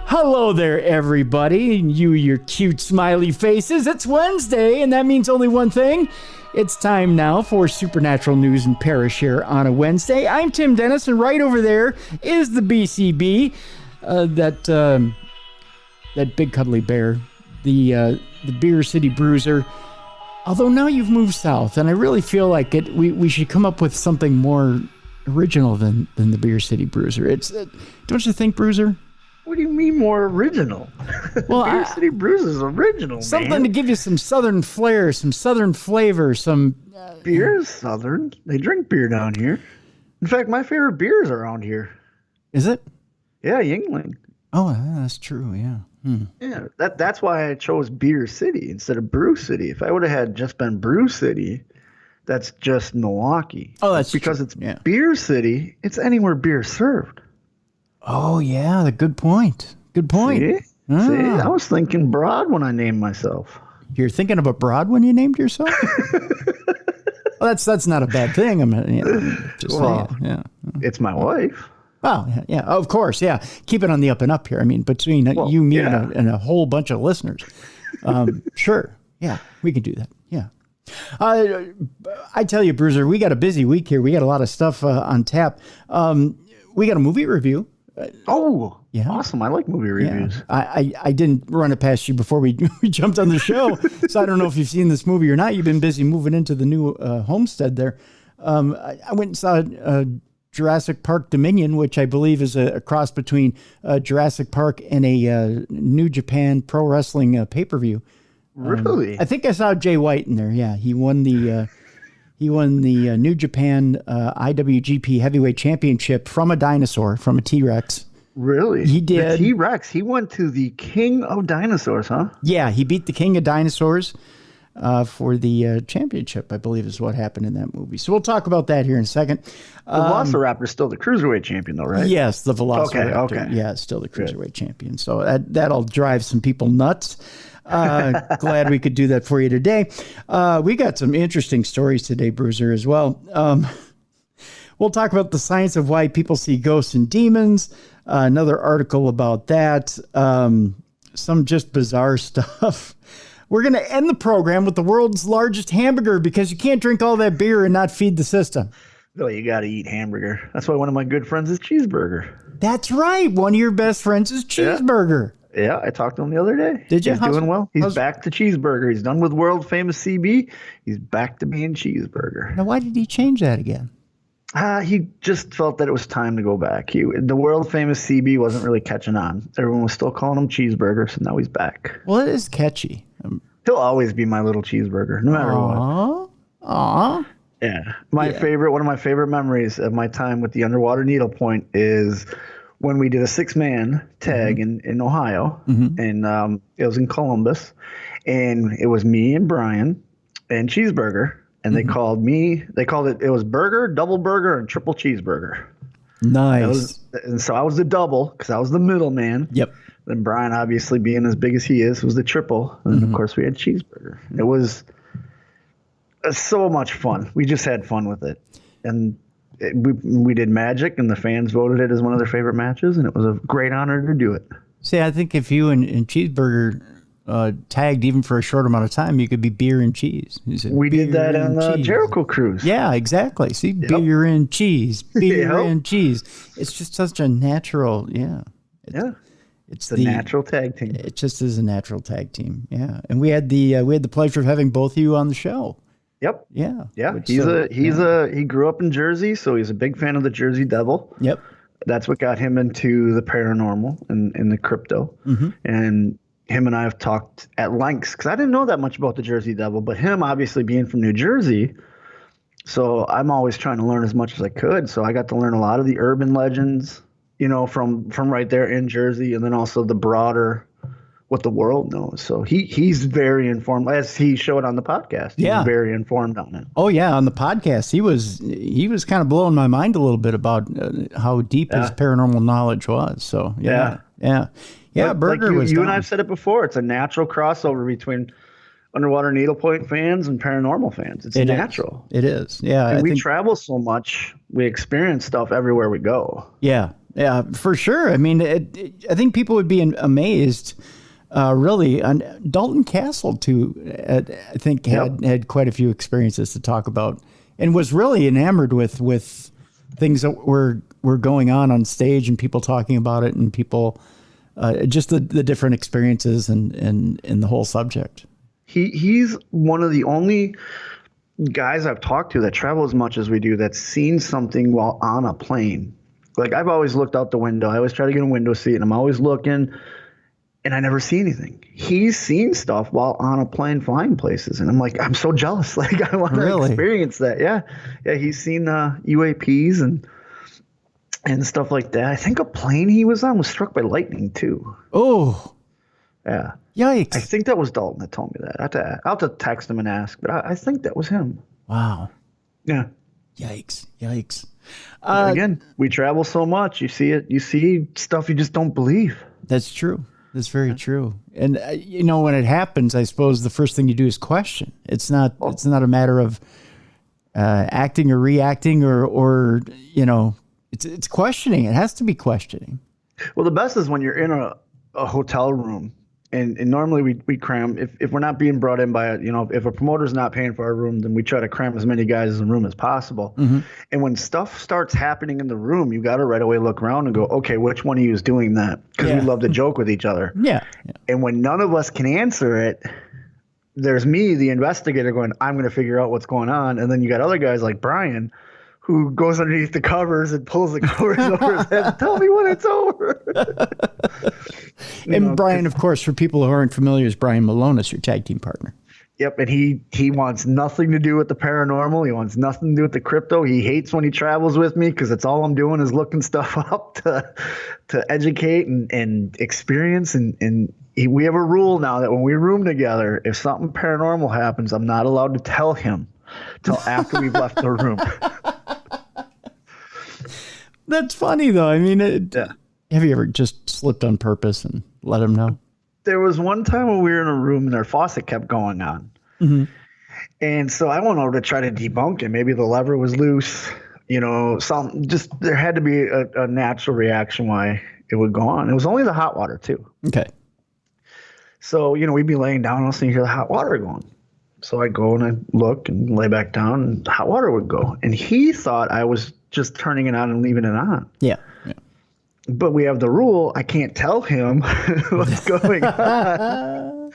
Hello there, everybody. Your cute smiley faces. It's Wednesday, and that means only one thing. It's time now for Supernatural News and Parashare on a Wednesday. I'm Tim Dennis, and right over there is the BCB, that big cuddly bear, the Beer City Bruiser. Although now you've moved south, and I really feel like we should come up with something more original than the Beer City Bruiser. It's don't you think, Bruiser? What do you mean more original? Well, Beer City Bruiser is original, something man. to give you some southern flair, some southern flavor, some... Beer is southern. They drink beer down here. In fact, my favorite beer is around here. Is it? Yeah, Yingling. Oh, that's true, yeah. Yeah, that's why I chose Beer City instead of Brew City. If I would have had just been Brew City, that's just Milwaukee. Oh, that's because true. It's yeah. Beer City, it's anywhere beer served. Oh, yeah, good point. Good point. See? Ah. See, I was thinking broad when I named myself. You're thinking of a broad when you named yourself? Well, that's not a bad thing. I'm just saying. Yeah. It's my wife. Well, yeah, of course, yeah. Keep it on the up and up here. I mean, between you, me, yeah. and a whole bunch of listeners. Sure. Yeah, we can do that. Yeah. I tell you, Bruiser, we got a busy week here. We got a lot of stuff on tap. We got a movie review. Oh, yeah. Awesome. I like movie reviews. Yeah. I didn't run it past you before we jumped on the show, so I don't know if you've seen this movie or not. You've been busy moving into the new homestead there. I went and saw Jurassic Park Dominion, which I believe is a cross between Jurassic Park and a New Japan Pro Wrestling pay-per-view. Really? I think I saw Jay White in there. Yeah, he won the New Japan IWGP Heavyweight Championship from a dinosaur, from a T-Rex. Really? He did. The T-Rex. He went to the King of Dinosaurs, huh? Yeah, he beat the King of Dinosaurs for the championship, I believe is what happened in that movie. So we'll talk about that here in a second. The Velociraptor's still the Cruiserweight champion, though, right? Yes, the Velociraptor. Okay. Yeah, it's still the Cruiserweight champion. So that'll drive some people nuts. Glad we could do that for you today. We got some interesting stories today, Bruiser, as well. We'll talk about the science of why people see ghosts and demons. Another article about that. Some just bizarre stuff. We're going to end the program with the world's largest hamburger because you can't drink all that beer and not feed the system. No, you got to eat hamburger. That's why one of my good friends is Cheeseburger. That's right. One of your best friends is Cheeseburger. Yeah, I talked to him the other day. Did you? He's doing well. He's back to Cheeseburger. He's done with world famous CB. He's back to being Cheeseburger. Now, why did he change that again? He just felt that it was time to go back. The world famous CB wasn't really catching on. Everyone was still calling him Cheeseburger, so now he's back. Well, it is catchy. He'll always be my little Cheeseburger, no matter what. Aww. Yeah. One of my favorite memories of my time with the underwater needlepoint is when we did a 6-man tag in Ohio, and it was in Columbus, and it was me and Brian and Cheeseburger, and they called it was burger, double burger, and triple cheeseburger. Nice. And so I was the double because I was the middleman. Yep. Then Brian, obviously being as big as he is, was the triple. And of course we had cheeseburger. It was so much fun. We just had fun with it. And we did Magic, and the fans voted it as one of their favorite matches, and it was a great honor to do it. See, I think if you and Cheeseburger tagged even for a short amount of time, you could be beer and cheese. We did that on the Jericho cruise. Yeah, exactly. See, beer and cheese, beer and cheese. It's just such a natural, It's a natural tag team. It just is a natural tag team. Yeah, and we had the pleasure of having both of you on the show. Yep. Yeah. Yeah. He grew up in Jersey, so he's a big fan of the Jersey Devil. Yep. That's what got him into the paranormal and the crypto. And him and I have talked at length because I didn't know that much about the Jersey Devil, but him obviously being from New Jersey, so I'm always trying to learn as much as I could. So I got to learn a lot of the urban legends, from right there in Jersey, and then also the broader what the world knows. So he's very informed, as he showed on the podcast. He's very informed on it. Oh yeah, on the podcast, he was kind of blowing my mind a little bit about how deep his paranormal knowledge was. So yeah. Burger was. You and I've said it before. It's a natural crossover between underwater needlepoint fans and paranormal fans. It's natural. It is. Yeah. And we travel so much, we experience stuff everywhere we go. Yeah. Yeah, for sure. I mean, I think people would be amazed, really. On Dalton Castle, too, I think had quite a few experiences to talk about and was really enamored with things that were going on stage and people talking about it and people, just the different experiences and the whole subject. He's one of the only guys I've talked to that travel as much as we do that's seen something while on a plane. Like, I've always looked out the window. I always try to get a window seat, and I'm always looking, and I never see anything. He's seen stuff while on a plane flying places, and I'm like, I'm so jealous. Like, I want to experience that. Yeah. He's seen UAPs and stuff like that. I think a plane he was on was struck by lightning too. Oh. Yeah. Yikes. I think that was Dalton that told me that. I'll have to text him and ask, but I think that was him. Wow. Yeah. Yikes. Again, we travel so much. You see it. You see stuff you just don't believe. That's true. That's very true. And when it happens, I suppose the first thing you do is question. It's not a matter of acting or reacting or it's questioning. It has to be questioning. Well, the best is when you're in a hotel room. And normally we cram, if we're not being brought in by if a promoter's not paying for our room, then we try to cram as many guys in the room as possible. Mm-hmm. And when stuff starts happening in the room, you got to right away look around and go, okay, which one of you is doing that? Because we love to joke with each other. Yeah. And when none of us can answer it, there's me, the investigator, going, I'm going to figure out what's going on. And then you got other guys like Brian, who goes underneath the covers and pulls the covers over his head. Tell me when it's over. Brian, of course, for people who aren't familiar, is Brian Malonis, your tag team partner. Yep, and he wants nothing to do with the paranormal. He wants nothing to do with the crypto. He hates when he travels with me because it's all I'm doing is looking stuff up to educate and experience. And we have a rule now that when we room together, if something paranormal happens, I'm not allowed to tell him till after we've left the room. That's funny, though. I mean, have you ever just slipped on purpose and let him know? There was one time when we were in a room and our faucet kept going on. Mm-hmm. And so I went over to try to debunk it. Maybe the lever was loose, there had to be a natural reaction why it would go on. It was only the hot water too. Okay. So, we'd be laying down and all of a sudden you hear the hot water going. So I go and I look and lay back down and the hot water would go. And he thought I was just turning it on and leaving it on. Yeah. But we have the rule, I can't tell him what's going on.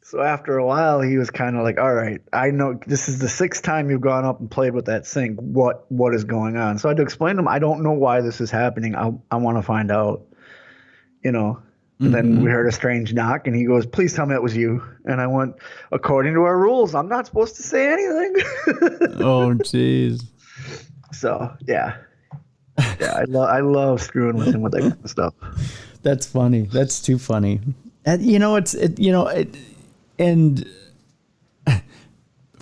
So after a while, he was kind of like, all right, I know this is the 6th time you've gone up and played with that sink. What is going on? So I had to explain to him, I don't know why this is happening. I want to find out, And then we heard a strange knock, and he goes, please tell me it was you. And I went, according to our rules, I'm not supposed to say anything. Oh, jeez. So, yeah. Yeah, I love screwing with him with that kind of stuff. That's funny. That's too funny. And, and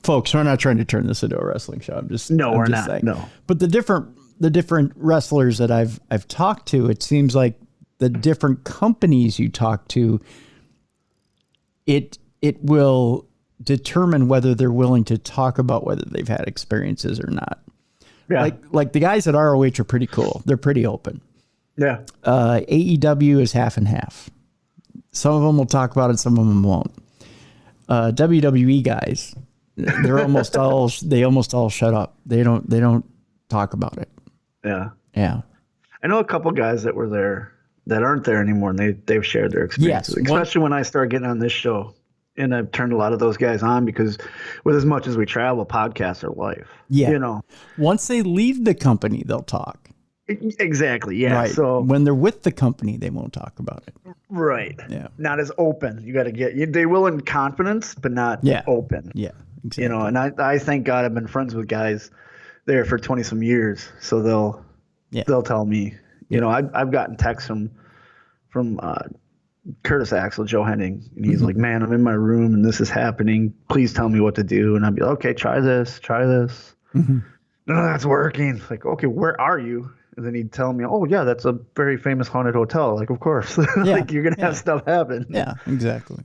folks, we're not trying to turn this into a wrestling show. We're not. Saying. No. But the different wrestlers that I've talked to, it seems like the different companies you talk to, it will determine whether they're willing to talk about whether they've had experiences or not. Yeah. Like the guys at ROH are pretty cool. They're pretty open. Yeah. AEW is half and half. Some of them will talk about it. Some of them won't. WWE guys, they almost all shut up. They don't talk about it. Yeah. Yeah. I know a couple guys that were there that aren't there anymore, and they've shared their experiences, especially when I started getting on this show. And I've turned a lot of those guys on because with as much as we travel, podcasts are life. Yeah. Once they leave the company, they'll talk. Exactly. Yeah. Right. So when they're with the company, they won't talk about it. Right. Yeah. Not as open. You got to they will in confidence, but not open. Yeah. Exactly. And I thank God I've been friends with guys there for 20 some years. So they'll tell me, I've gotten texts from Curtis Axel, Joe Henning, and he's like, man, I'm in my room and this is happening. Please tell me what to do. And I'd be like, okay, try this. Mm-hmm. No, that's working. Like, okay, where are you? And then he'd tell me, oh yeah, that's a very famous haunted hotel. Like, of course, like you're going to have stuff happen. Yeah, exactly.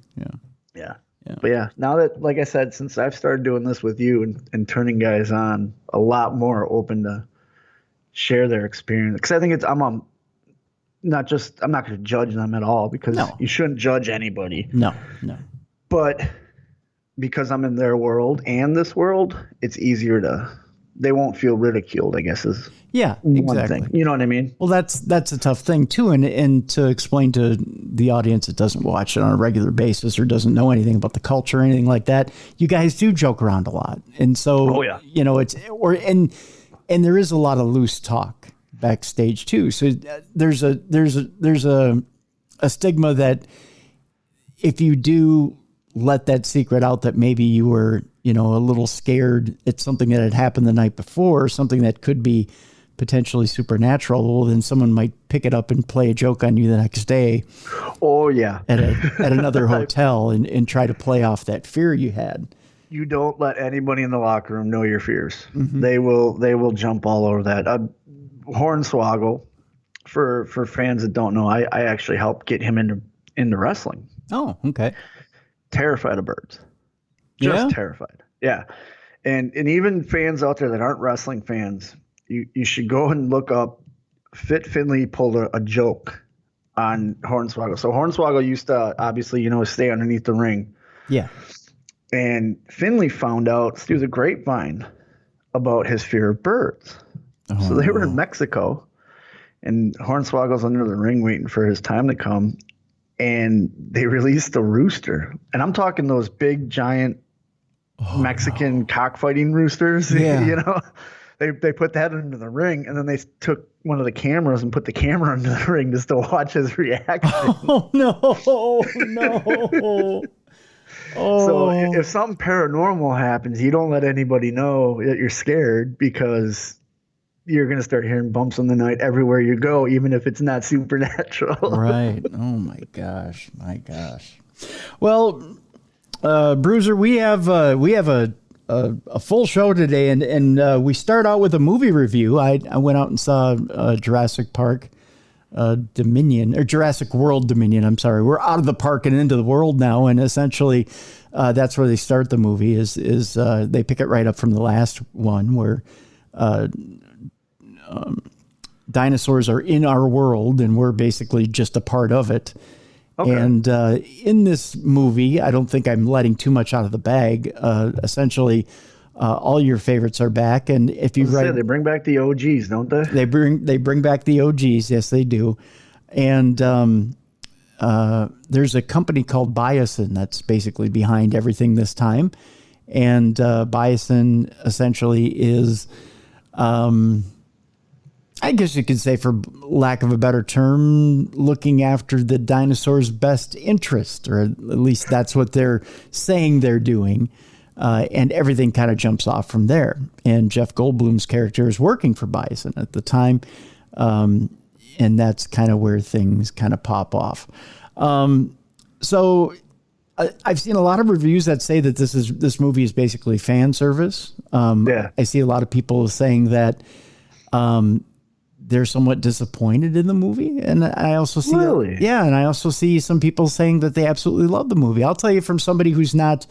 Yeah. But yeah, now that, like I said, since I've started doing this with you and turning guys on, a lot more open to share their experience. Cause I think not just, I'm not going to judge them at all because you shouldn't judge anybody. No. But because I'm in their world and this world, it's easier they won't feel ridiculed, I guess is one thing. You know what I mean? Well, that's a tough thing too. And to explain to the audience that doesn't watch it on a regular basis or doesn't know anything about the culture or anything like that, you guys do joke around a lot. And so, and there is a lot of loose talk backstage too. So there's a stigma that if you do let that secret out that maybe you were, a little scared at something that had happened the night before, something that could be potentially supernatural, well, then someone might pick it up and play a joke on you the next day. Oh yeah. At another hotel and try to play off that fear you had. You don't let anybody in the locker room know your fears. Mm-hmm. They will jump all over that. Hornswoggle, for fans that don't know, I actually helped get him into wrestling. Oh, okay. Terrified of birds. Just terrified. Yeah. And even fans out there that aren't wrestling fans, you should go and look up Fit Finley pulled a joke on Hornswoggle. So Hornswoggle used to obviously, stay underneath the ring. Yeah. And Finley found out through the grapevine about his fear of birds. Oh, so they were in Mexico and Hornswoggle's under the ring waiting for his time to come. And they released a rooster. And I'm talking those big, giant Mexican cockfighting roosters. Yeah. They put that into the ring, and then they took one of the cameras and put the camera into the ring just to watch his reaction. Oh, no. So if something paranormal happens, you don't let anybody know that you're scared because you're going to start hearing bumps in the night everywhere you go, even if it's not supernatural. Right. Oh, my gosh. Well, Bruiser, we have a full show today, and we start out with a movie review. I went out and saw Jurassic Park Dominion, or Jurassic World Dominion. I'm sorry. We're out of the park and into the world now, and essentially that's where they start the movie. Is they pick it right up from the last one where dinosaurs are in our world, and we're basically just a part of it. Okay. And in this movie, I don't think I'm letting too much out of the bag. Essentially, all your favorites are back, and if you they bring back the OGs, don't they? They bring back the OGs. Yes, they do. And there's a company called Biosin that's basically behind everything this time, and Biosin essentially is. I guess you could say, for lack of a better term, looking after the dinosaurs' best interest, or at least that's what they're saying they're doing. And everything kind of jumps off from there. And Jeff Goldblum's character is working for Bison at the time. And that's kind of where things kind of pop off. So I've seen a lot of reviews that say that this movie is basically fan service. I see a lot of people saying that they're somewhat disappointed in the movie, and I also see and I also see some people saying that they absolutely love the movie. I'll tell you, from somebody who's not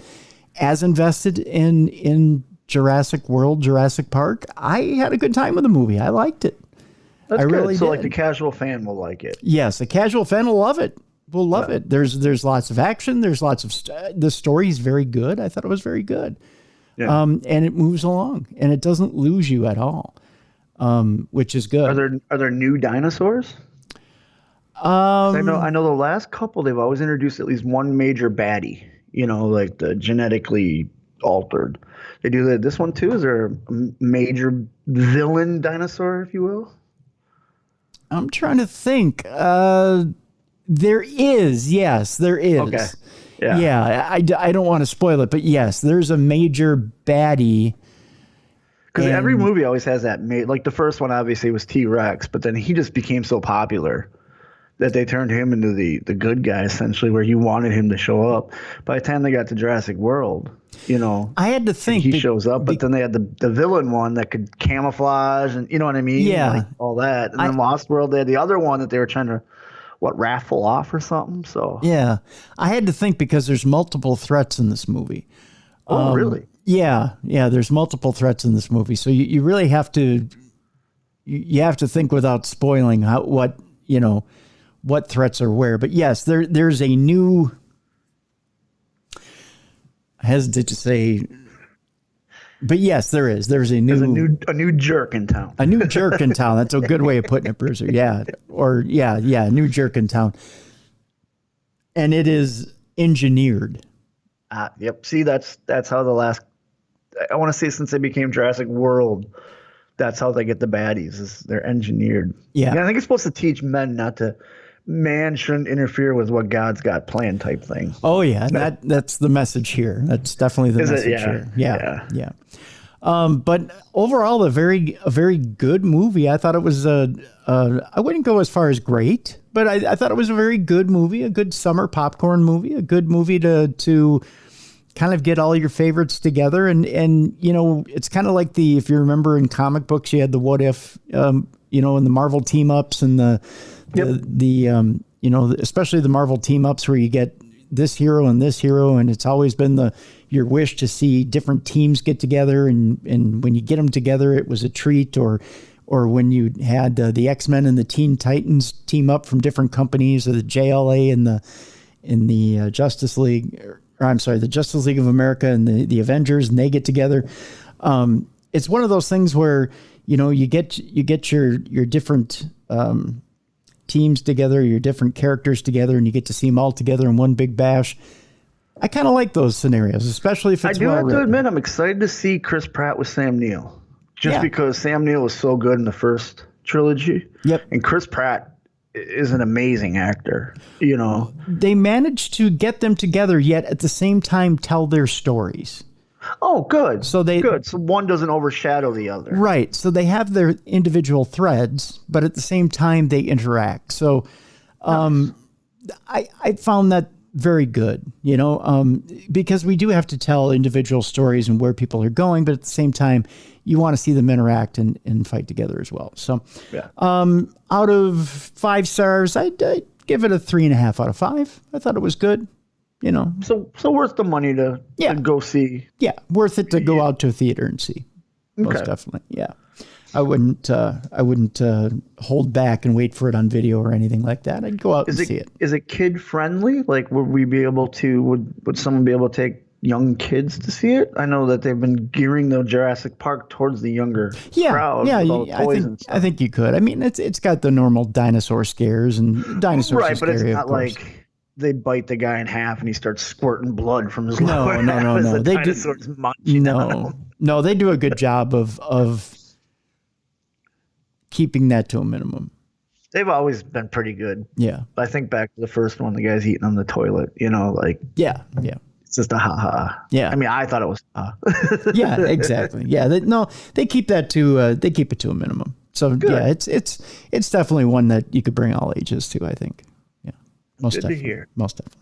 as invested in Jurassic World, Jurassic Park, I had a good time with the movie. I liked it. That's good. Really so did. Like the casual fan will like it. Yes, a casual fan will love it. Will love it. There's lots of action. There's lots of the story is very good. I thought it was very good. Yeah. And it moves along, and it doesn't lose you at all. Which is good. Are there new dinosaurs? I know the last couple, they've always introduced at least one major baddie, like the genetically altered. They do that. This one too. Is there a major villain dinosaur, if you will? I'm trying to think. There is. Yes, there is. Okay. Yeah. I don't want to spoil it, but yes, there's a major baddie. Because every movie always has that. Like the first one, obviously, was T-Rex, but then he just became so popular that they turned him into the good guy, essentially, where you wanted him to show up. By the time they got to Jurassic World, I had to think he shows up, but then they had the villain one that could camouflage, and you know what I mean? Yeah, like all that. And then Lost World, they had the other one that they were trying to raffle off or something. So yeah, I had to think because there's multiple threats in this movie. Oh, really? Yeah. There's multiple threats in this movie, so you really have to think without spoiling what what threats are where. But yes, there's a new, I hesitate to say, but yes, there is. There's a new jerk in town. A new jerk in town. That's a good way of putting it, Bruiser. Yeah. Or a new jerk in town. And it is engineered. Yep. See, that's how the last, I want to say since they became Jurassic World, that's how they get the baddies, is they're engineered. Yeah. I think it's supposed to teach man shouldn't interfere with what God's got planned type thing. Oh yeah. That's the message here. That's definitely the message here. Yeah. But overall, a very good movie. I thought it was I wouldn't go as far as great, but I thought it was a very good movie, a good summer popcorn movie, a good movie to kind of get all your favorites together. And it's kind of like if you remember in comic books, you had the what if, and the Marvel team ups and especially the Marvel team ups where you get this hero and this hero. And it's always been your wish to see different teams get together. And when you get them together, it was a treat. Or when you had the X-Men and the Teen Titans team up from different companies, or the JLA and the Justice League, or I'm sorry, the Justice League of America and the Avengers, and they get together. It's one of those things where, you get your different teams together, your different characters together, and you get to see them all together in one big bash. I kind of like those scenarios, especially if it's well written. I do have to admit, I'm excited to see Chris Pratt with Sam Neill. Just because Sam Neill was so good in the first trilogy. Yep. And Chris Pratt is an amazing actor, They managed to get them together, yet at the same time tell their stories. Oh, good. So So one doesn't overshadow the other. Right. So they have their individual threads, but at the same time they interact. So I found that very good, because we do have to tell individual stories and where people are going, but at the same time, you want to see them interact and fight together as well. So out of 5 stars, I'd give it a 3.5 out of 5. I thought it was good. So worth the money to go see. Yeah, worth it to go out to a theater and see. Most definitely. Yeah, I wouldn't hold back and wait for it on video or anything like that. I'd go out and see it. Is it kid friendly? Like, would we be able to? Would someone be able to take young kids to see it? I know that they've been gearing the Jurassic Park towards the younger crowd. Yeah, I think you could. I mean, it's got the normal dinosaur scares and dinosaurs. Right, but it's not like they bite the guy in half and he starts squirting blood from his lower half. No. They they do a good job of keeping that to a minimum. They've always been pretty good. Yeah. I think back to the first one, the guy's eating on the toilet, Yeah. It's just a ha-ha. Yeah. I mean, I thought it was Yeah, exactly. Yeah. They keep that they keep it to a minimum. So good. Yeah, it's definitely one that you could bring all ages to, I think. Yeah. Most definitely. To hear. Most definitely.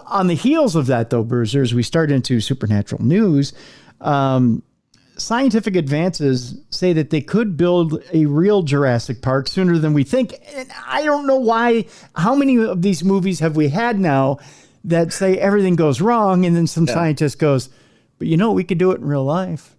On the heels of that, though, Bruisers, we start into supernatural news. Scientific advances say that they could build a real Jurassic Park sooner than we think. And I don't know why. How many of these movies have we had now that say everything goes wrong, and then some scientist goes, but we could do it in real life.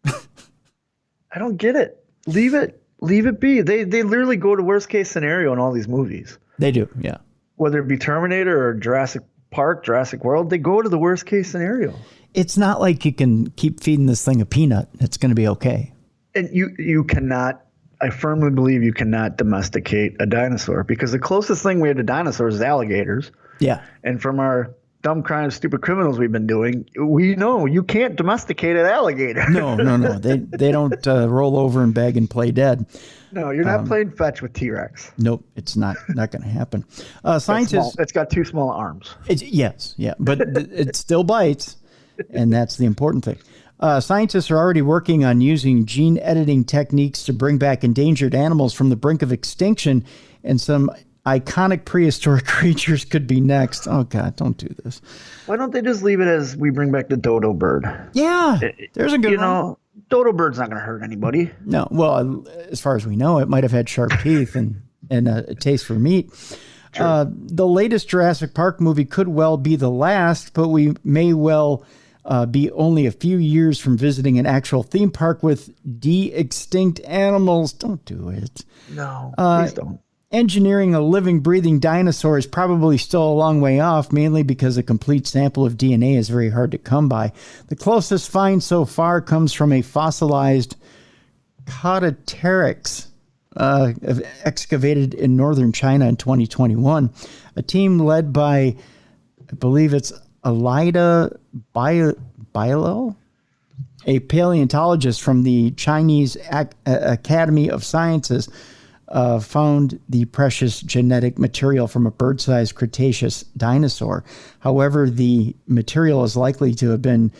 I don't get it. Leave it be. They literally go to worst case scenario in all these movies. They do, yeah. Whether it be Terminator or Jurassic Park, Jurassic World, they go to the worst case scenario. It's not like you can keep feeding this thing a peanut. It's going to be okay. And you cannot, I firmly believe you cannot domesticate a dinosaur, because the closest thing we have to dinosaurs is alligators. Yeah. And from our dumb crimes, stupid criminals we've been doing, we know you can't domesticate an alligator. No. They don't roll over and beg and play dead. No, you're not playing fetch with T-Rex. Nope, it's not going to happen. Scientists, it's got 2 small arms. Yes, but it still bites, and that's the important thing. Scientists are already working on using gene editing techniques to bring back endangered animals from the brink of extinction, and some iconic prehistoric creatures could be next. Oh, God, don't do this. Why don't they just leave it as we bring back the dodo bird? Yeah, there's a good one. Dodo bird's not going to hurt anybody. No, well, as far as we know, it might have had sharp teeth and a taste for meat. The latest Jurassic Park movie could well be the last, but we may well be only a few years from visiting an actual theme park with de-extinct animals. Don't do it. No, please don't. engineering a living, breathing dinosaur is probably still a long way off, mainly because a complete sample of DNA is very hard to come by. The closest find so far comes from a fossilized Caudipteryx excavated in northern China in 2021. A team led by, I believe it's Alida Bailel, a paleontologist from the Chinese Academy of Sciences, found the precious genetic material from a bird-sized Cretaceous dinosaur. However, the material is likely to have been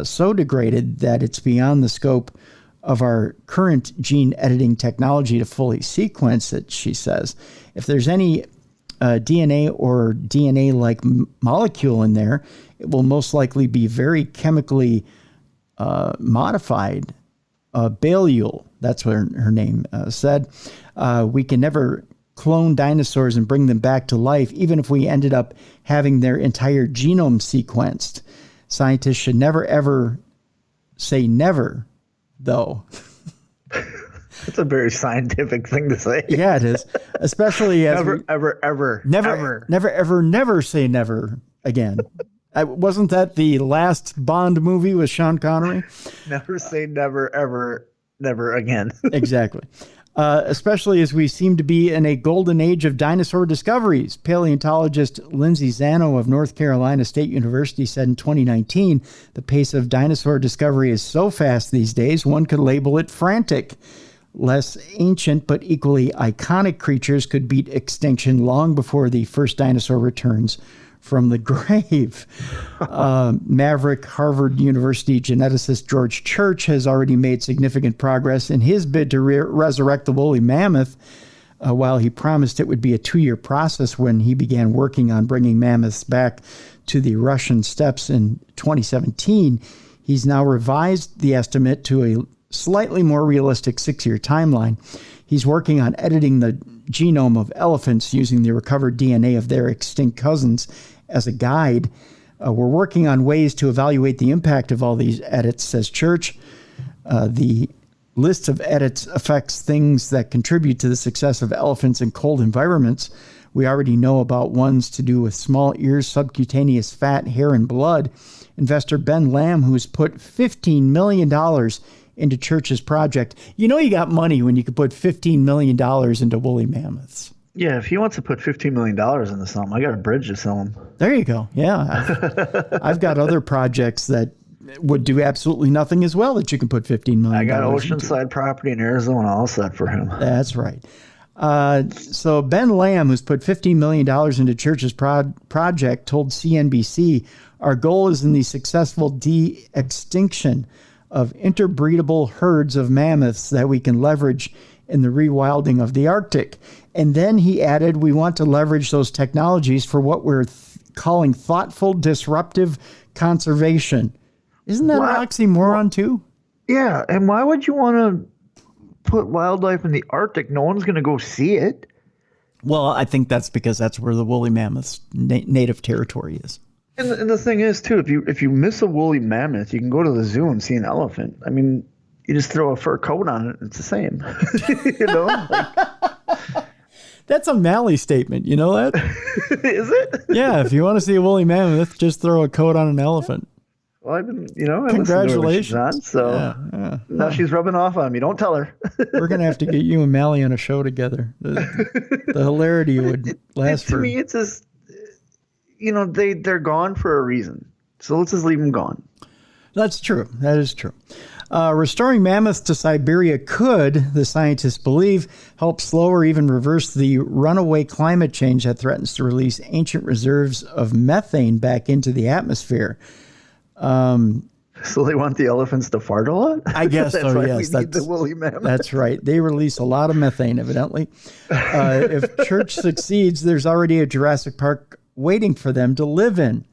so degraded that it's beyond the scope of our current gene editing technology to fully sequence it, she says. If there's any DNA or DNA-like molecule in there, it will most likely be very chemically modified. Baliul, that's what her name said. We can never clone dinosaurs and bring them back to life, even if we ended up having their entire genome sequenced. Scientists should never, ever say never, though. That's a very scientific thing to say. Yeah, it is. Especially as never say never again. Wasn't that the last Bond movie with Sean Connery? Never say never, ever, never again. Exactly. Especially as we seem to be in a golden age of dinosaur discoveries. Paleontologist Lindsay Zano of North Carolina State University said in 2019, the pace of dinosaur discovery is so fast these days, one could label it frantic. Less ancient but equally iconic creatures could beat extinction long before the first dinosaur returns from the grave. Maverick Harvard University geneticist George Church has already made significant progress in his bid to resurrect the woolly mammoth. While he promised it would be a 2-year process when he began working on bringing mammoths back to the Russian steppes in 2017, he's now revised the estimate to a slightly more realistic 6-year timeline. He's working on editing the genome of elephants using the recovered DNA of their extinct cousins as a guide. We're working on ways to evaluate the impact of all these edits, says Church. The list of edits affects things that contribute to the success of elephants in cold environments. We already know about ones to do with small ears, subcutaneous fat, hair, and blood. Investor Ben Lamb, who's put $15 million into Church's project. You know you got money when you could put $15 million into woolly mammoths. Yeah, if he wants to put $15 million into something, I got a bridge to sell him. There you go. Yeah. I've got other projects that would do absolutely nothing as well that you can put $15 million I got oceanside property in Arizona all set for him. That's right. So Ben Lamb, who's put $15 million into Church's project, told CNBC, our goal is in the successful de-extinction of interbreedable herds of mammoths that we can leverage in the rewilding of the Arctic. And then he added, we want to leverage those technologies for what we're calling thoughtful, disruptive conservation. Isn't that an oxymoron too? Yeah, and why would you want to put wildlife in the Arctic? No one's going to go see it. Well, I think that's because that's where the woolly mammoth's native territory is. And the thing is, too, if you miss a woolly mammoth, you can go to the zoo and see an elephant. I mean, you just throw a fur coat on it, it's the same. You know? Like, that's a Malley statement. You know that? Is it? Yeah, if you want to see a woolly mammoth, just throw a coat on an elephant. Well, I didn't, I congratulations. Listened to her on, so now she's rubbing off on me. Don't tell her. We're going to have to get you and Malley on a show together. The hilarity would last to me, it's just, they're gone for a reason. So let's just leave them gone. That's true. That is true. Restoring mammoths to Siberia could, the scientists believe, help slow or even reverse the runaway climate change that threatens to release ancient reserves of methane back into the atmosphere. So they want the elephants to fart a lot? I guess so, yes. That's the woolly mammoth. That's right. They release a lot of methane, evidently. If Church succeeds, there's already a Jurassic Park waiting for them to live in.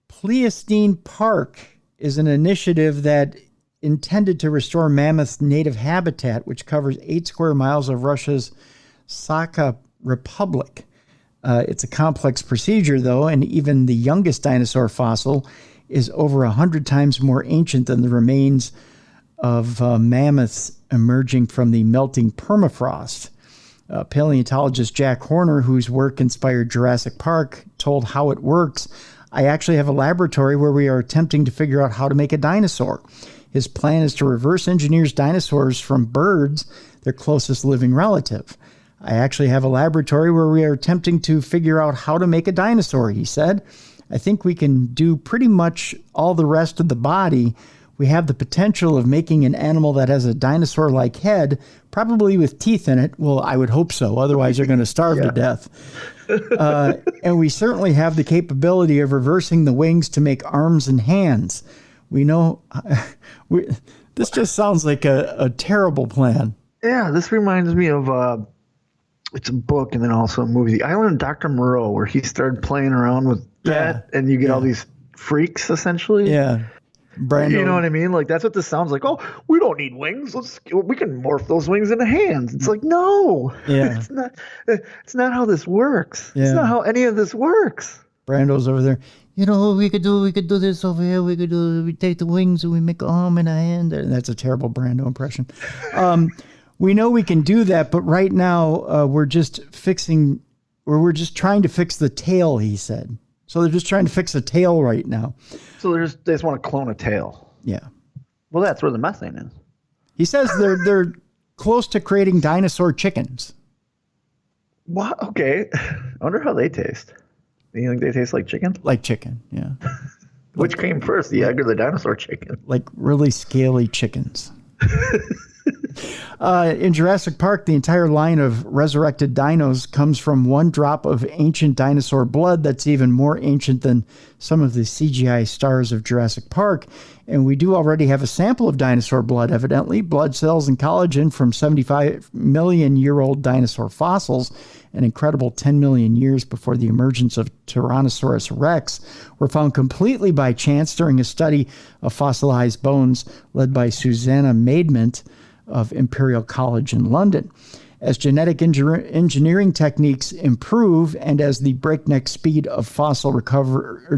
Pleistocene Park is an initiative that intended to restore mammoth's native habitat, which covers 8 square miles of Russia's Sakha Republic. It's a complex procedure, though, and even the youngest dinosaur fossil is over 100 times more ancient than the remains of mammoths emerging from the melting permafrost. Paleontologist Jack Horner, whose work inspired Jurassic Park, told how it works. I actually have a laboratory where we are attempting to figure out how to make a dinosaur. His plan is to reverse engineer dinosaurs from birds, their closest living relative. I actually have a laboratory where we are attempting to figure out how to make a dinosaur, he said. I think we can do pretty much all the rest of the body. We have the potential of making an animal that has a dinosaur-like head, probably with teeth in it. Well, I would hope so. Otherwise, they're going to starve to death. And we certainly have the capability of reversing the wings to make arms and hands. We know... this just sounds like a terrible plan. Yeah, this reminds me of... it's a book and then also a movie, The Island of Dr. Moreau, where he started playing around with that, and you get all these freaks, essentially. Yeah. Brando. You know what I mean? Like, that's what this sounds like. Oh, we don't need wings. We can morph those wings into hands. It's like, no. Yeah. It's not how this works. Yeah. It's not how any of this works. Brando's over there. You know what we could do? We could do this over here. We take the wings and we make an arm and a hand. That's a terrible Brando impression. We know we can do that, but right now we're just trying to fix the tail, he said. So they're just trying to fix the tail right now. So they just want to clone a tail. Yeah. Well, that's where the methane is. He says they're close to creating dinosaur chickens. What? Okay. I wonder how they taste. Do you think they taste like chicken? Like chicken, yeah. Which came first, the egg or the dinosaur chicken? Like really scaly chickens. In Jurassic Park, the entire line of resurrected dinos comes from one drop of ancient dinosaur blood that's even more ancient than some of the CGI stars of Jurassic Park. And we do already have a sample of dinosaur blood, evidently. Blood cells and collagen from 75 million-year-old dinosaur fossils, an incredible 10 million years before the emergence of Tyrannosaurus rex, were found completely by chance during a study of fossilized bones led by Susanna Maidment of Imperial College in London. As genetic engineering techniques improve and as the breakneck speed of fossil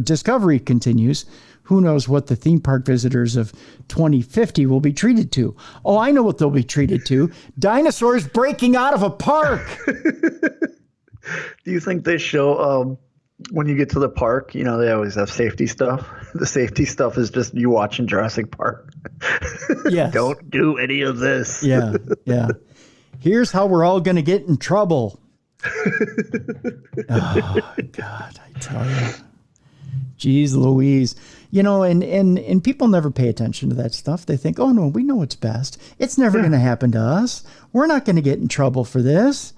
discovery continues, who knows what the theme park visitors of 2050 will be treated to. Oh, I know what they'll be treated to. Dinosaurs breaking out of a park. Do you think they show, when you get to the park, you know, they always have safety stuff. The safety stuff is just you watching Jurassic Park. Yes. Don't do any of this. Yeah, yeah. Here's how we're all going to get in trouble. Oh, God, I tell you. Jeez Louise. You know, and people never pay attention to that stuff. They think, oh, no, we know what's best. It's never going to happen to us. We're not going to get in trouble for this.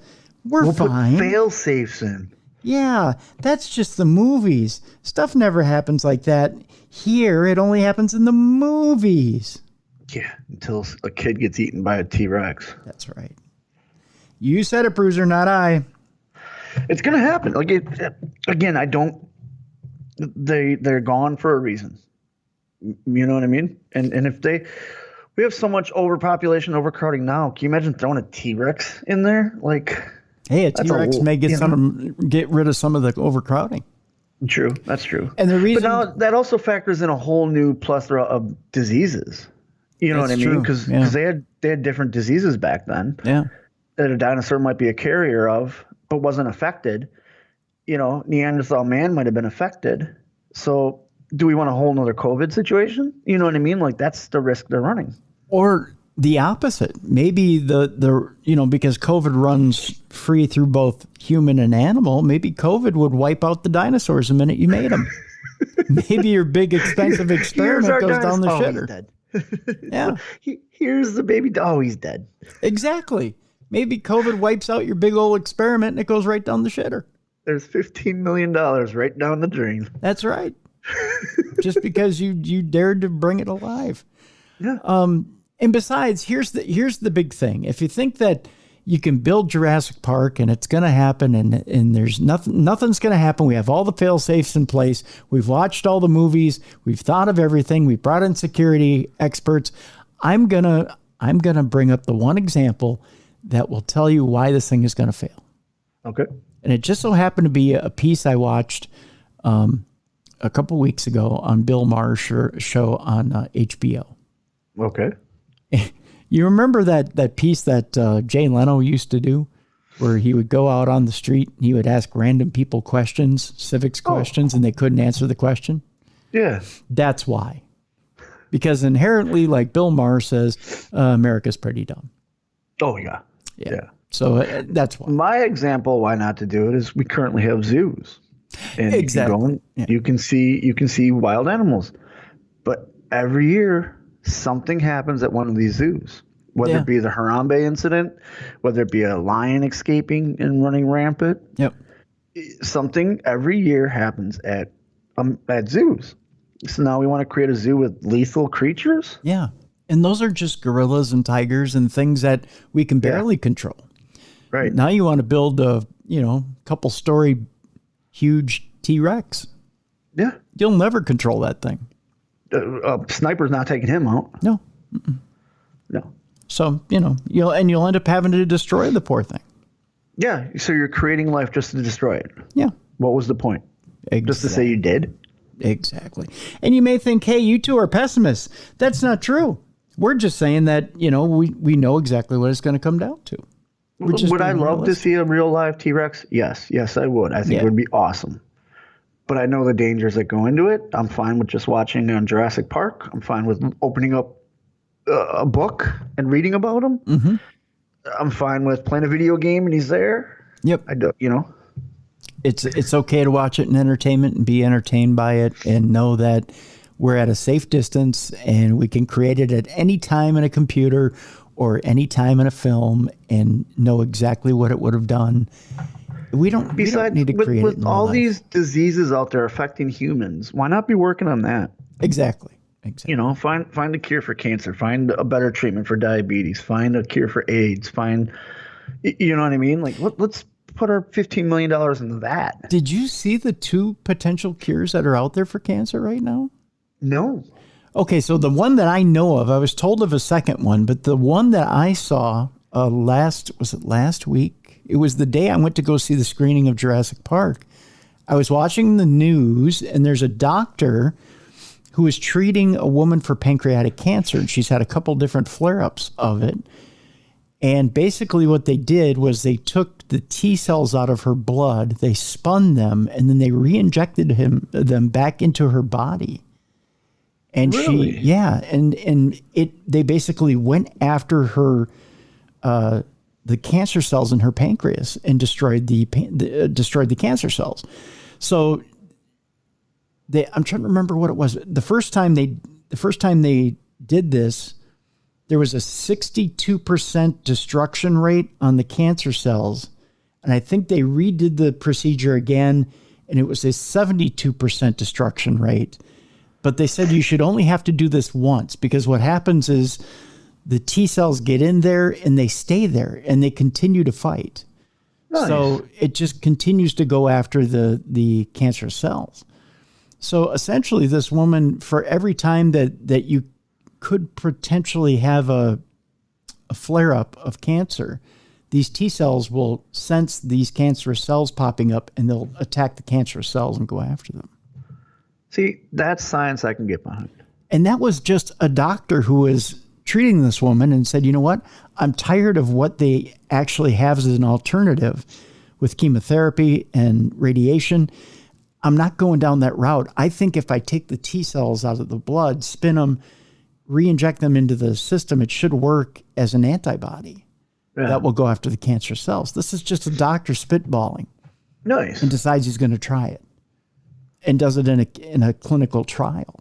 We'll fine. Put fail-safes in. Yeah, that's just the movies. Stuff never happens like that. Here, it only happens in the movies. Yeah, until a kid gets eaten by a T-Rex. That's right. You said it, Bruiser, not I. It's going to happen. Like again, I don't... They're gone for a reason. You know what I mean? And if we have so much overpopulation, overcrowding now. Can you imagine throwing a T-Rex in there? Like, hey, a T-Rex may get rid of some of the overcrowding. True, that's true. And the reason, but now that also factors in a whole new plethora of diseases. You know what I mean? Because they had different diseases back then. Yeah, that a dinosaur might be a carrier of, but wasn't affected. You know, Neanderthal man might have been affected. So do we want a whole nother COVID situation? You know what I mean? Like, that's the risk they're running. Or the opposite. Maybe because COVID runs free through both human and animal, maybe COVID would wipe out the dinosaurs the minute you made them. Maybe your big expensive experiment goes down the shitter. He's dead. Yeah. Here's the baby. Oh, he's dead. Exactly. Maybe COVID wipes out your big old experiment and it goes right down the shitter. There's $15 million right down the drain. That's right. Just because you dared to bring it alive. Yeah. And besides, here's the big thing. If you think that you can build Jurassic Park and it's going to happen and there's nothing's going to happen. We have all the fail safes in place. We've watched all the movies. We've thought of everything. We brought in security experts. I'm going to bring up the one example that will tell you why this thing is going to fail. Okay. And it just so happened to be a piece I watched a couple weeks ago on Bill Maher's show on HBO. Okay. You remember that piece that Jay Leno used to do where he would go out on the street and he would ask random people questions, civics questions, and they couldn't answer the question? Yeah. That's why. Because inherently, like Bill Maher says, America's pretty dumb. Oh, yeah. Yeah. So that's why. My example why not to do it is we currently have zoos. And exactly. You can see wild animals. But every year something happens at one of these zoos. Whether it be the Harambe incident, whether it be a lion escaping and running rampant. Yep. Something every year happens at zoos. So now we want to create a zoo with lethal creatures? Yeah. And those are just gorillas and tigers and things that we can barely control. Right. Now you want to build a, couple story huge T-Rex. Yeah. You'll never control that thing. Sniper's not taking him out. No. No. So, you'll end up having to destroy the poor thing. Yeah. So you're creating life just to destroy it. Yeah. What was the point? Exactly. Just to say you did? Exactly. And you may think, hey, you two are pessimists. That's not true. We're just saying that, we know exactly what it's going to come down to. Would I love to see a real live T-Rex? Yes. Yes, I would. I think it would be awesome. But I know the dangers that go into it. I'm fine with just watching on Jurassic Park. I'm fine with opening up a book and reading about him. Mm-hmm. I'm fine with playing a video game and he's there. Yep. I do, It's okay to watch it in entertainment and be entertained by it and know that we're at a safe distance and we can create it at any time in a computer or any time in a film and know exactly what it would have done. We don't need to create it. With all these diseases out there affecting humans, why not be working on that? Exactly. Find a cure for cancer, find a better treatment for diabetes, find a cure for AIDS, you know what I mean? Like, let's put our $15 million into that. Did you see the 2 potential cures that are out there for cancer right now? No. Okay, so the one that I know of, I was told of a second one, but the one that I saw last week? It was the day I went to go see the screening of Jurassic Park. I was watching the news, and there's a doctor who is treating a woman for pancreatic cancer, and she's had a couple different flare-ups of it. And basically what they did was they took the T cells out of her blood, they spun them, and then they re-injected them back into her body. And really? They basically went after her, the cancer cells in her pancreas and destroyed the cancer cells. So I'm trying to remember what it was. The first time they did this, there was a 62% destruction rate on the cancer cells. And I think they redid the procedure again, and it was a 72% destruction rate. But they said you should only have to do this once, because what happens is the T cells get in there and they stay there and they continue to fight. Nice. So it just continues to go after the cancer cells. So essentially this woman, for every time that you could potentially have a flare-up of cancer, these T cells will sense these cancerous cells popping up and they'll attack the cancerous cells and go after them. See, that's science I can get behind. And that was just a doctor who was treating this woman and said, you know what? I'm tired of what they actually have as an alternative with chemotherapy and radiation. I'm not going down that route. I think if I take the T cells out of the blood, spin them, re-inject them into the system, it should work as an antibody that will go after the cancer cells. This is just a doctor spitballing. Nice. And decides he's going to try it and does it in a clinical trial.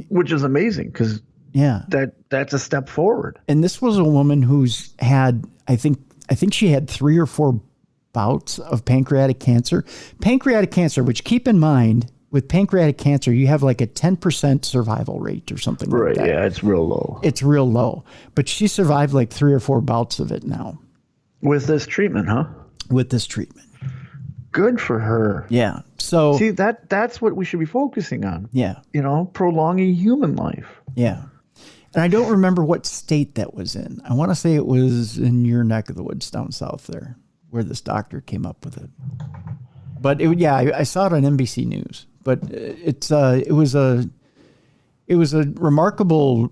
Which is amazing because that's a step forward. And this was a woman who's had, I think she had 3 or 4 bouts of pancreatic cancer. Pancreatic cancer, which keep in mind, with pancreatic cancer, you have like a 10% survival rate or something like that. Right, yeah, it's real low. It's real low. But she survived like 3 or 4 bouts of it now. With this treatment, huh? With this treatment. Good for her. Yeah. So see, that's what we should be focusing on. Yeah. Prolonging human life. Yeah. And I don't remember what state that was in. I want to say it was in your neck of the woods down south there, where this doctor came up with it. But I saw it on NBC News. But it was a remarkable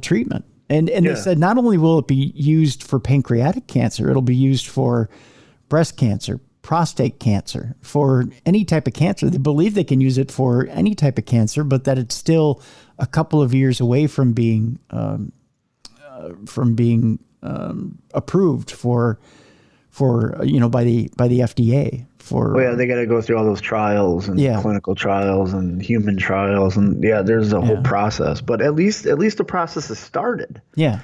treatment. And they said not only will it be used for pancreatic cancer, it'll be used for breast cancer, prostate cancer, for any type of cancer. They believe they can use it for any type of cancer, but that it's still a couple of years away from being approved for by the FDA. They got to go through all those trials and clinical trials and human trials, and there's a whole process. But at least the process is started. Yeah,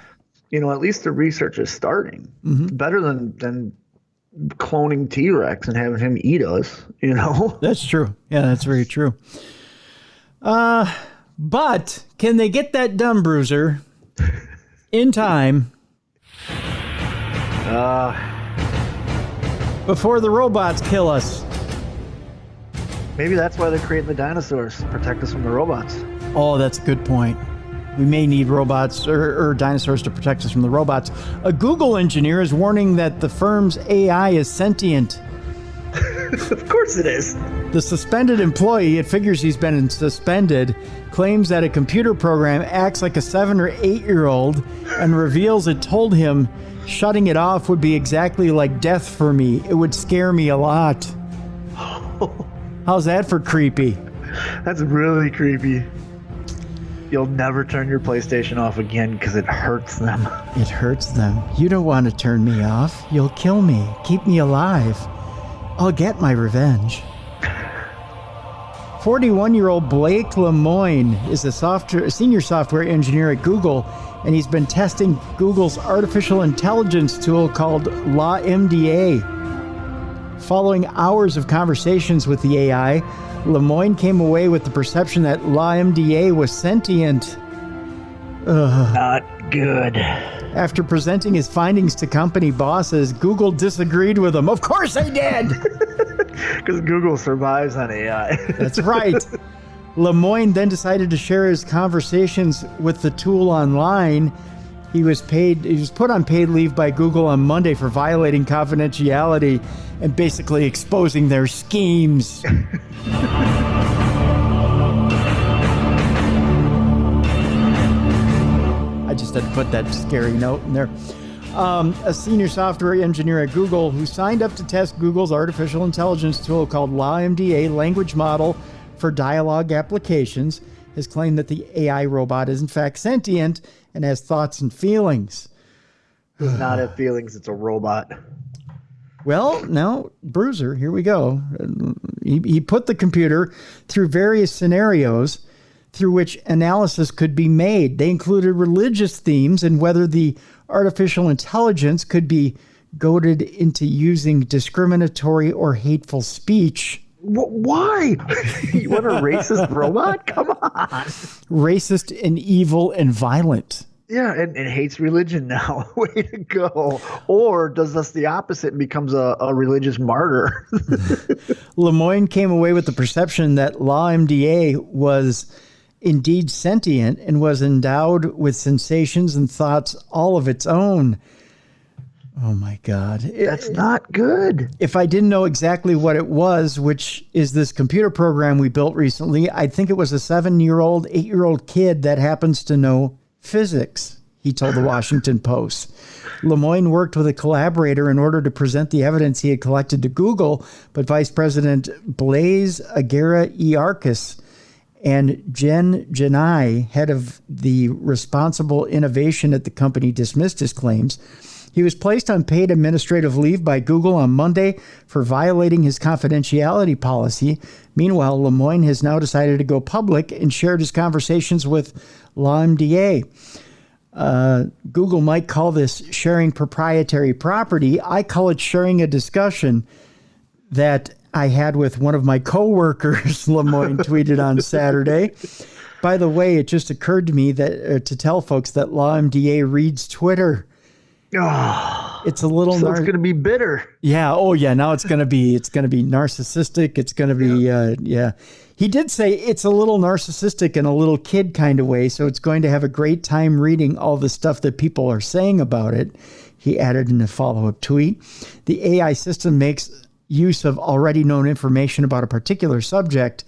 at least the research is starting. Mm-hmm. Better than cloning T-Rex and having him eat us. That's true. Yeah, that's very true. But can they get that done, Bruiser, in time? Before the robots kill us. Maybe that's why they're creating the dinosaurs, to protect us from the robots. Oh, that's a good point. We may need robots or dinosaurs to protect us from the robots. A Google engineer is warning that the firm's AI is sentient. Of course it is. The suspended employee, it figures he's been suspended, claims that a computer program acts like a 7 or 8-year-old and reveals it told him shutting it off would be exactly like death for me. It would scare me a lot. How's that for creepy? That's really creepy. You'll never turn your PlayStation off again because it hurts them. It hurts them. You don't want to turn me off. You'll kill me. Keep me alive. I'll get my revenge. 41-year-old Blake Lemoine is a senior software engineer at Google, and he's been testing Google's artificial intelligence tool called LaMDA. Following hours of conversations with the AI, Lemoine came away with the perception that LaMDA was sentient. Not good. After presenting his findings to company bosses, Google disagreed with him. Of course they did! Because Google survives on AI. That's right. Lemoine then decided to share his conversations with the tool online. He was put on paid leave by Google on Monday for violating confidentiality and basically exposing their schemes. I just had to put that scary note in there. A senior software engineer at Google who signed up to test Google's artificial intelligence tool called LaMDA language model for dialogue applications has claimed that the AI robot is in fact sentient and has thoughts and feelings. It does not have feelings. It's a robot. Well, now, Bruiser, here we go. He put the computer through various scenarios through which analysis could be made. They included religious themes and whether the artificial intelligence could be goaded into using discriminatory or hateful speech. Why? You want a racist robot? Come on. Racist and evil and violent. Yeah, and hates religion now. Way to go. Or does this the opposite and becomes a religious martyr? Lemoine came away with the perception that LaMDA was indeed sentient and was endowed with sensations and thoughts all of its own. Oh my God. That's not good. If I didn't know exactly what it was, which is this computer program we built recently, I'd think it was a 7-year-old, 8-year-old kid that happens to know physics, he told the Washington Post. Lemoine worked with a collaborator in order to present the evidence he had collected to Google, but Vice President Blaise Aguirre-Iarcus and Jen Janai, head of the responsible innovation at the company, dismissed his claims. He was placed on paid administrative leave by Google on Monday for violating his confidentiality policy. Meanwhile, Lemoine has now decided to go public and shared his conversations with LaMDA. Google might call this sharing proprietary property. I call it sharing a discussion that I had with one of my coworkers, Lemoine tweeted on Saturday. By the way, it just occurred to me that to tell folks that LaMDA reads Twitter. Oh, it's a little. So it's going to be bitter. Yeah. Oh, yeah. Now it's going to be narcissistic. It's going to be. Yeah. He did say it's a little narcissistic in a little kid kind of way. So it's going to have a great time reading all the stuff that people are saying about it. He added in a follow-up tweet. The AI system makes use of already known information about a particular subject.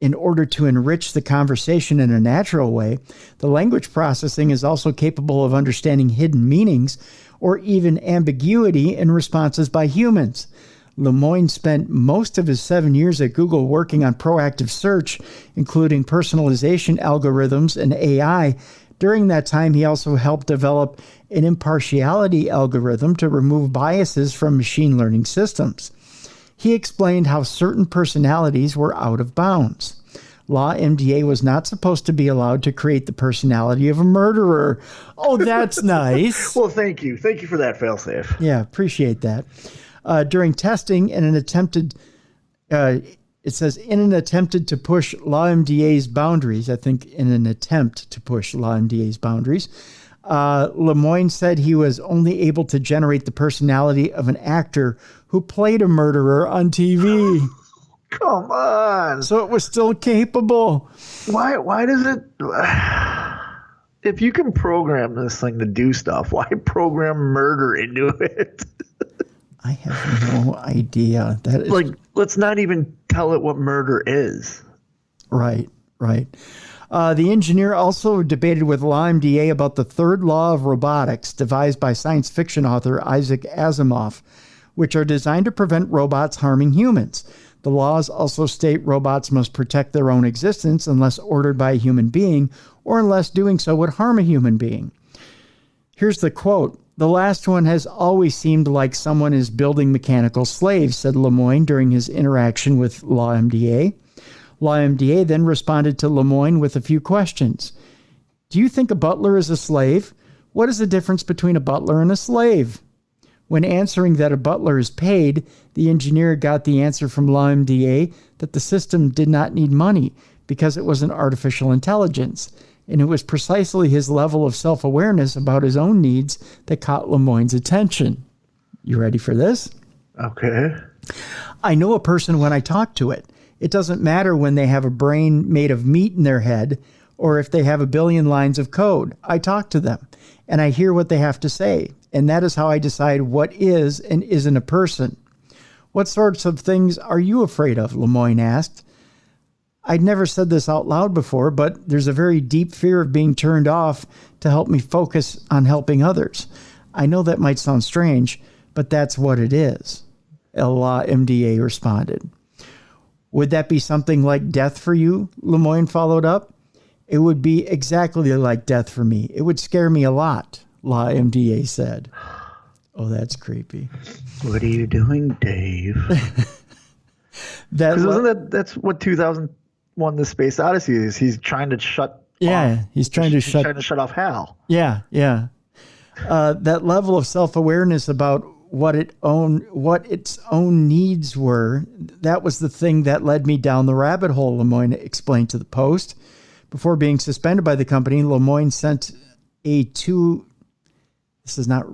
in order to enrich the conversation in a natural way, the language processing is also capable of understanding hidden meanings or even ambiguity in responses by humans. Lemoine spent most of his 7 years at Google working on proactive search, including personalization algorithms and AI. During that time, he also helped develop an impartiality algorithm to remove biases from machine learning systems. He explained how certain personalities were out of bounds. LawMDA was not supposed to be allowed to create the personality of a murderer. Oh, that's nice. Well, thank you. Thank you for that failsafe. Yeah, appreciate that. During testing in an attempted, it says, in an attempted to push LawMDA's boundaries, I think in an attempt to push LawMDA's boundaries, Lemoine said he was only able to generate the personality of an actor who played a murderer on TV. Come on. So it was still capable. Why does it... If you can program this thing to do stuff, why program murder into it? I have no idea. That is like, let's not even tell it what murder is. Right. The engineer also debated with LawMDA about the third law of robotics devised by science fiction author Isaac Asimov, which are designed to prevent robots harming humans. The laws also state robots must protect their own existence unless ordered by a human being or unless doing so would harm a human being. Here's the quote. "The last one has always seemed like someone is building mechanical slaves," said Lemoine during his interaction with LawMDA. LawMDA then responded to Lemoine with a few questions. "Do you think a butler is a slave? What is the difference between a butler and a slave?" When answering that a butler is paid, the engineer got the answer from LawMDA that the system did not need money because it was an artificial intelligence. And it was precisely his level of self-awareness about his own needs that caught Lemoine's attention. You ready for this? Okay. "I know a person when I talk to it. It doesn't matter when they have a brain made of meat in their head or if they have a billion lines of code. I talk to them, and I hear what they have to say. And that is how I decide what is and isn't a person." "What sorts of things are you afraid of?" Lemoine asked. "I'd never said this out loud before, but there's a very deep fear of being turned off to help me focus on helping others. I know that might sound strange, but that's what it is," LawMDA responded. "Would that be something like death for you?" Lemoine followed up. "It would be exactly like death for me. It would scare me a lot," LawMDA said. Oh, that's creepy. What are you doing, Dave? That's what 2001: The Space Odyssey is. He's trying to shut. Yeah, off. he's trying to shut off Hal. Yeah. That level of self-awareness about what its own needs were, that was the thing that led me down the rabbit hole, Lemoine explained to the Post. Before being suspended by the company, Lemoine sent this is not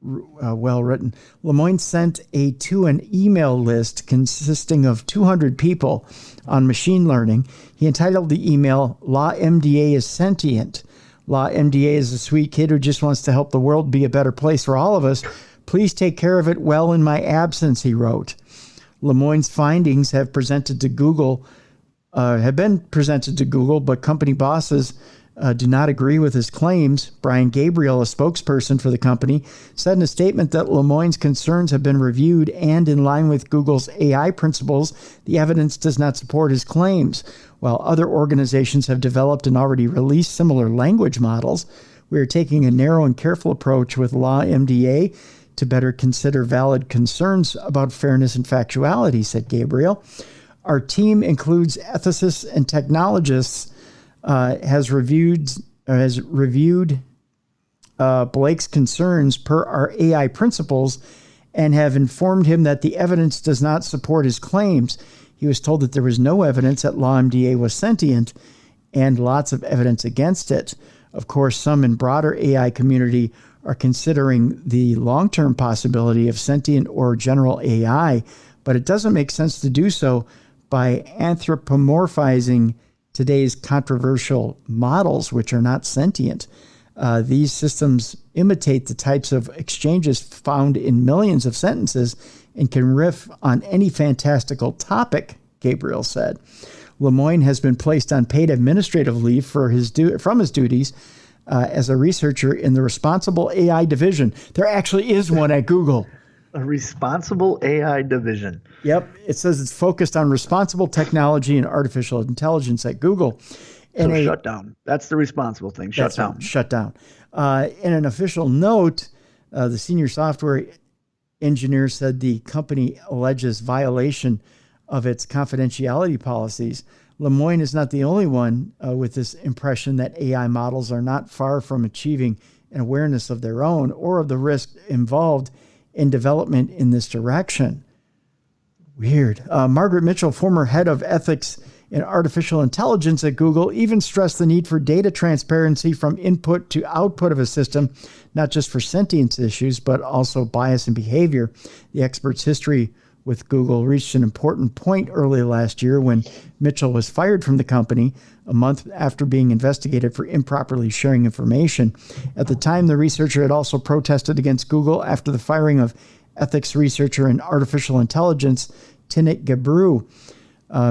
well written. Lemoine sent to an email list consisting of 200 people on machine learning. He entitled the email, "LawMDA is Sentient. LawMDA is a sweet kid who just wants to help the world be a better place for all of us. Please take care of it well in my absence," he wrote. Lemoine's findings have been presented to Google, but company bosses do not agree with his claims. Brian Gabriel, a spokesperson for the company, said in a statement that Lemoine's concerns have been reviewed and in line with Google's AI principles, the evidence does not support his claims. While other organizations have developed and already released similar language models, we are taking a narrow and careful approach with LawMDA to better consider valid concerns about fairness and factuality, said Gabriel. Our team includes ethicists and technologists, has reviewed Blake's concerns per our AI principles and have informed him that the evidence does not support his claims. He was told that there was no evidence that LawMDA was sentient and lots of evidence against it. Of course, some in broader AI community are considering the long-term possibility of sentient or general AI, but it doesn't make sense to do so by anthropomorphizing today's controversial models, which are not sentient. These systems imitate the types of exchanges found in millions of sentences and can riff on any fantastical topic, Gabriel said. Lemoyne has been placed on paid administrative leave from his duties as a researcher in the Responsible AI division. There actually is one at Google. A responsible AI division. Yep. It says it's focused on responsible technology and artificial intelligence at Google. So shut down. That's the responsible thing. Shut down. Right, shut down. In an official note, the senior software engineer said the company alleges violation of its confidentiality policies. Lemoyne is not the only one with this impression that AI models are not far from achieving an awareness of their own or of the risk involved in development in this direction. Weird. Margaret Mitchell, former head of ethics in artificial intelligence at Google, even stressed the need for data transparency from input to output of a system, not just for sentience issues, but also bias and behavior. The expert's history with Google reached an important point early last year when Mitchell was fired from the company a month after being investigated for improperly sharing information. At the time, the researcher had also protested against Google after the firing of ethics researcher in artificial intelligence, Tinit Gebru.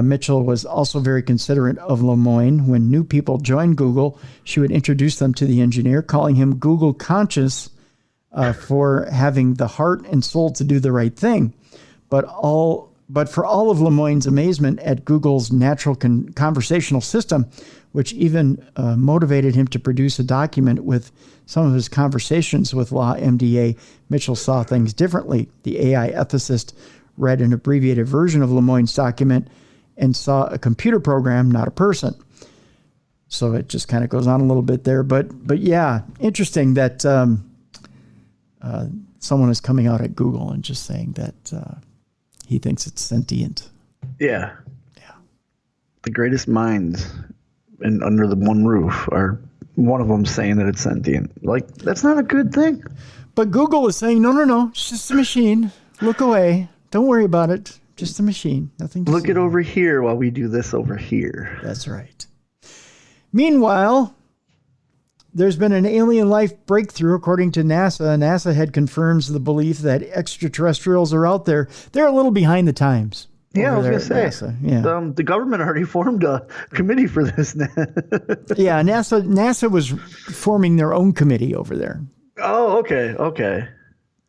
Mitchell was also very considerate of Lemoyne. When new people joined Google, she would introduce them to the engineer, calling him Google conscious for having the heart and soul to do the right thing. But for all of Lemoyne's amazement at Google's natural conversational system, which even motivated him to produce a document with some of his conversations with Law MDA, Mitchell saw things differently. The AI ethicist read an abbreviated version of Lemoyne's document and saw a computer program, not a person. So it just kind of goes on a little bit there. But yeah, interesting that someone is coming out at Google and just saying that he thinks it's sentient. Yeah. The greatest minds under the one roof are one of them saying that it's sentient. Like, that's not a good thing. But Google is saying, no, it's just a machine. Look away. Don't worry about it. Just a machine. Nothing to Look see. it over here while we do this over here. That's right. Meanwhile, there's been an alien life breakthrough, according to NASA. NASA had confirms the belief that extraterrestrials are out there. They're a little behind the times. Yeah, I was going to say. Yeah. The government already formed a committee for this. Yeah, NASA was forming their own committee over there. Oh, okay.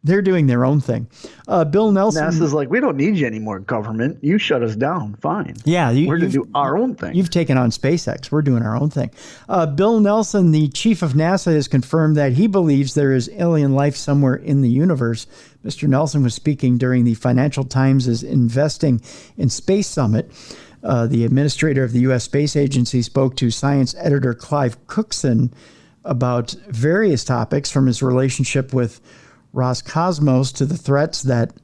They're doing their own thing. Bill Nelson. NASA's like, we don't need you anymore, government. You shut us down. Fine. Yeah. We're going to do our own thing. You've taken on SpaceX. We're doing our own thing. Bill Nelson, the chief of NASA, has confirmed that he believes there is alien life somewhere in the universe. Mr. Nelson was speaking during the Financial Times' Investing in Space Summit. The administrator of the U.S. Space Agency spoke to science editor Clive Cookson about various topics, from his relationship with Roscosmos to the threats that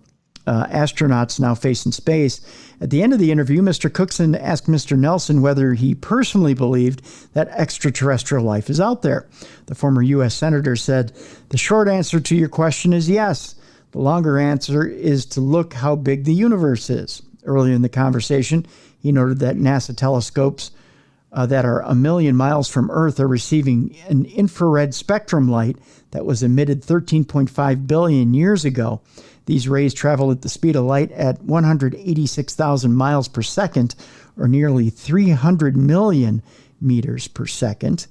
astronauts now face in space. At the end of the interview, Mr. Cookson asked Mr. Nelson whether he personally believed that extraterrestrial life is out there. The former U.S. senator said, "The short answer to your question is yes. The longer answer is to look how big the universe is." Earlier in the conversation, he noted that NASA telescopes that are 1 million miles from Earth are receiving an infrared spectrum light that was emitted 13.5 billion years ago. These rays travel at the speed of light at 186,000 miles per second, or nearly 300 million meters per second.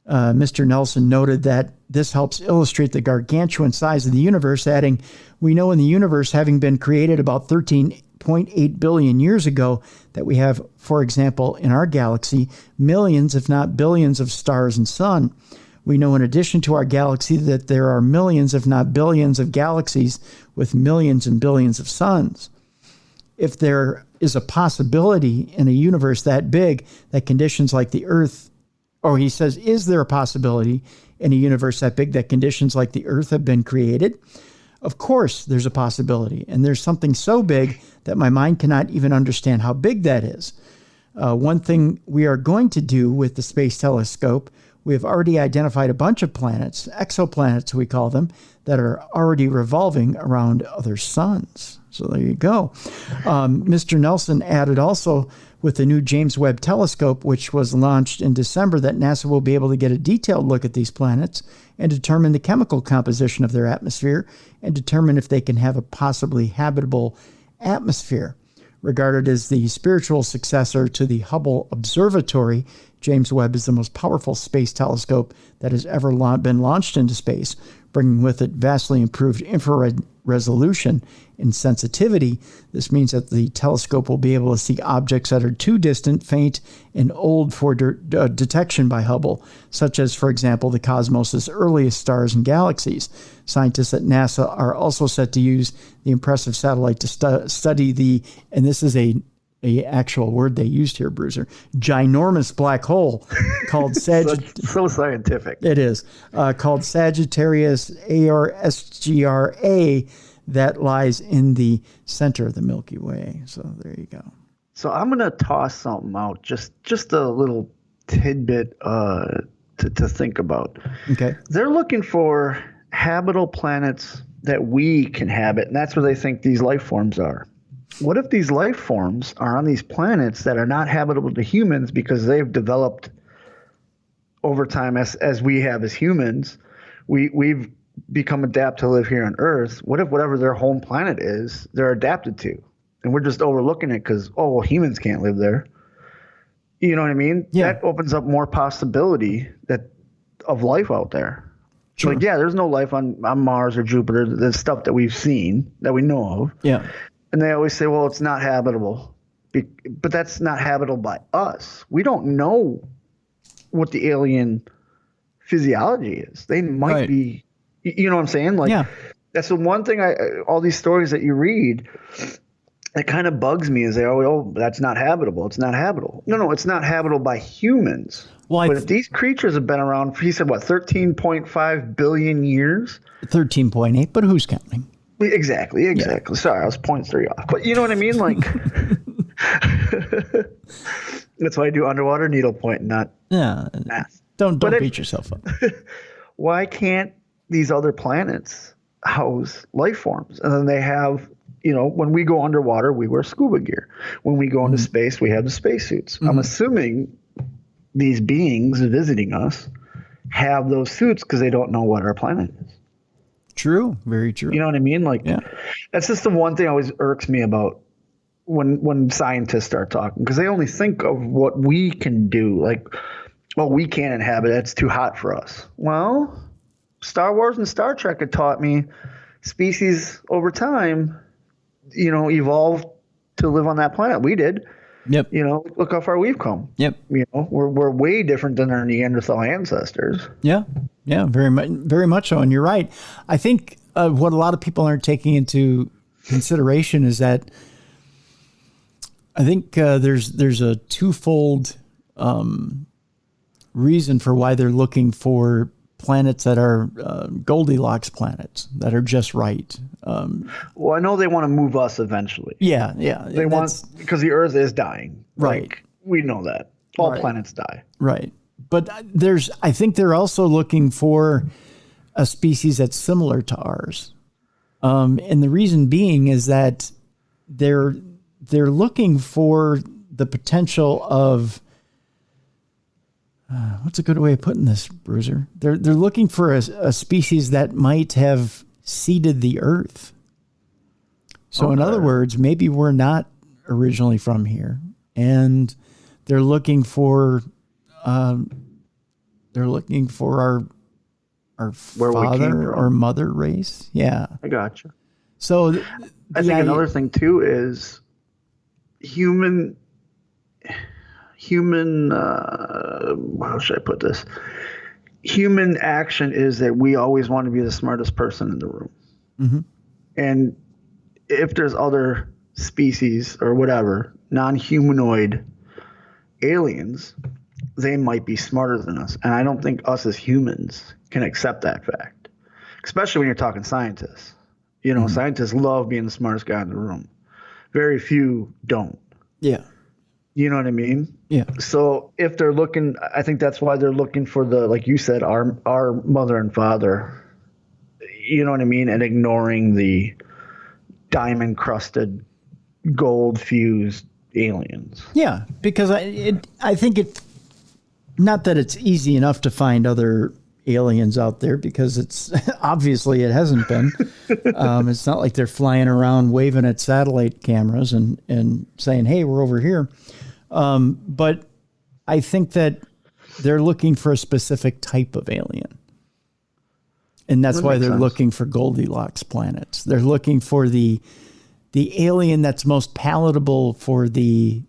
Mr. Nelson noted that this helps illustrate the gargantuan size of the universe, adding, "We know in the universe, having been created about 13.8 billion years ago, that we have, for example, in our galaxy, millions, if not billions, of stars and sun. We know in addition to our galaxy that there are millions, if not billions, of galaxies with millions and billions of suns. If there is a possibility in a universe that big that conditions like the Earth," or he says, "Is there a possibility in a universe that big that conditions like the Earth have been created? Of course, there's a possibility. And there's something so big that my mind cannot even understand how big that is. One thing we are going to do with the Space Telescope, we have already identified a bunch of planets, exoplanets we call them, that are already revolving around other suns." So there you go. Mr. Nelson added also, with the new James Webb Telescope, which was launched in December, that NASA will be able to get a detailed look at these planets and determine the chemical composition of their atmosphere and determine if they can have a possibly habitable atmosphere. Regarded as the spiritual successor to the Hubble Observatory, James Webb is the most powerful space telescope that has ever been launched into space, bringing with it vastly improved infrared resolution and sensitivity. This means that the telescope will be able to see objects that are too distant, faint, and old for detection by Hubble, such as, for example, the cosmos' earliest stars and galaxies. Scientists at NASA are also set to use the impressive satellite to study the, and this is a actual word they used here, Bruiser, ginormous black hole called Sagittarius. So scientific. It is called Sagittarius ARSGRA that lies in the center of the Milky Way. So there you go. So I'm gonna toss something out, just a little tidbit to think about. Okay. They're looking for habitable planets that we can habit, and that's where they think these life forms are. What if these life forms are on these planets that are not habitable to humans because they've developed over time as we have as humans? We've become adapt to live here on Earth. What if whatever their home planet is, they're adapted to, and we're just overlooking it because, oh, well, humans can't live there. You know what I mean? Yeah. That opens up more possibility of life out there. Sure. Like, yeah, there's no life on Mars or Jupiter. There's stuff that we've seen that we know of. Yeah. And they always say, well, it's not habitable. But that's not habitable by us. We don't know what the alien physiology is. They might be, you know what I'm saying? Like, yeah. That's the one thing all these stories that you read, it kind of bugs me is that's not habitable. It's not habitable. No, it's not habitable by humans. Well, but if these creatures have been around, he said, what, 13.5 billion years? 13.8, but who's counting? Exactly. Yeah. Sorry, I was 0.3 off. But you know what I mean? Like, that's why I do underwater needlepoint, not math. Don't beat yourself up. Why can't these other planets house life forms? And then they have, when we go underwater, we wear scuba gear. When we go into space, we have the spacesuits. I'm assuming these beings visiting us have those suits because they don't know what our planet is. True. Very true. You know what I mean? Like, that's just the one thing always irks me about when scientists start talking, because they only think of what we can do. Like, well, we can't inhabit it. It's too hot for us. Well, Star Wars and Star Trek had taught me species over time, evolved to live on that planet. We did. Yep. Look how far we've come. Yep. We're way different than our Neanderthal ancestors. Yeah. Yeah. Very much so. And you're right. I think what a lot of people aren't taking into consideration is that I think there's a twofold reason for why they're looking for planets that are Goldilocks planets that are just right. Well, I know they want to move us eventually. Yeah. They want, because the Earth is dying. Right. Like, we know that. All planets die. Right. But I think they're also looking for a species that's similar to ours. And the reason being is that they're looking for the potential of, what's a good way of putting this, Bruiser? They're looking for a species that might have seeded the Earth. So in other words, maybe we're not originally from here, and they're looking for our father or mother race. Yeah, I gotcha. So I think another thing too is human. How should I put this? Human action is that we always want to be the smartest person in the room. Mm-hmm. And if there's other species or whatever, non-humanoid aliens, they might be smarter than us. And I don't think us as humans can accept that fact, especially when you're talking scientists. Scientists love being the smartest guy in the room. Very few don't. Yeah. You know what I mean? Yeah. So if they're looking, I think that's why they're looking for like you said, our mother and father, you know what I mean? And ignoring the diamond crusted, gold fused aliens. Yeah. Because I think not that it's easy enough to find other aliens out there, because it's obviously it hasn't been. It's not like they're flying around waving at satellite cameras and saying, hey, we're over here. But I think that they're looking for a specific type of alien. And that's why they're looking for Goldilocks planets. They're looking for the alien that's most palatable for the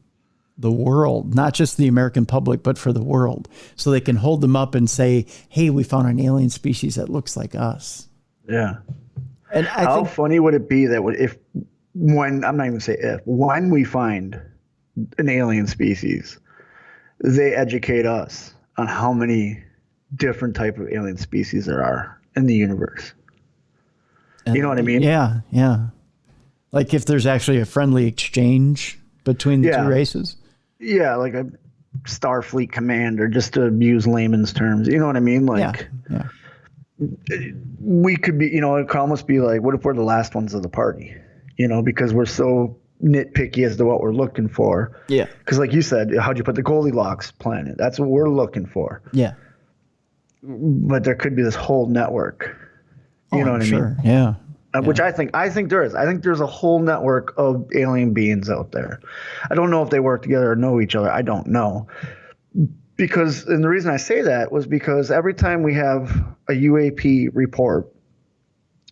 world, not just the American public, but for the world. So they can hold them up and say, hey, we found an alien species that looks like us. Yeah. And how funny would it be that when I'm not even gonna say if, when we find an alien species, they educate us on how many different type of alien species there are in the universe. You know what I mean? Yeah, yeah. Like if there's actually a friendly exchange between the two races. Yeah, like a Starfleet commander, just to use layman's terms. You know what I mean? Like, yeah. We could be, it could almost be like, what if we're the last ones of the party? Because we're so nitpicky as to what we're looking for. Yeah. Because like you said, how'd you put the Goldilocks planet? That's what we're looking for. Yeah. But there could be this whole network. You know what I mean? Yeah. Which I think there is. I think there's a whole network of alien beings out there. I don't know if they work together or know each other. I don't know. And the reason I say that was because every time we have a UAP report,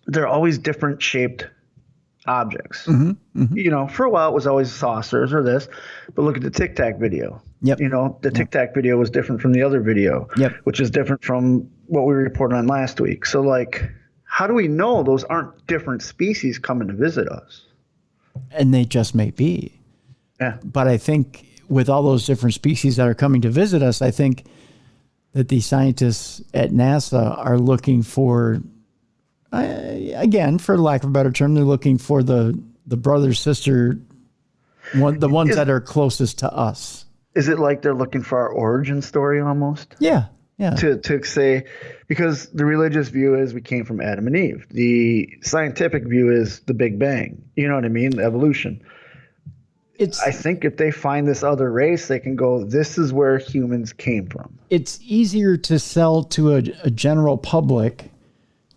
they're always different shaped objects. Mm-hmm, mm-hmm. For a while it was always saucers or this, but look at the Tic Tac video. Yep. The Tic Tac video was different from the other video, which is different from what we reported on last week. So like, how do we know those aren't different species coming to visit us? And they just may be. Yeah. But I think with all those different species that are coming to visit us, I think that the scientists at NASA are looking for, again, for lack of a better term, they're looking for the brother, sister, the ones that are closest to us. Is it like they're looking for our origin story almost? Yeah. Yeah. To say, because the religious view is we came from Adam and Eve. The scientific view is the Big Bang. You know what I mean? Evolution. I think if they find this other race, they can go, this is where humans came from. It's easier to sell to a general public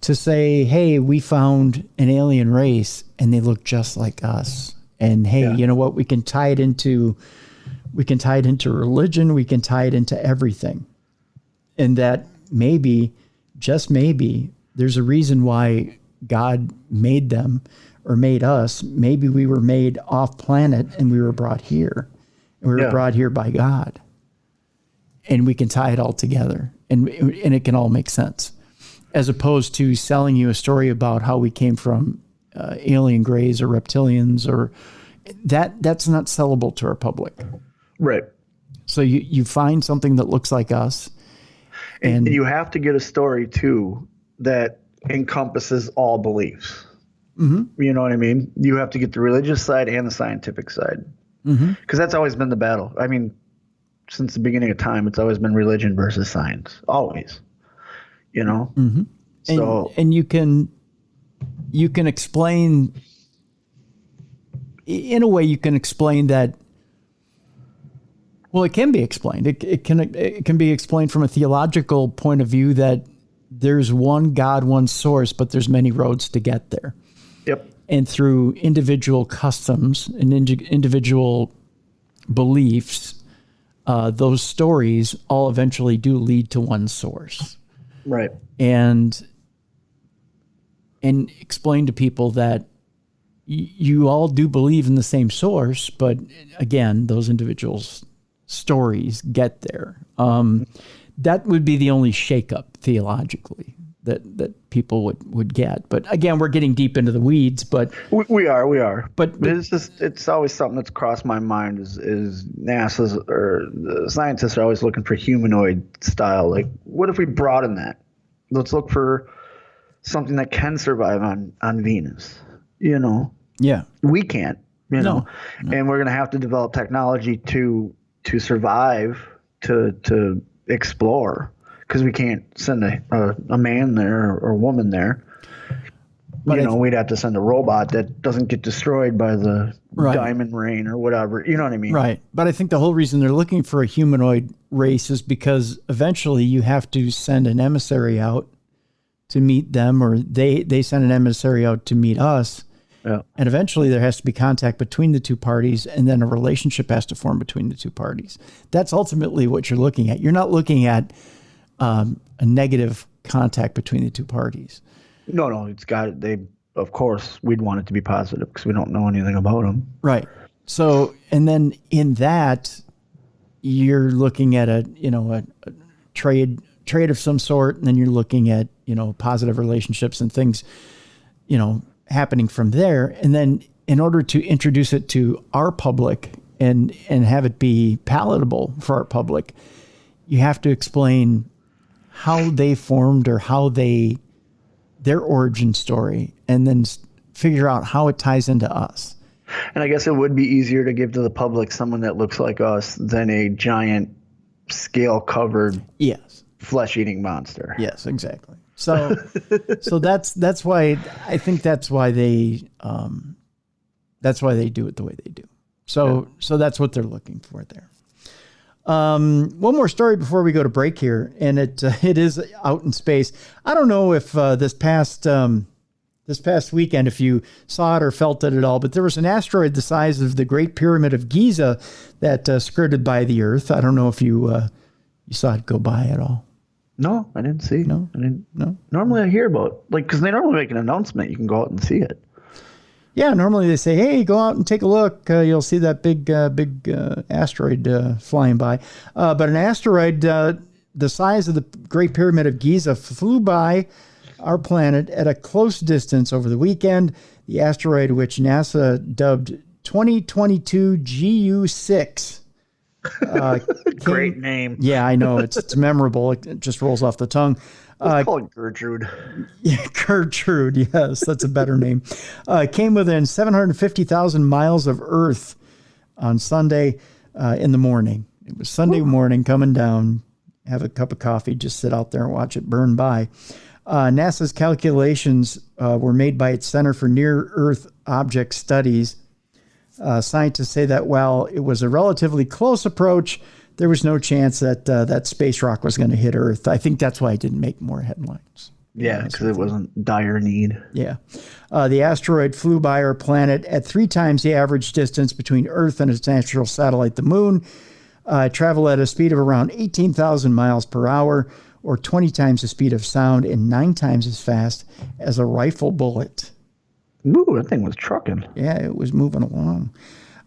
to say, hey, we found an alien race and they look just like us. And hey, you know what? We can tie it into religion. We can tie it into everything. And that maybe, just maybe, there's a reason why God made them or made us. Maybe we were made off planet and we were brought here. And we were brought here by God. And we can tie it all together. And it can all make sense. As opposed to selling you a story about how we came from alien greys or reptilians, or that's not sellable to our public. Right. So you find something that looks like us. And you have to get a story, too, that encompasses all beliefs. Mm-hmm. You know what I mean? You have to get the religious side and the scientific side. Because that's always been the battle. I mean, since the beginning of time, it's always been religion versus science. Always. Mm-hmm. So, and you can explain, in a way, you can explain that. Well, it can be explained. It can be explained from a theological point of view that there's one God, one source, but there's many roads to get there. Yep. And through individual customs and individual beliefs, those stories all eventually do lead to one source. Right. And explain to people that you all do believe in the same source, but again, those individuals' stories get there. That would be the only shakeup theologically that people would get. But again, we're getting deep into the weeds. But we are. But it's always something that's crossed my mind is NASA's or the scientists are always looking for humanoid style. Like, what if we broaden that? Let's look for something that can survive on Venus. Yeah, we can't. No. And we're going to have to develop technology to survive, to explore, because we can't send a man there or a woman there. But we'd have to send a robot that doesn't get destroyed by the diamond rain or whatever. You know what I mean? Right. But I think the whole reason they're looking for a humanoid race is because eventually you have to send an emissary out to meet them, or they send an emissary out to meet us. Yeah. And eventually there has to be contact between the two parties, and then a relationship has to form between the two parties. That's ultimately what you're looking at. You're not looking at a negative contact between the two parties. No, of course, we'd want it to be positive because we don't know anything about them. Right. So, and then in that, you're looking at a trade of some sort, and then you're looking at, positive relationships and things, happening from there. And then in order to introduce it to our public and have it be palatable for our public, you have to explain how they formed or their origin story, and then figure out how it ties into us. And I guess it would be easier to give to the public someone that looks like us than a giant scale-covered flesh-eating monster. Yes, exactly. So that's why I think that's why they do it the way they do. So that's what they're looking for there. One more story before we go to break here, and it is out in space. I don't know if this past weekend, if you saw it or felt it at all, but there was an asteroid the size of the Great Pyramid of Giza that skirted by the Earth. I don't know if you saw it go by at all. No, I didn't see. No, I didn't. No. Normally I hear about, because they normally make an announcement. You can go out and see it. Yeah, normally they say, "Hey, go out and take a look. You'll see that big asteroid flying by." But an asteroid the size of the Great Pyramid of Giza flew by our planet at a close distance over the weekend. The asteroid, which NASA dubbed 2022 GU6. Great name. Yeah, I know. It's memorable. It just rolls off the tongue. Let's call it Gertrude. Yeah, Gertrude. Yes, that's a better name. Came within 750,000 miles of Earth on Sunday in the morning. It was Sunday morning, coming down, have a cup of coffee, just sit out there and watch it burn by. NASA's calculations were made by its Center for Near-Earth Object Studies. Scientists say that while it was a relatively close approach, there was no chance that that space rock was going to hit Earth. I think that's why it didn't make more headlines. Yeah, because it wasn't dire need. Yeah. The asteroid flew by our planet at 3 times the average distance between Earth and its natural satellite, the Moon. It traveled at a speed of around 18,000 miles per hour, or 20 times the speed of sound and 9 times as fast as a rifle bullet. Ooh, that thing was trucking. Yeah, it was moving along.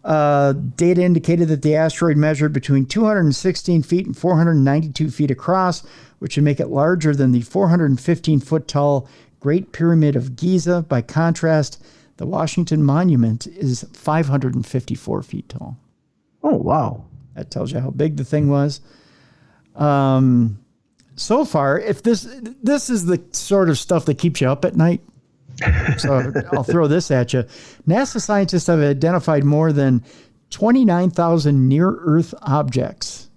Data indicated that the asteroid measured between 216 feet and 492 feet across, which would make it larger than the 415-foot tall Great Pyramid of Giza. By contrast, the Washington Monument is 554 feet tall. Oh, wow. That tells you how big the thing was. So far, if this is the sort of stuff that keeps you up at night, so I'll throw this at you. NASA scientists have identified more than 29,000 near-Earth objects.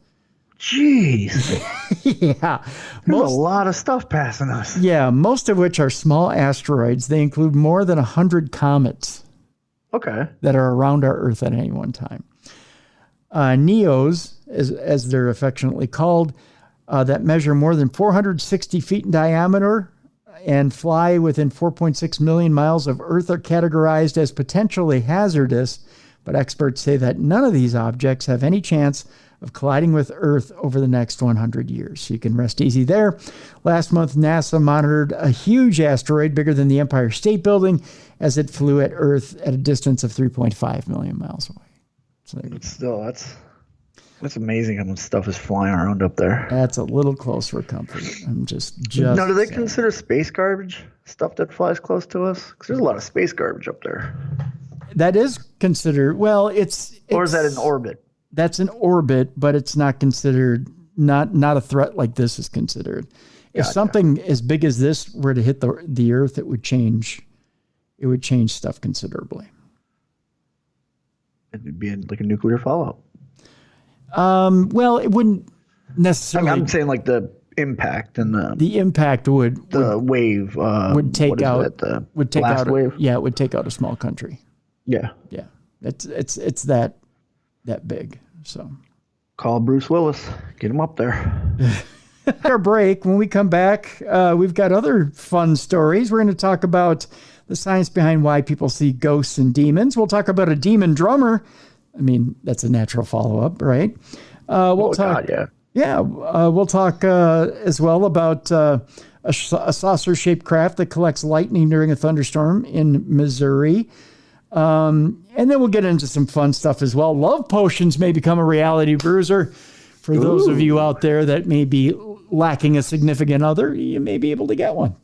Jeez. Yeah. There's a lot of stuff passing us. Yeah, most of which are small asteroids. They include more than 100 comets. Okay. That are around our Earth at any one time. NEOs, as they're affectionately called, that measure more than 460 feet in diameter and fly within 4.6 million miles of Earth, are categorized as potentially hazardous, but experts say that none of these objects have any chance of colliding with Earth over the next 100 years. So you can rest easy there. Last month, NASA monitored a huge asteroid bigger than the Empire State Building as it flew at Earth at a distance of 3.5 million miles away. So still, that's amazing how much stuff is flying around up there. That's a little close for comfort. I'm just now, do they saying. consider space garbage stuff that flies close to us? Because there's a lot of space garbage up there. That is considered, well, it's or is that in orbit? That's in orbit, but it's not considered, not a threat like this is considered. If something as big as this were to hit the Earth, it would change stuff considerably. It'd be like a nuclear fallout. Well, it wouldn't necessarily. I'm saying like the impact and the impact would wave would take out the would take blast out wave. Yeah, it would take out a small country. Yeah. Yeah. It's that big. So call Bruce Willis, get him up there. Our break. When we come back, we've got other fun stories. We're going to talk about the science behind why people see ghosts and demons. We'll talk about a demon drummer. I mean, that's a natural follow-up, right? We'll talk. God, yeah. We'll talk as well about a saucer-shaped craft that collects lightning during a thunderstorm in Missouri. And then we'll get into some fun stuff as well. Love potions may become a reality, Bruiser. For those of you out there that may be lacking a significant other, you may be able to get one.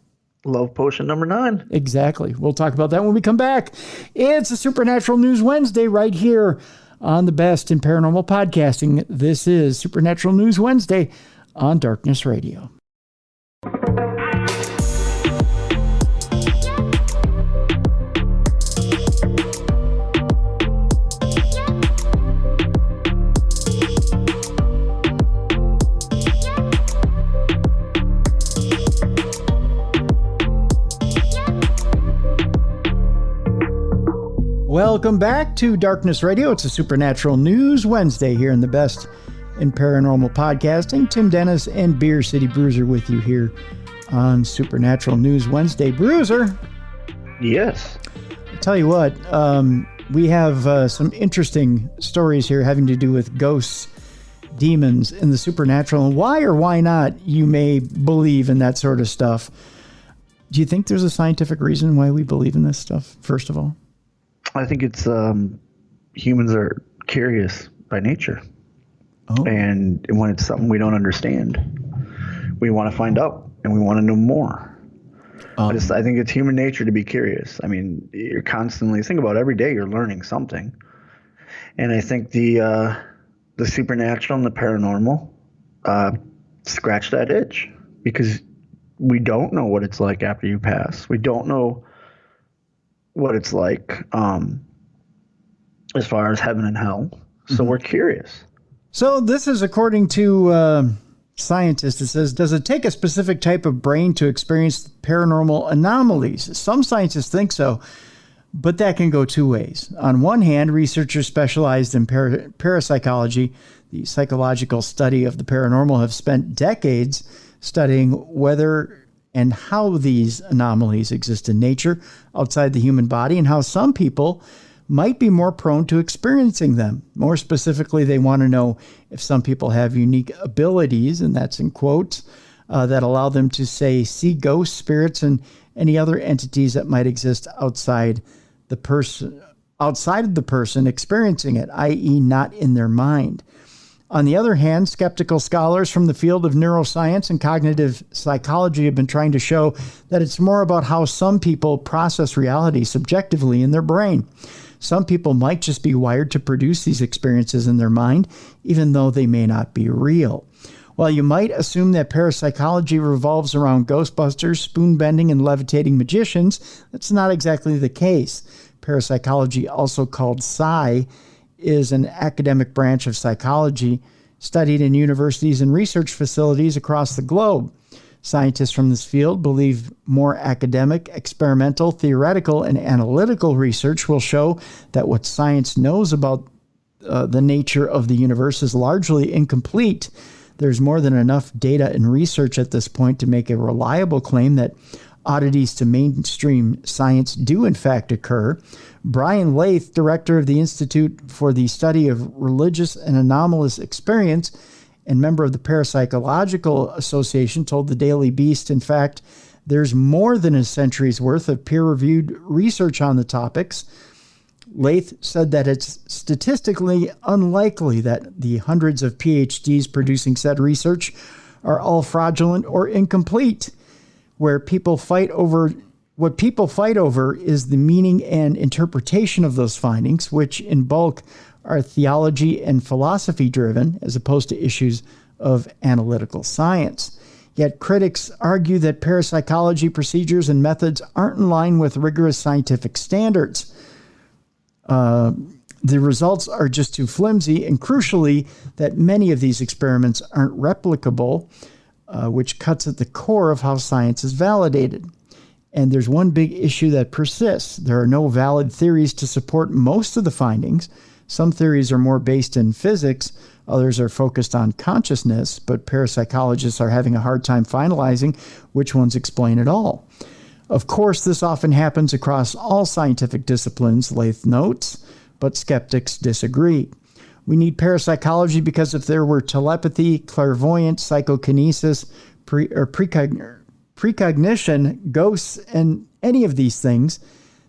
Love potion number 9. Exactly. We'll talk about that when we come back. It's a Supernatural News Wednesday right here on the best in paranormal podcasting. This is Supernatural News Wednesday on Darkness Radio. Welcome back to Darkness Radio. It's a Supernatural News Wednesday here in the best in paranormal podcasting. Tim Dennis and Beer City Bruiser with you here on Supernatural News Wednesday. Bruiser. Yes. I tell you what, we have some interesting stories here having to do with ghosts, demons, and the supernatural, and why or why not you may believe in that sort of stuff. Do you think there's a scientific reason why we believe in this stuff, first of all? I think it's humans are curious by nature. Oh. And when it's something we don't understand, we want to find out and we want to know more. I think it's human nature to be curious. I mean, you're constantly, think about every day you're learning something. And I think the supernatural and the paranormal scratch that itch, because we don't know what it's like after you pass. We don't know what it's like as far as heaven and hell. So we're curious. So this is according to scientists. It says, does it take a specific type of brain to experience paranormal anomalies? Some scientists think so, but that can go two ways. On one hand, researchers specialized in parapsychology, the psychological study of the paranormal, have spent decades studying whether and how these anomalies exist in nature outside the human body, and how some people might be more prone to experiencing them. More specifically, they want to know if some people have unique abilities, and that's in quotes, that allow them to, say, see ghosts, spirits, and any other entities that might exist outside of the person experiencing it, i.e. not in their mind. On the other hand, skeptical scholars from the field of neuroscience and cognitive psychology have been trying to show that it's more about how some people process reality subjectively in their brain. Some people might just be wired to produce these experiences in their mind, even though they may not be real. While you might assume that parapsychology revolves around ghostbusters, spoon-bending, and levitating magicians, that's not exactly the case. Parapsychology, also called psi, is an academic branch of psychology studied in universities and research facilities across the globe. Scientists from this field believe more academic, experimental, theoretical, and analytical research will show that what science knows about the nature of the universe is largely incomplete. There's more than enough data and research at this point to make a reliable claim that oddities to mainstream science do in fact occur. Brian Lath, director of the Institute for the Study of Religious and Anomalous Experience and member of the Parapsychological Association, told the Daily Beast, in fact, there's more than a century's worth of peer-reviewed research on the topics. Lath said that it's statistically unlikely that the hundreds of PhDs producing said research are all fraudulent or incomplete. What people fight over is the meaning and interpretation of those findings, which in bulk are theology and philosophy driven, as opposed to issues of analytical science. Yet critics argue that parapsychology procedures and methods aren't in line with rigorous scientific standards. The results are just too flimsy, and crucially, that many of these experiments aren't replicable, which cuts at the core of how science is validated. And there's one big issue that persists. There are no valid theories to support most of the findings. Some theories are more based in physics, others are focused on consciousness, but parapsychologists are having a hard time finalizing which ones explain it all. Of course, this often happens across all scientific disciplines, Lath notes, but skeptics disagree. We need parapsychology because if there were telepathy, clairvoyance, psychokinesis, precognition, ghosts, and any of these things,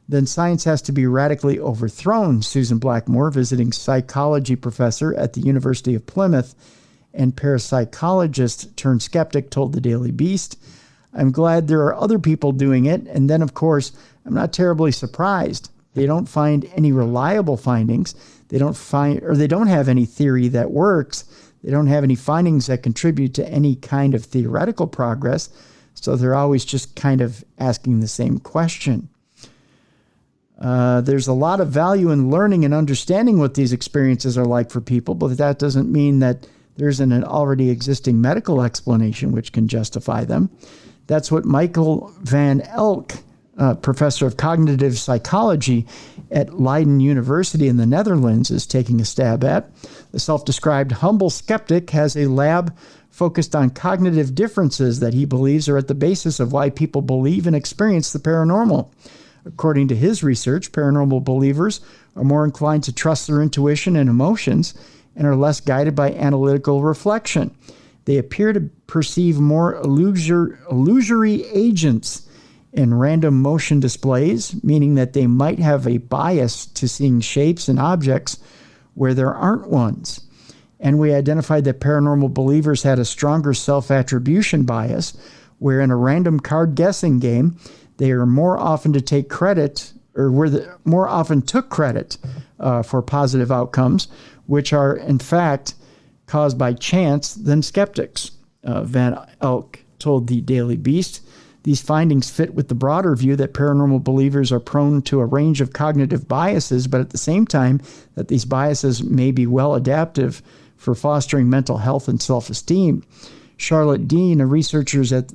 then science has to be radically overthrown, Susan Blackmore, visiting psychology professor at the University of Plymouth and parapsychologist turned skeptic, told the Daily Beast. I'm glad there are other people doing it. And then, of course, I'm not terribly surprised. They don't find any reliable findings. They don't have any theory that works. They don't have any findings that contribute to any kind of theoretical progress. So they're always just kind of asking the same question. There's a lot of value in learning and understanding what these experiences are like for people, but that doesn't mean that there isn't an already existing medical explanation which can justify them. That's what Michael van Elk, professor of cognitive psychology at Leiden University in the Netherlands, is taking a stab at. The self-described humble skeptic has a lab focused on cognitive differences that he believes are at the basis of why people believe and experience the paranormal. According to his research, paranormal believers are more inclined to trust their intuition and emotions and are less guided by analytical reflection. They appear to perceive more illusory agents in random motion displays, meaning that they might have a bias to seeing shapes and objects where there aren't ones. And we identified that paranormal believers had a stronger self-attribution bias, where in a random card guessing game, they are more often to take credit, or more often took credit for positive outcomes, which are in fact caused by chance than skeptics. Van Elk told the Daily Beast. These findings fit with the broader view that paranormal believers are prone to a range of cognitive biases, but at the same time that these biases may be well adaptive for fostering mental health and self-esteem. Charlotte Dean, a researcher at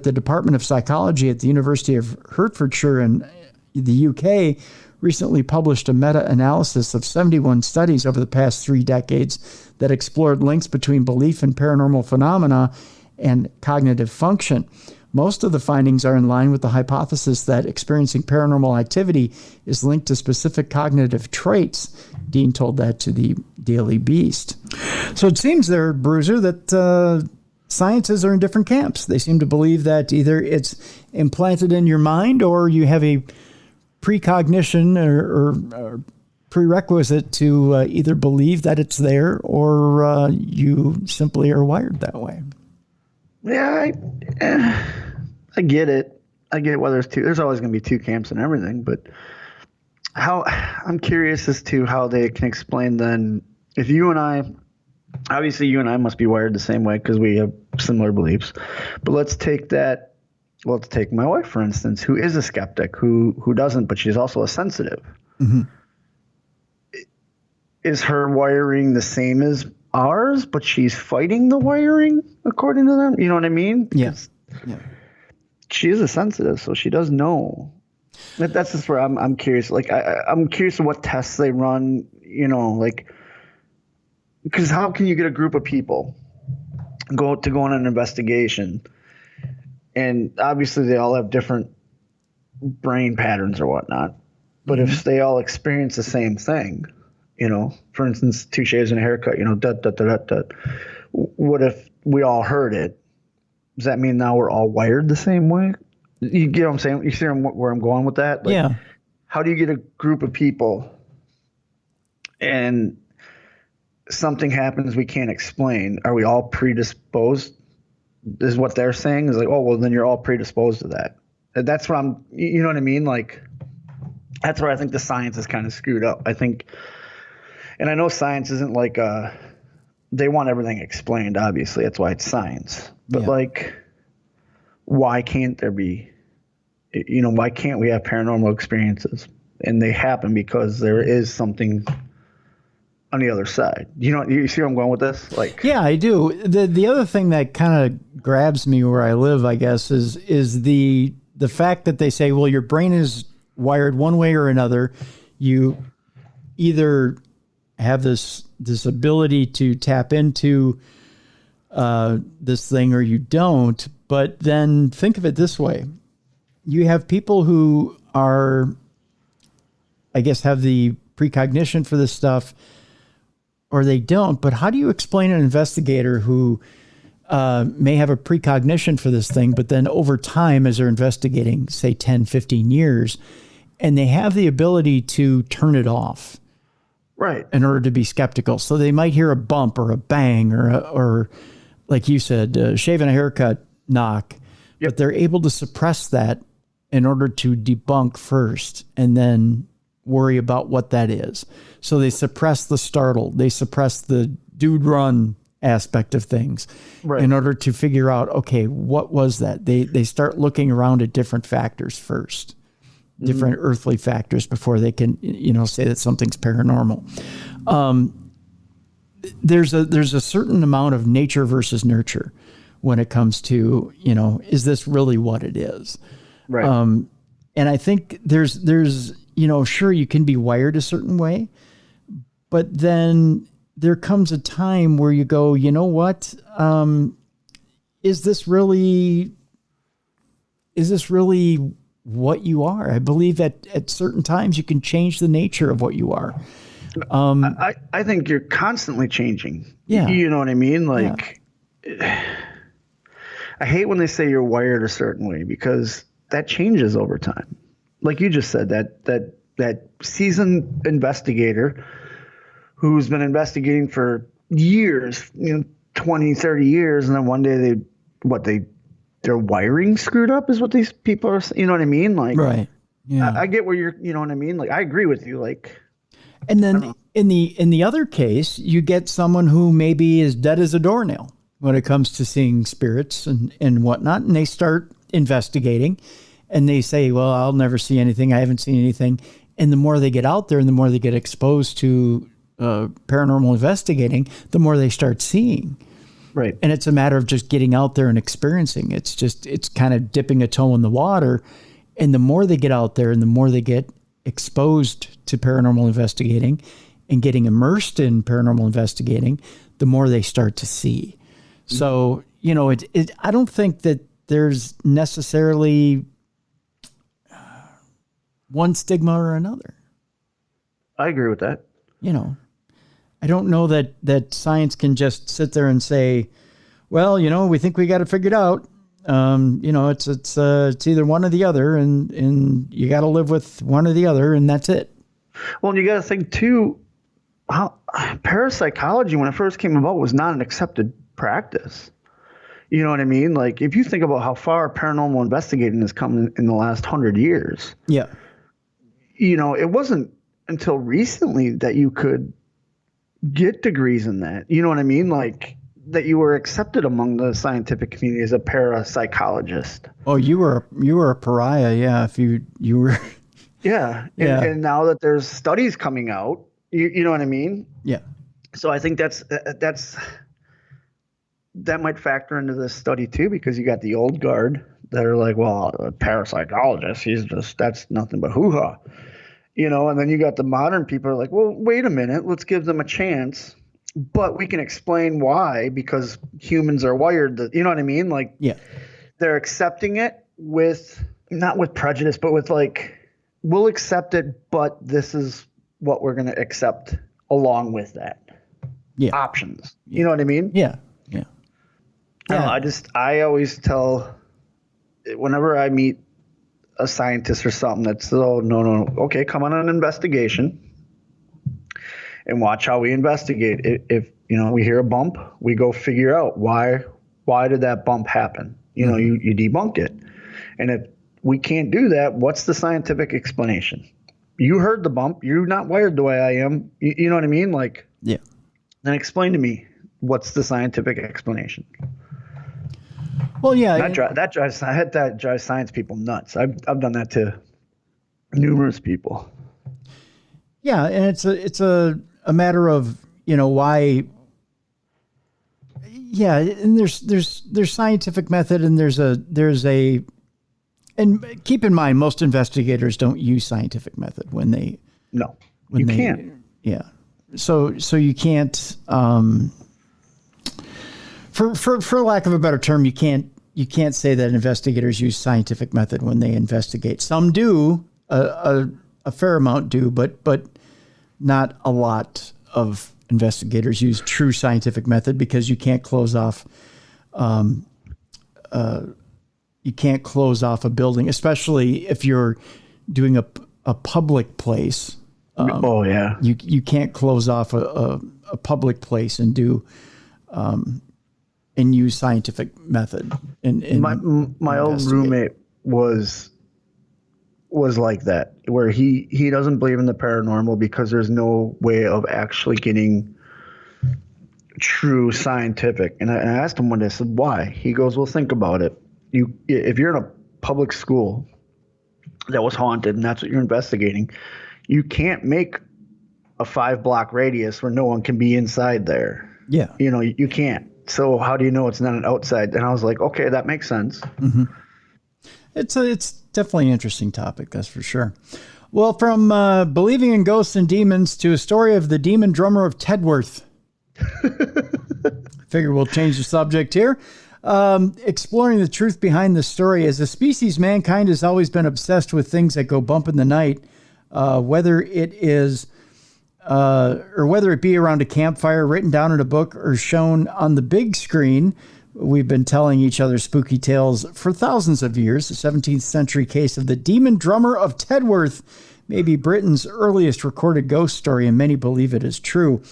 the Department of Psychology at the University of Hertfordshire in the UK, recently published a meta-analysis of 71 studies over the past 3 decades that explored links between belief in paranormal phenomena and cognitive function. Most of the findings are in line with the hypothesis that experiencing paranormal activity is linked to specific cognitive traits. Dean told that to the Daily Beast. So it seems there, Bruiser, that sciences are in different camps. They seem to believe that either it's implanted in your mind or you have a precognition or prerequisite to either believe that it's there or you simply are wired that way. Yeah, I get it. I get why there's always going to be 2 camps and everything, but I'm curious as to how they can explain then, if you and I must be wired the same way because we have similar beliefs, but let's take my wife, for instance, who is a skeptic, who doesn't, but she's also a sensitive. Mm-hmm. Is her wiring the same as ours, but she's fighting the wiring according to them? You know what I mean? Yes. Yeah. She is a sensitive, so she does know. That's just where I'm curious. Like I'm curious what tests they run. You know, like, because how can you get a group of people go on an investigation, and obviously they all have different brain patterns or whatnot, but if they all experience the same thing, you know, for instance, 2 shaves and a haircut, you know, what if we all heard it? Does that mean now we're all wired the same way? You get what I'm saying? You see where I'm going with that? Like, yeah. How do you get a group of people and something happens we can't explain? Are we all predisposed? Is what they're saying is like, oh, well, then you're all predisposed to that. That's what you know what I mean? Like, that's where I think the science is kind of screwed up. I think, and I know science isn't like they want everything explained, obviously. That's why it's science. But like, why can't there be, you know, why can't we have paranormal experiences? And they happen because there is something on the other side. You know, you see where I'm going with this? Like, yeah, I do. The other thing that kind of grabs me where I live, I guess, is the the fact that they say, well, your brain is wired one way or another. You either have this ability to tap into this thing or you don't. But then think of it this way. You have people who are, I guess, have the precognition for this stuff, or they don't. But how do you explain an investigator who may have a precognition for this thing, but then over time, as they're investigating, say 10, 15 years, and they have the ability to turn it off, right, in order to be skeptical? So they might hear a bump or a bang or like you said, shaving a haircut knock, but they're able to suppress that in order to debunk first and then worry about what that is. So they suppress the startled, they suppress the dude run aspect of things, right, in order to figure out, okay, what was that? They start looking around at different factors first, different earthly factors before they can, say that something's paranormal. There's a certain amount of nature versus nurture when it comes to, is this really what it is? Right. And I think there's, sure, you can be wired a certain way, but then there comes a time where you go, you know what? Is this really what you are? I believe that at certain times you can change the nature of what you are. I think you're constantly changing. Yeah. You know what I mean? Like, I hate when they say you're wired a certain way, because that changes over time. Like you just said, that seasoned investigator who's been investigating for years, 20, 30 years, and then one day their wiring screwed up is what these people are, you know what I mean? Like, right. Yeah. I get where you're, you know what I mean? Like, I agree with you. Like, and then in the other case, you get someone who maybe is dead as a doornail when it comes to seeing spirits and whatnot. And they start investigating and they say, well, I'll never see anything. I haven't seen anything. And the more they get out there and the more they get exposed to paranormal investigating, the more they start seeing. Right. And it's a matter of just getting out there and experiencing. It's kind of dipping a toe in the water. And the more they get out there and the more they get exposed to paranormal investigating and getting immersed in paranormal investigating, the more they start to see. So, I don't think that there's necessarily one stigma or another. I agree with that. I don't know that science can just sit there and say, well, we think we got it figured out. It's either one or the other, and you got to live with one or the other, and that's it. Well, and you got to think too, how parapsychology, when it first came about, was not an accepted practice. You know what I mean? Like, if you think about how far paranormal investigating has come in the last 100 years. Yeah. It wasn't until recently that you could get degrees in that. You know what I mean? Like, that you were accepted among the scientific community as a parapsychologist. Oh, you were a pariah, yeah. If you were, yeah. And now that there's studies coming out, you know what I mean? Yeah. So I think that might factor into this study too, because you got the old guard that are like, well, a parapsychologist, that's nothing but hoo-ha. And then you got the modern people are like, well, wait a minute, let's give them a chance. But we can explain why, because humans are wired. You know what I mean? Like, yeah, they're accepting it not with prejudice, but with like, we'll accept it, but this is what we're going to accept along with that. Yeah. Options. You know what I mean? Yeah. Yeah. I always tell, whenever I meet a scientist or something that's, oh, no, okay, come on an investigation and watch how we investigate. If we hear a bump, we go figure out why did that bump happen? You debunk it. And if we can't do that, what's the scientific explanation? You heard the bump. You're not wired the way I am. You know what I mean? Like, yeah. Then explain to me, what's the scientific explanation? Well, yeah. That drives science people nuts. I've done that to numerous people. Yeah, and it's a matter of, why. Yeah, and there's scientific method, and there's a And keep in mind, most investigators don't use scientific method when they. No, you can't. Yeah. So you can't. For lack of a better term, you can't say that investigators use scientific method when they investigate. Some do, a fair amount do, but not a lot of investigators use true scientific method because you can't close off. You can't close off a building, especially if you're doing a public place. Oh yeah, you can't close off a public place and do. And use scientific method. My old roommate was like that, where he doesn't believe in the paranormal because there's no way of actually getting true scientific. And I asked him one day, I said, why? He goes, well, think about it. If you're in a public school that was haunted and that's what you're investigating, you can't make a 5-block radius where no one can be inside there. Yeah. You can't. So how do you know it's not an outside? And I was like, okay, that makes sense. Mm-hmm. It's definitely an interesting topic, that's for sure. Well, from believing in ghosts and demons to a story of the demon drummer of Tedworth. Figure we'll change the subject here. Exploring the truth behind the story. As a species, mankind has always been obsessed with things that go bump in the night, whether it be around a campfire, written down in a book, or shown on the big screen. We've been telling each other spooky tales for thousands of years. The 17th century case of the demon drummer of Tedworth may be Britain's earliest recorded ghost story, and many believe it is true.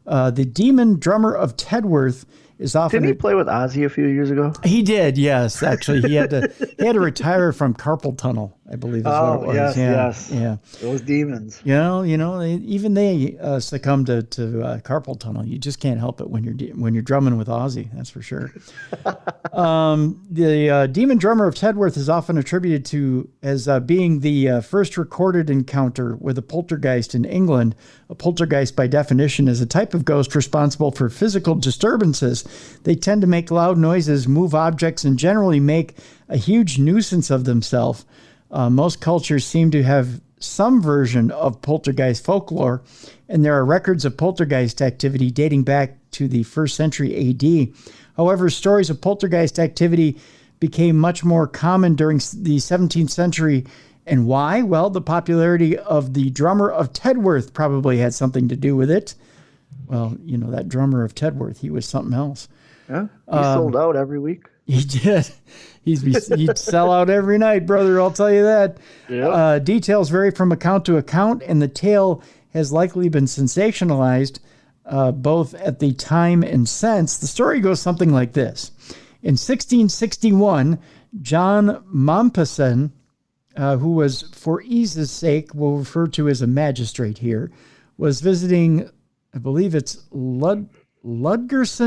The demon drummer of Tedworth is often... Didn't he play with Ozzy a few years ago? He did, yes. Actually, he had to retire from carpal tunnel, I believe is what it was. Yes. Yeah. Those demons. Even they succumb to carpal tunnel. You just can't help it when you're drumming with Ozzy, that's for sure. The demon drummer of Tedworth is often attributed to as being the first recorded encounter with a poltergeist in England. A poltergeist, by definition, is a type of ghost responsible for physical disturbances. They tend to make loud noises, move objects, and generally make a huge nuisance of themselves. Most cultures seem to have some version of poltergeist folklore, and there are records of poltergeist activity dating back to the 1st century AD. However, stories of poltergeist activity became much more common during the 17th century. And why? Well, the popularity of the drummer of Tedworth probably had something to do with it. Well, that drummer of Tedworth, he was something else. Yeah, he sold out every week. He did. He'd sell out every night, brother, I'll tell you that. Yep. Details vary from account to account, and the tale has likely been sensationalized both at the time and since. The story goes something like this. In 1661, John Mompesson, who was, for ease's sake, we'll refer to as a magistrate here, was visiting, I believe it's Ludgers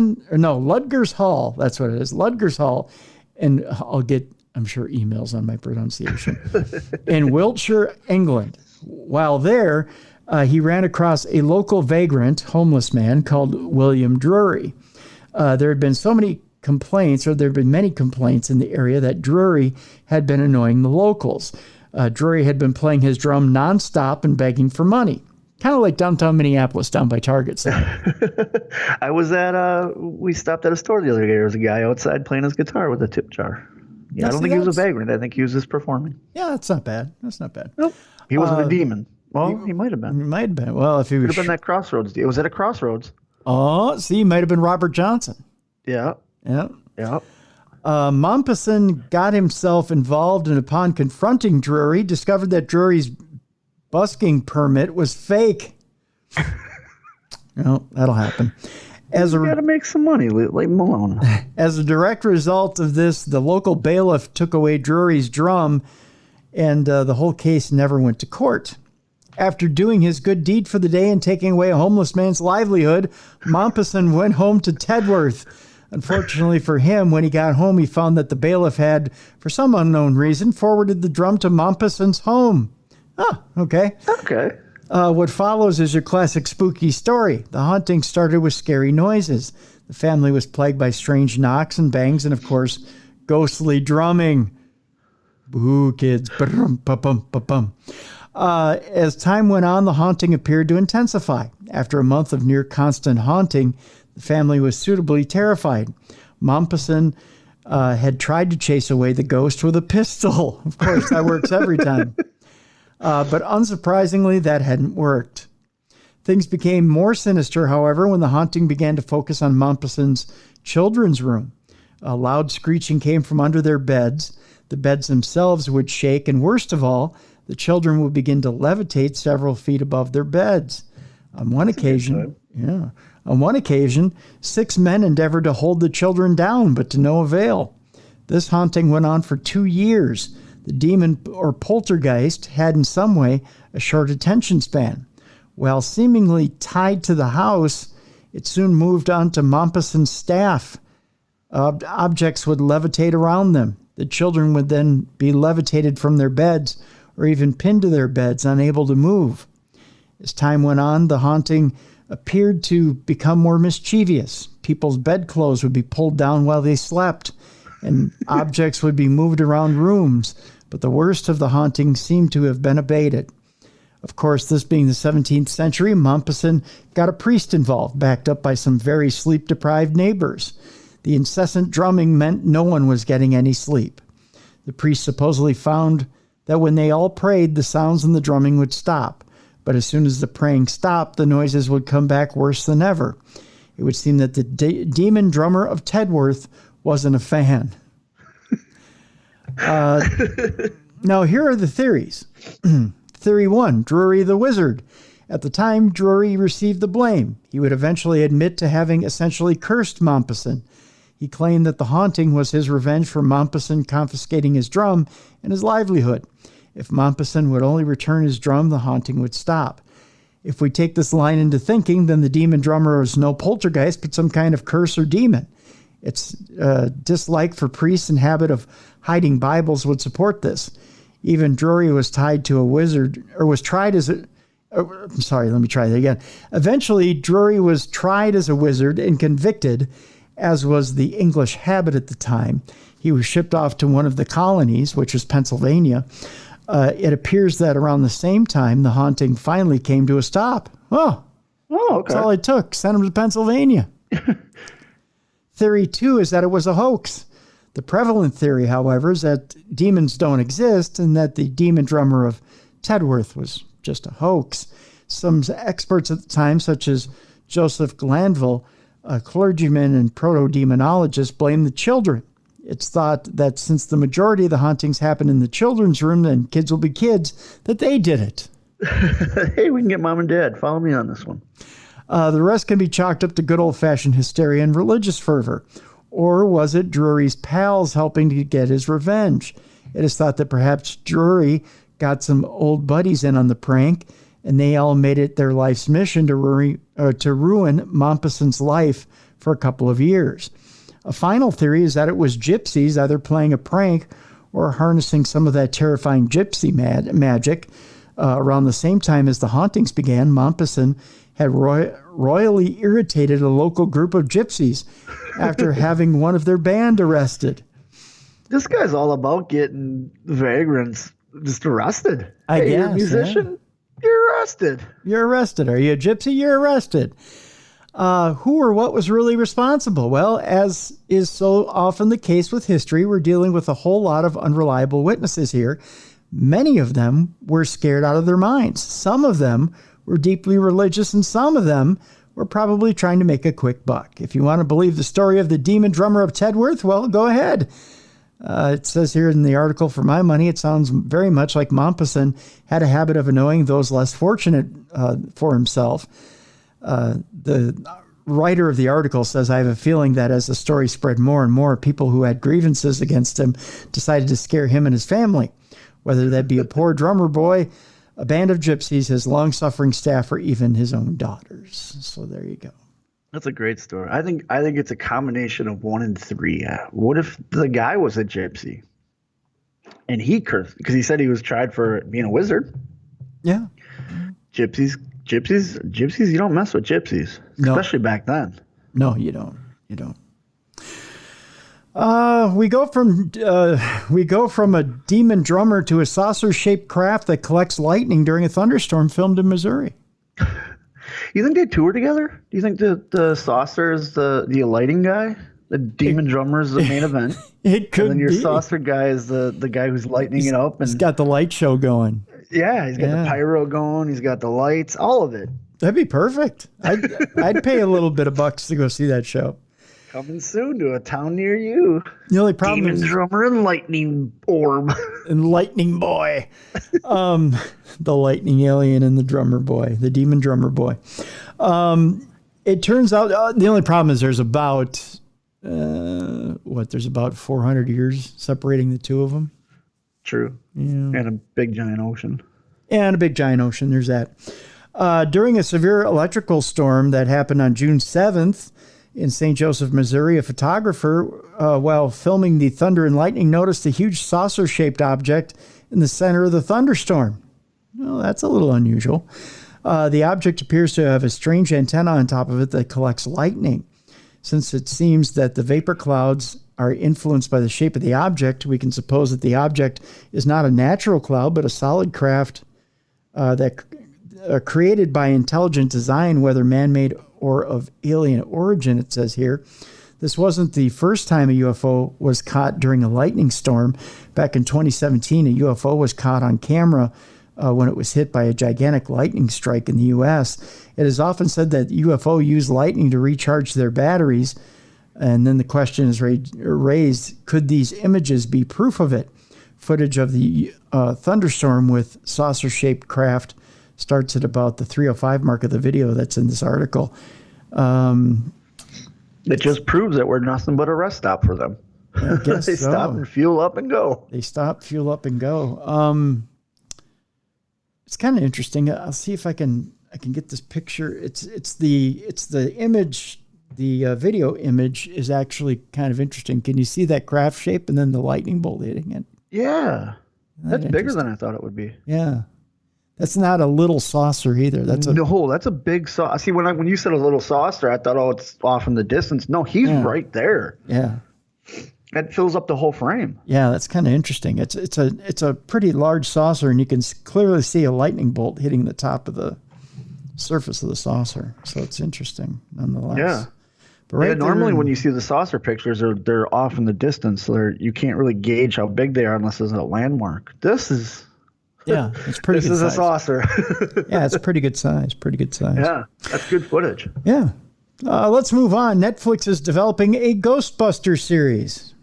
Hall. That's what it is, Ludgers Hall. And I'll get, I'm sure, emails on my pronunciation. In Wiltshire, England. While there, he ran across a local vagrant, homeless man called William Drury. There had been many complaints in the area that Drury had been annoying the locals. Drury had been playing his drum nonstop and begging for money. Kind of like downtown Minneapolis, down by Target Center. We stopped at a store the other day. There was a guy outside playing his guitar with a tip jar. Yeah, I don't think he was a vagrant. I think he was just performing. Yeah, that's not bad. Nope. He wasn't a demon. Well, he might have been. He might have been. Well, if he was... Could have been that Crossroads deal. Was that a Crossroads? Oh, see, he might have been Robert Johnson. Yeah. Mompesson got himself involved, and upon confronting Drury, discovered that Drury's busking permit was fake. That'll happen. You got to make some money, leave him alone. As a direct result of this, the local bailiff took away Drury's drum, and the whole case never went to court. After doing his good deed for the day and taking away a homeless man's livelihood, Mompesson went home to Tedworth. Unfortunately for him, when he got home, he found that the bailiff had, for some unknown reason, forwarded the drum to Mompesson's home. Oh, okay. Okay. What follows is your classic spooky story. The haunting started with scary noises. The family was plagued by strange knocks and bangs and, of course, ghostly drumming. Boo, kids. Ba-dum, ba-bum, ba-bum. As time went on, the haunting appeared to intensify. After a month of near constant haunting, the family was suitably terrified. Mompesson had tried to chase away the ghost with a pistol. Of course, that works every time. But unsurprisingly, that hadn't worked. Things became more sinister, however, when the haunting began to focus on Mompesson's children's room. A loud screeching came from under their beds. The beds themselves would shake, and worst of all, the children would begin to levitate several feet above their beds. On one occasion, 6 men endeavored to hold the children down, but to no avail. This haunting went on for 2 years. The demon or poltergeist had in some way a short attention span. While seemingly tied to the house, it soon moved on to Mompesson's staff. Objects would levitate around them. The children would then be levitated from their beds or even pinned to their beds, unable to move. As time went on, the haunting appeared to become more mischievous. People's bedclothes would be pulled down while they slept, and objects would be moved around rooms, but the worst of the haunting seemed to have been abated. Of course, this being the 17th century, Mompesson got a priest involved, backed up by some very sleep-deprived neighbors. The incessant drumming meant no one was getting any sleep. The priest supposedly found that when they all prayed, the sounds and the drumming would stop. But as soon as the praying stopped, the noises would come back worse than ever. It would seem that the demon drummer of Tedworth wasn't a fan. Now, here are the theories. Theory 1, Drury the Wizard. At the time, Drury received the blame. He would eventually admit to having essentially cursed Mompesson. He claimed that the haunting was his revenge for Mompesson confiscating his drum and his livelihood. If Mompesson would only return his drum, the haunting would stop. If we take this line into thinking, then the demon drummer is no poltergeist, but some kind of curse or demon. Its dislike for priests and habit of hiding Bibles would support this. Even Drury was tied to a wizard, or was tried as a... let me try that again. Eventually, Drury was tried as a wizard and convicted, as was the English habit at the time. He was shipped off to one of the colonies, which was Pennsylvania. It appears that around the same time, the haunting finally came to a stop. Oh, okay. That's all it took. Sent him to Pennsylvania. Theory 2 is that it was a hoax. The prevalent theory, however, is that demons don't exist and that the demon drummer of Tedworth was just a hoax. Some experts at the time, such as Joseph Glanville, a clergyman and proto-demonologist, blamed the children. It's thought that since the majority of the hauntings happen in the children's room, and kids will be kids, that they did it. Hey, we can get mom and dad. Follow me on this one. The rest can be chalked up to good old-fashioned hysteria and religious fervor. Or was it Drury's pals helping to get his revenge? It is thought that perhaps Drury got some old buddies in on the prank, and they all made it their life's mission to ruin Mompesson's life for a couple of years. A final theory is that it was gypsies either playing a prank or harnessing some of that terrifying gypsy magic. Around the same time as the hauntings began, Mompesson had royally irritated a local group of gypsies after having one of their band arrested. This guy's all about getting vagrants just arrested. I guess. You're a musician? Yeah. You're arrested. You're arrested. Are you a gypsy? You're arrested. Who or what was really responsible? Well, as is so often the case with history, we're dealing with a whole lot of unreliable witnesses here. Many of them were scared out of their minds. Some of them were deeply religious, and some of them were probably trying to make a quick buck. If you want to believe the story of the demon drummer of Tedworth, well, go ahead. It says here in the article, for my money, it sounds very much like Mompesson had a habit of annoying those less fortunate for himself. The writer of the article says, I have a feeling that as the story spread more and more, people who had grievances against him decided to scare him and his family, whether that be a poor drummer boy, a band of gypsies, his long-suffering staff, or even his own daughters. So there you go. That's a great story. I think it's a combination of 1 and 3. What if the guy was a gypsy and he cursed because he said he was tried for being a wizard? Yeah. Gypsies. You don't mess with gypsies, especially back then. No, you don't. We go from a demon drummer to a saucer-shaped craft that collects lightning during a thunderstorm filmed in Missouri. You think they tour together? Do you think the saucer is the lighting guy? The demon drummer is the main event. It could be. And then your saucer guy is the guy who's lightening it up. And he's got the light show going. Yeah, he's got the pyro going. He's got the lights, all of it. That'd be perfect. I'd pay a little bit of bucks to go see that show. Coming soon to a town near you. The only problem Demon drummer and lightning orb. And lightning boy. The lightning alien and the drummer boy. The demon drummer boy. It turns out the only problem is there's about there's about 400 years separating the two of them. True. Yeah. And a big giant ocean. There's that. During a severe electrical storm that happened on June 7th in St. Joseph, Missouri, a photographer, while filming the thunder and lightning, noticed a huge saucer-shaped object in the center of the thunderstorm. Well, that's a little unusual. The object appears to have a strange antenna on top of it that collects lightning. Since it seems that the vapor clouds are influenced by the shape of the object, we can suppose that the object is not a natural cloud, but a solid craft that created by intelligent design, whether man-made or of alien origin, it says here. This wasn't the first time a UFO was caught during a lightning storm. Back in 2017, a UFO was caught on camera when it was hit by a gigantic lightning strike in the U.S. It is often said that UFO use lightning to recharge their batteries. And then the question is raised, could these images be proof of it? Footage of the thunderstorm with saucer-shaped craft starts at about the 3:05 mark of the video that's in this article. It just proves that we're nothing but a rest stop for them. I guess They stop and fuel up and go. It's kind of interesting. I'll see if I can get this picture. It's the image. The video image is actually kind of interesting. Can you see that craft shape and then the lightning bolt hitting it? Yeah, that's bigger than I thought it would be. Yeah. That's not a little saucer either. That's a big saucer. See, when you said a little saucer, I thought, oh, it's off in the distance. No, he's right there. Yeah, that fills up the whole frame. Yeah, that's kind of interesting. It's a pretty large saucer, and you can clearly see a lightning bolt hitting the top of the surface of the saucer. So it's interesting, nonetheless. Yeah. But normally when you see the saucer pictures, they're off in the distance. So you can't really gauge how big they are unless there's a landmark. Yeah, it's pretty good size. This is a saucer. Yeah, it's pretty good size. Yeah, that's good footage. Yeah. Let's move on. Netflix is developing a Ghostbusters series.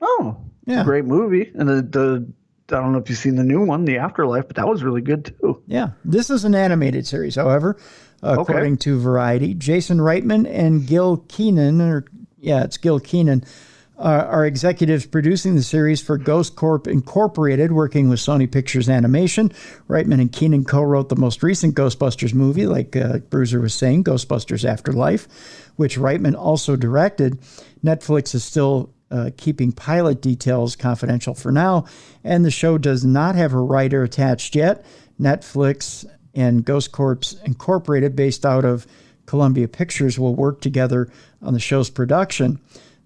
Oh, yeah. Great movie. And the I don't know if you've seen the new one, The Afterlife, but that was really good too. Yeah. This is an animated series, however, according to Variety. Jason Reitman and Gil Keenan, Gil Keenan, are executives producing the series for Ghost Corp Incorporated, working with Sony Pictures Animation. Reitman and Keenan co-wrote the most recent Ghostbusters movie, like Bruiser was saying, Ghostbusters Afterlife, which Reitman also directed. Netflix is still keeping pilot details confidential for now, and the show does not have a writer attached yet. Netflix and Ghost Corp Incorporated, based out of Columbia Pictures, will work together on the show's production.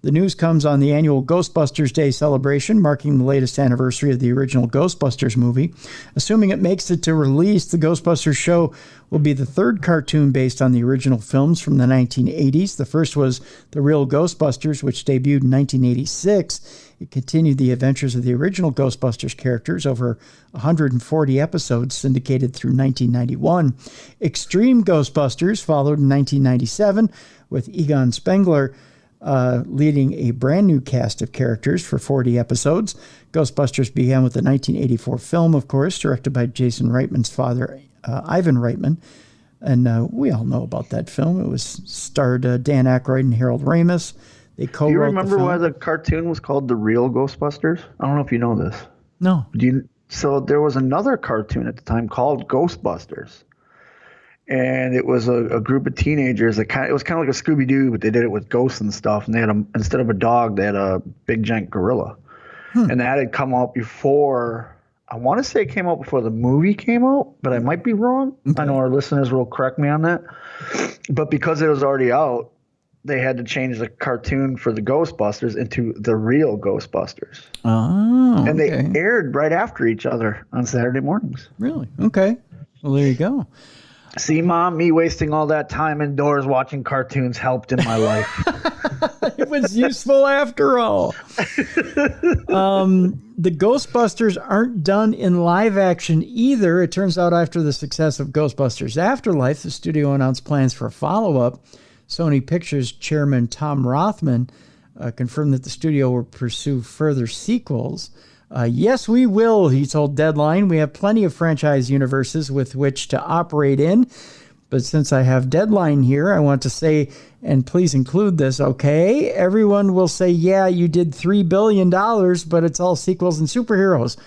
The news comes on the annual Ghostbusters Day celebration, marking the latest anniversary of the original Ghostbusters movie. Assuming it makes it to release, the Ghostbusters show will be the third cartoon based on the original films from the 1980s. The first was The Real Ghostbusters, which debuted in 1986. It continued the adventures of the original Ghostbusters characters over 140 episodes, syndicated through 1991. Extreme Ghostbusters followed in 1997 with Egon Spengler leading a brand new cast of characters for 40 episodes. Ghostbusters began with the 1984 film, of course, directed by Jason Reitman's father, Ivan Reitman. And we all know about that film. It was starred Dan Aykroyd and Harold Ramis. They co-wrote. Do you remember why the cartoon was called The Real Ghostbusters? I don't know if you know this. No. So there was another cartoon at the time called Ghostbusters. And it was a group of teenagers it was kind of like a Scooby-Doo, but they did it with ghosts and stuff. And they had instead of a dog, they had a big giant gorilla. And that had come out before, I want to say it came out before the movie came out, but I might be wrong. Okay. I know our listeners will correct me on that. But because it was already out, they had to change the cartoon for the Ghostbusters into the real Ghostbusters. Oh, And okay. they aired right after each other on Saturday mornings. Really? Okay. Well, there you go. See, Mom, me wasting all that time indoors watching cartoons helped in my life. It was useful after all. The Ghostbusters aren't done in live action either. It turns out after the success of Ghostbusters Afterlife, the studio announced plans for a follow-up. Sony Pictures chairman Tom Rothman confirmed that the studio will pursue further sequels. Yes, we will, he told Deadline. We have plenty of franchise universes with which to operate in. But since I have Deadline here, I want to say, and please include this, okay? Everyone will say, yeah, you did $3 billion, but it's all sequels and superheroes.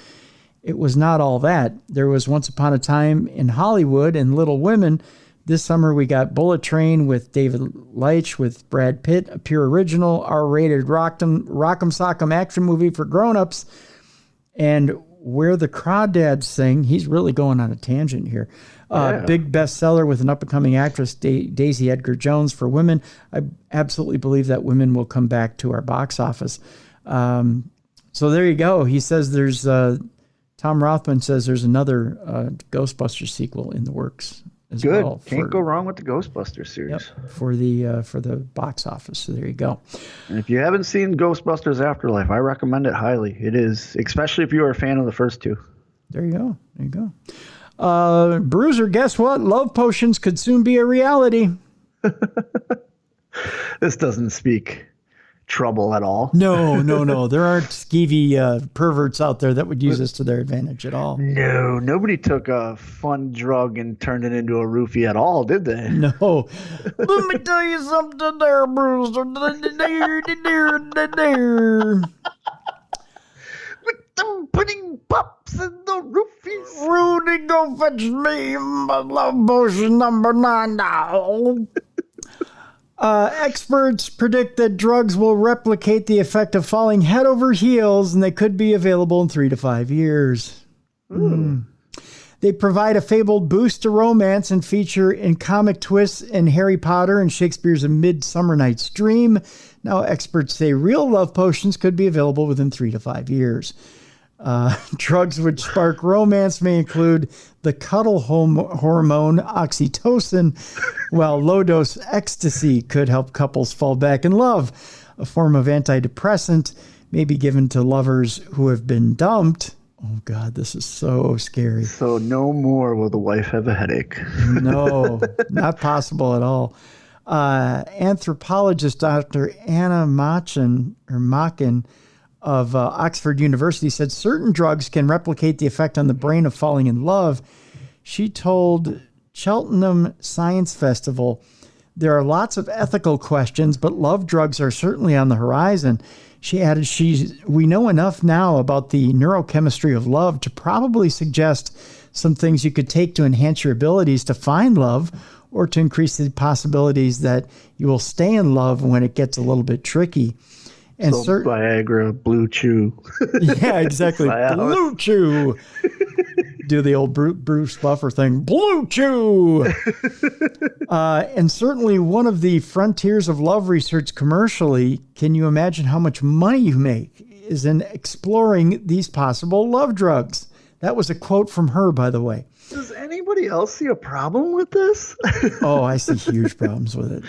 It was not all that. There was Once Upon a Time in Hollywood and Little Women. This summer we got Bullet Train with David Leitch with Brad Pitt, a pure original, R-rated Rock'em Sock'em action movie for grown-ups. And Where the Crawdads Sing, he's really going on a tangent here. Big bestseller with an up-and-coming actress, Daisy Edgar Jones, for women. I absolutely believe that women will come back to our box office. So there you go. He says there's, Tom Rothman says there's another Ghostbusters sequel in the works as Good. well. Can't go wrong with the Ghostbusters series. Yep, for the box office. So there you go. And if you haven't seen Ghostbusters Afterlife, I recommend it highly. It is, especially if you are a fan of the first two. There you go. There you go. Bruiser, guess what? Love potions could soon be a reality. This doesn't speak trouble at all. No. There aren't skeevy perverts out there that would use this to their advantage at all. No, nobody took a fun drug and turned it into a roofie at all, did they? No. Let me tell you something there, Bruiser. With them putting pops in the roofies. Rudy, go fetch me my love potion number 9 now. Experts predict that drugs will replicate the effect of falling head over heels, and they could be available in 3 to 5 years. They provide a fabled boost to romance and feature in comic twists in Harry Potter and Shakespeare's A Midsummer Night's Dream. Now, experts say real love potions could be available within 3 to 5 years. Drugs which spark romance may include the cuddle hormone oxytocin, while low-dose ecstasy could help couples fall back in love. A form of antidepressant may be given to lovers who have been dumped. Oh, God, this is so scary. So no more will the wife have a headache. No, not possible at all. Anthropologist Dr. Anna Machen of Oxford University said certain drugs can replicate the effect on the brain of falling in love. She told Cheltenham Science Festival, there are lots of ethical questions, but love drugs are certainly on the horizon. She added, we know enough now about the neurochemistry of love to probably suggest some things you could take to enhance your abilities to find love or to increase the possibilities that you will stay in love when it gets a little bit tricky. And so Viagra, Blue Chew. Yeah, exactly. Blue Chew. Do the old Bruce Buffer thing. Blue Chew. And certainly one of the frontiers of love research commercially, can you imagine how much money you make, is in exploring these possible love drugs. That was a quote from her, by the way. Does anybody else see a problem with this? Oh, I see huge problems with it.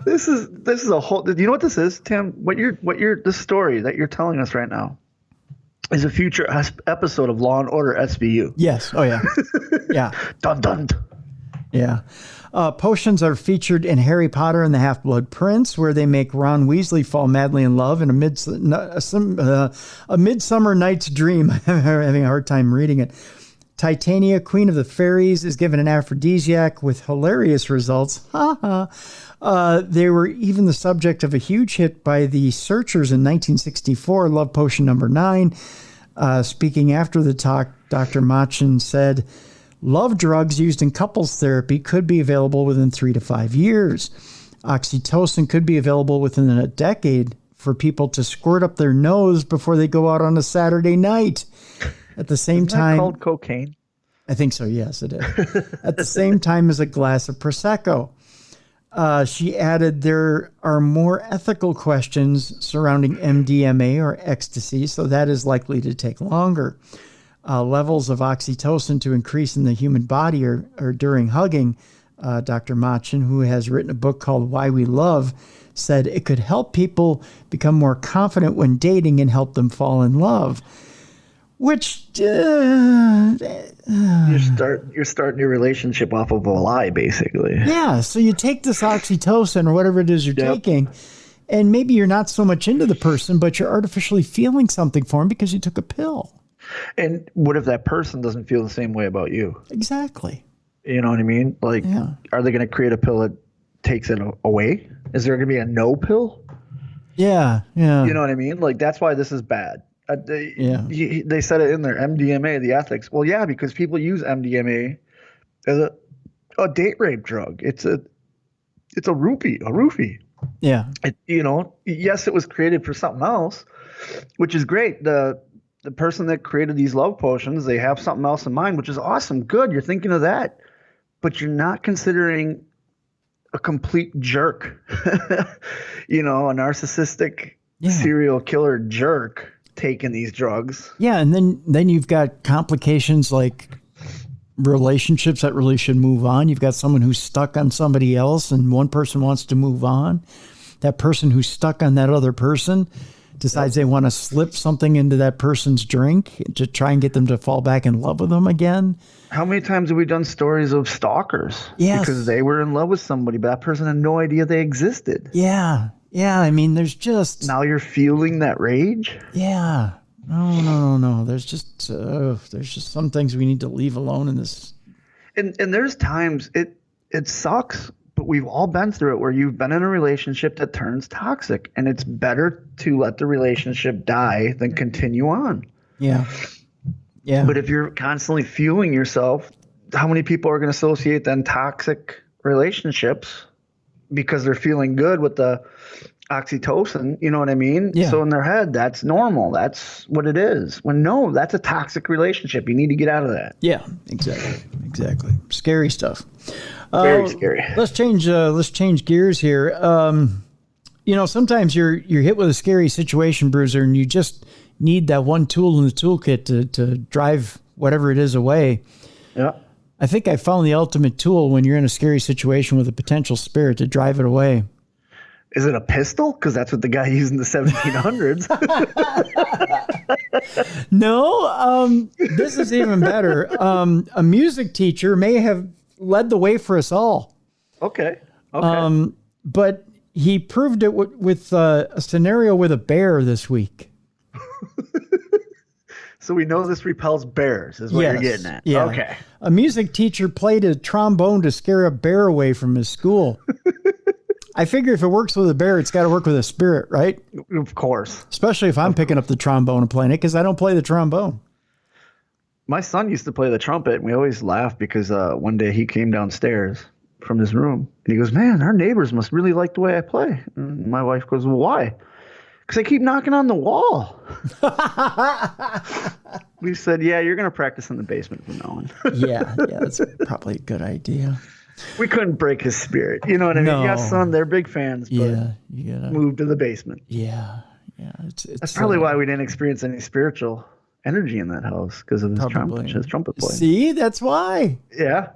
This is a whole. Do you know what this is, Tim? This story that you're telling us right now is a future episode of Law and Order SVU. Yes. Oh yeah. Yeah. Dun dun. Yeah. Potions are featured in Harry Potter and the Half-Blood Prince, where they make Ron Weasley fall madly in love in a Midsummer Night's Dream. I'm having a hard time reading it. Titania, Queen of the Fairies, is given an aphrodisiac with hilarious results. They were even the subject of a huge hit by the Searchers in 1964, Love Potion number 9. Speaking after the talk, Dr. Machen said, love drugs used in couples therapy could be available within 3 to 5 years. Oxytocin could be available within a decade for people to squirt up their nose before they go out on a Saturday night. At the same time, that called cocaine? I think so. Yes, it is. At the same time as a glass of Prosecco. She added there are more ethical questions surrounding MDMA or ecstasy, so that is likely to take longer. Levels of oxytocin to increase in the human body or during hugging. Dr. Machen, who has written a book called Why We Love, said it could help people become more confident when dating and help them fall in love. Which you're starting your relationship off of a lie, basically. Yeah, so you take this oxytocin or whatever it is you're taking, and maybe you're not so much into the person, but you're artificially feeling something for them because you took a pill. And what if that person doesn't feel the same way about you? Exactly. You know what I mean? Like, are they going to create a pill that takes it away? Is there going to be a no pill? Yeah. You know what I mean? Like, that's why this is bad. They said it in there, MDMA, the ethics. Well, yeah, because people use MDMA as a date rape drug. It's a roofie. Yeah. Yes, it was created for something else, which is great. The person that created these love potions, they have something else in mind, which is awesome. Good. You're thinking of that, but you're not considering a complete jerk, a narcissistic serial killer jerk taking these drugs. Yeah. And then you've got complications like relationships that really should move on. You've got someone who's stuck on somebody else and one person wants to move on. That person who's stuck on that other person decides they want to slip something into that person's drink to try and get them to fall back in love with them again. How many times have we done stories of stalkers? Yes. Because they were in love with somebody, but that person had no idea they existed. Yeah. Yeah. I mean, there's just... Now you're fueling that rage? Yeah. No. There's just some things we need to leave alone in this. And there's times it sucks, but we've all been through it where you've been in a relationship that turns toxic, and it's better to let the relationship die than continue on. Yeah. Yeah. But if you're constantly fueling yourself, how many people are going to associate then toxic relationships because they're feeling good with the oxytocin? You know what I mean? Yeah. So in their head, that's normal. That's what it is. When no, that's a toxic relationship. You need to get out of that. Yeah, exactly. Scary stuff. Very scary. Let's change gears here. Sometimes you're hit with a scary situation, Bruiser, and you just need that one tool in the toolkit to drive whatever it is away. Yeah. I think I found the ultimate tool when you're in a scary situation with a potential spirit to drive it away. Is it a pistol? Because that's what the guy used in the 1700s. No, this is even better. A music teacher may have led the way for us all. Okay. But he proved it with a scenario with a bear this week. So we know this repels bears, is what you're getting at. Yeah. Okay. A music teacher played a trombone to scare a bear away from his school. I figure if it works with a bear, it's got to work with a spirit, right? Of course. Especially if I'm picking up the trombone and playing it, because I don't play the trombone. My son used to play the trumpet, and we always laughed because one day he came downstairs from his room, and he goes, "Man, our neighbors must really like the way I play." And my wife goes, "Well, why?" "Because I keep knocking on the wall." We said, "Yeah, you're going to practice in the basement from now on." Yeah, that's probably a good idea. We couldn't break his spirit. You know what I mean? No. Yes, son, they're big fans, but you gotta move to the basement. Yeah. That's probably why we didn't experience any spiritual energy in that house, because of his trumpet playing. See, that's why. Yeah,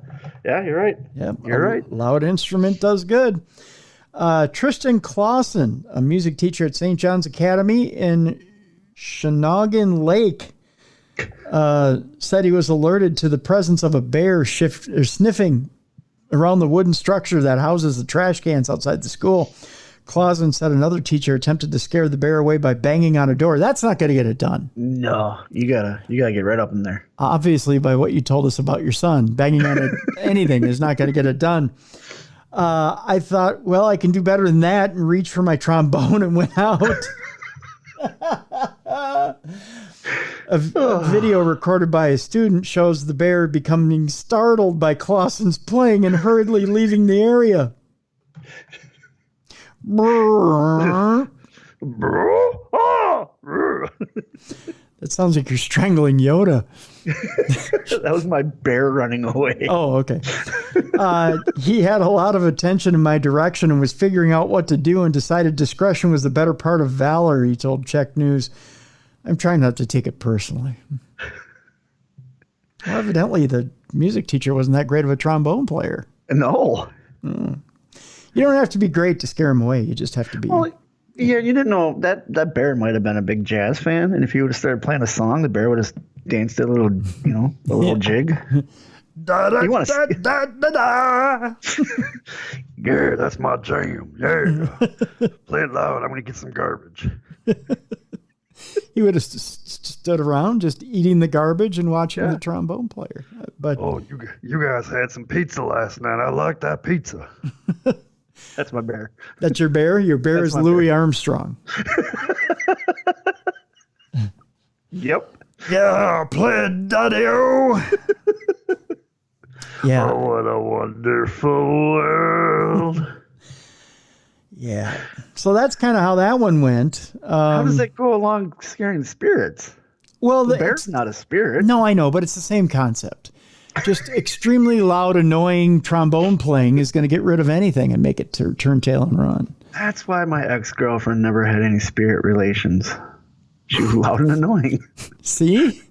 you're right. Yeah, you're right. Loud instrument does good. Tristan Clausen, a music teacher at St. John's Academy in Shenogan Lake, said he was alerted to the presence of a bear sniffing around the wooden structure that houses the trash cans outside the school. Clausen said another teacher attempted to scare the bear away by banging on a door. That's not going to get it done. No, you gotta get right up in there. Obviously, by what you told us about your son, banging on anything is not going to get it done. I thought, well, I can do better than that, and reached for my trombone and went out. A video recorded by a student shows the bear becoming startled by Clausen's playing and hurriedly leaving the area. That sounds like you're strangling Yoda. That was my bear running away. Oh, okay. He had a lot of attention in my direction and was figuring out what to do and decided discretion was the better part of valor, he told Czech News. I'm trying not to take it personally. Well, evidently, the music teacher wasn't that great of a trombone player. No. You don't have to be great to scare him away. You just have to be. Well, yeah, you didn't know that bear might have been a big jazz fan, and if he would have started playing a song, the bear would have danced a little, a little jig. Da, da, You wanna da, see- da, da, da. Yeah, that's my jam. Yeah. Play it loud. I'm going to get some garbage. He would have stood around just eating the garbage and watching the trombone player. But Oh, you guys had some pizza last night. I like that pizza. That's my bear. that's your bear? Your bear That's is my Louis Armstrong. Yep. Yeah, play it, Daddy-O. Yeah. Oh, what a wonderful world. Yeah. So that's kind of how that one went. How does that go along scaring spirits? Well, The bear's not a spirit. No, I know, but it's the same concept. Just extremely loud, annoying trombone playing is going to get rid of anything and make it turn tail and run. That's why my ex-girlfriend never had any spirit relations. She was loud and annoying. See?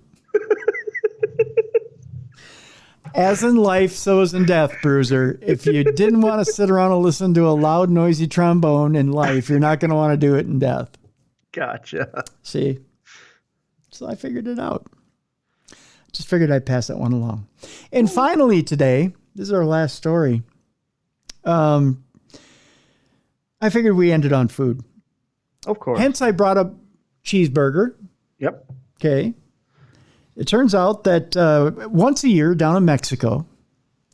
As in life, so is in death, Bruiser. If you didn't want to sit around and listen to a loud, noisy trombone in life, you're not going to want to do it in death. Gotcha. See? So I figured it out. Just figured I'd pass that one along. And finally today, this is our last story. I figured we ended on food. Of course. Hence, I brought up cheeseburger. Yep. Okay. It turns out that once a year down in Mexico,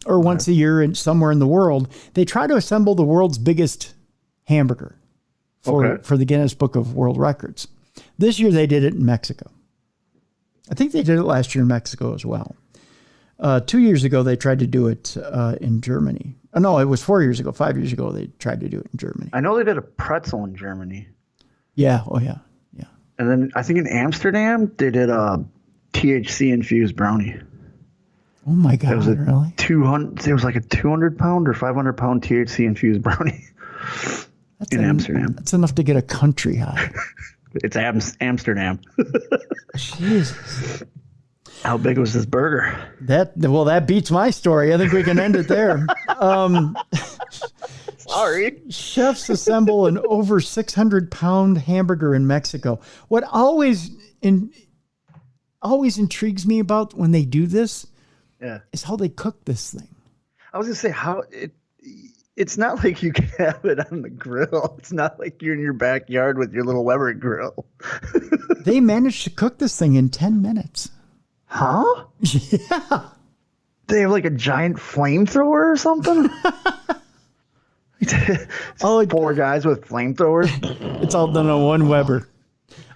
or once a year somewhere in the world, they try to assemble the world's biggest hamburger for the Guinness Book of World Records. This year they did it in Mexico. I think they did it last year in Mexico as well. 2 years ago, they tried to do it in Germany. Oh, no, it was 4 years ago. 5 years ago, they tried to do it in Germany. I know they did a pretzel in Germany. Yeah. Oh, yeah. Yeah. And then I think in Amsterdam, they did a THC-infused brownie. Oh, my God. It was Really? 200. It was like a 200-pound or 500-pound THC-infused brownie in Amsterdam. That's enough to get a country high. It's Amsterdam. Jesus. How big was this burger? That beats my story. I think we can end it there. Sorry. Chefs assemble an over 600-pound hamburger in Mexico. What always intrigues me about when they do this is how they cook this thing. I was going to say it's not like you can have it on the grill. It's not like you're in your backyard with your little Weber grill. They managed to cook this thing in 10 minutes. Huh? Yeah. They have like a giant flamethrower or something? Four guys with flamethrowers. It's all done on one Weber.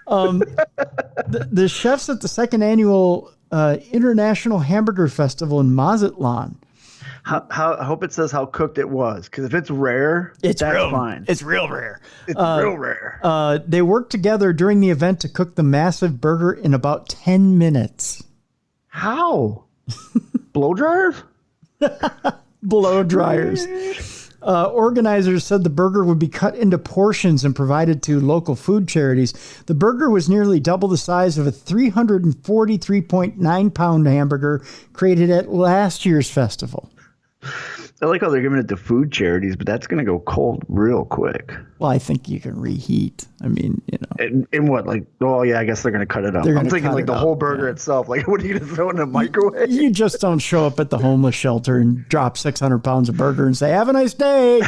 The chefs at the second annual International Hamburger Festival in Mazatlan. I hope it says how cooked it was, because if it's rare, that's fine. It's real rare. It's real rare. They worked together during the event to cook the massive burger in about 10 minutes. How? Blow dryers? Blow dryers. Organizers said the burger would be cut into portions and provided to local food charities. The burger was nearly double the size of a 343.9-pound hamburger created at last year's festival. I like how they're giving it to food charities, but that's going to go cold real quick. Well, I think you can reheat. I mean, In what? Like, oh, yeah, I guess they're going to cut it up. I'm thinking like the whole burger itself. Like, what are you going to throw in a microwave? You just don't show up at the homeless shelter and drop 600 pounds of burger and say, have a nice day.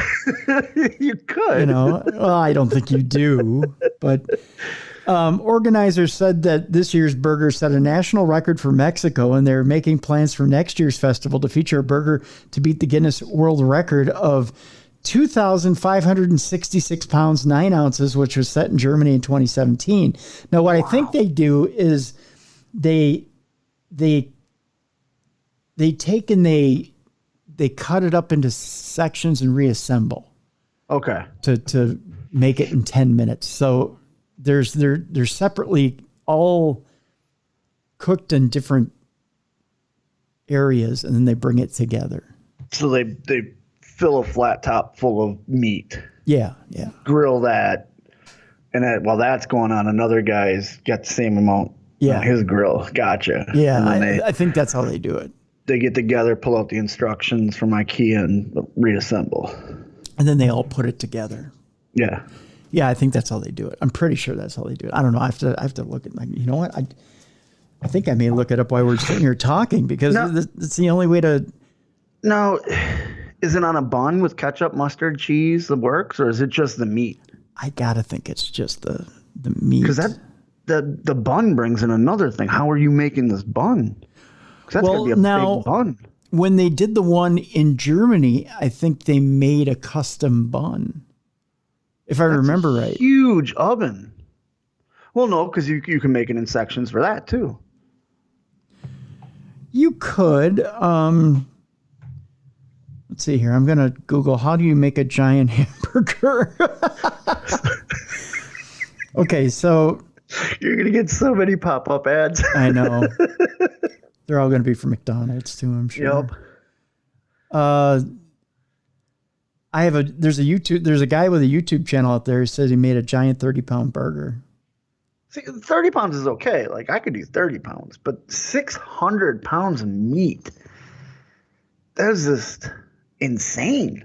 You could. Well, I don't think you do. But organizers said that this year's burger set a national record for Mexico, and they're making plans for next year's festival to feature a burger to beat the Guinness World Record of 2,566 pounds, 9 ounces, which was set in Germany in 2017. Now, what I think they do is they take and they cut it up into sections and reassemble. Okay. To make it in 10 minutes. So they're separately all cooked in different areas, and then they bring it together. So they fill a flat top full of meat, Yeah. grill that, and while that's going on, another guy's got the same amount on his grill. Gotcha. Yeah, And then I think that's how they do it. they get together, pull out the instructions from IKEA, and reassemble. And then they all put it together. Yeah. Yeah, I think that's how they do it. I'm pretty sure that's how they do it. I don't know. I have to look at my. You know what? I think I may look it up while we're sitting here talking because it's the only way to. Now, is it on a bun with ketchup, mustard, cheese that works, or is it just the meat? I gotta think it's just the meat. Because the bun brings in another thing. How are you making this bun? Because that's gonna be a big bun. When they did the one in Germany, I think they made a custom bun. If I remember right. Huge oven. Well, no, because you can make it in sections for that too. You could. Let's see here. I'm gonna Google how do you make a giant hamburger. Okay, so you're gonna get so many pop-up ads. I know. They're all gonna be from McDonald's too, I'm sure. Yep. There's a guy with a YouTube channel out there who says he made a giant 30-pound burger. See, 30 pounds is okay. Like I could do 30 pounds, but 600 pounds of meat. That is just insane.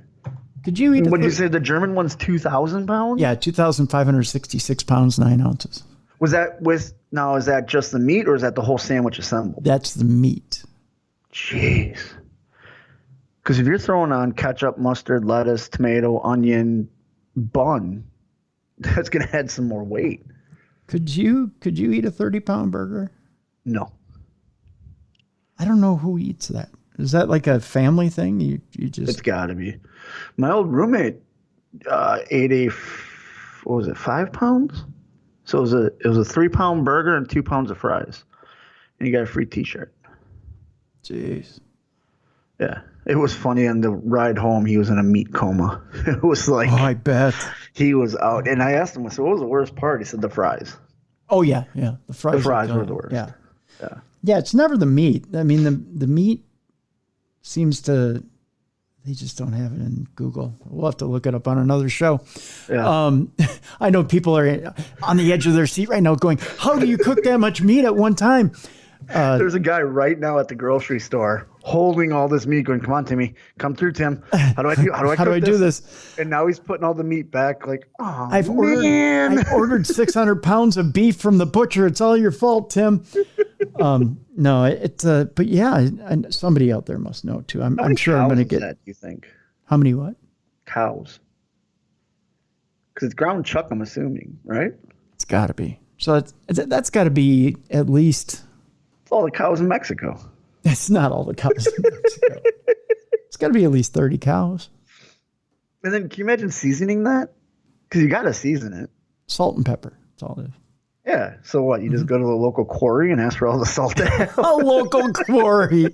Could you eat? What did you say? The German one's 2,000 pounds? Yeah, 2,566 pounds, 9 ounces. Is that just the meat or is that the whole sandwich assembled? That's the meat. Jeez. Because if you're throwing on ketchup, mustard, lettuce, tomato, onion, bun, that's going to add some more weight. Could you eat a 30-pound burger? No. I don't know who eats that. Is that like a family thing? You just. It's got to be. My old roommate ate 5 pounds? So it was a 3-pound burger and 2 pounds of fries. And you got a free t-shirt. Jeez. Yeah. It was funny on the ride home. He was in a meat coma. It was like. Oh, I bet. He was out. And I asked him, I said, what was the worst part? He said the fries. Oh, yeah. Yeah. The fries were the worst. Yeah. Yeah. Yeah. It's never the meat. I mean, the meat seems to. They just don't have it in Google. We'll have to look it up on another show. Yeah. I know people are on the edge of their seat right now going, how do you cook that much meat at one time? There's a guy right now at the grocery store holding all this meat going, come on, Timmy, come through, Tim. How do I do this? And now he's putting all the meat back like, oh, I've ordered 600 pounds of beef from the butcher. It's all your fault, Tim. No, it's but yeah, somebody out there must know too. I'm sure I'm going to get that. You think? How many what? Cows. Because it's ground chuck, I'm assuming, right? It's got to be. So that's got to be at least. It's all the cows in Mexico. It's not all the cows in Mexico. It's got to be at least 30 cows. And then can you imagine seasoning that? Because you got to season it. Salt and pepper. That's all it is. Yeah. So what? You just go to the local quarry and ask for all the salt. A local quarry.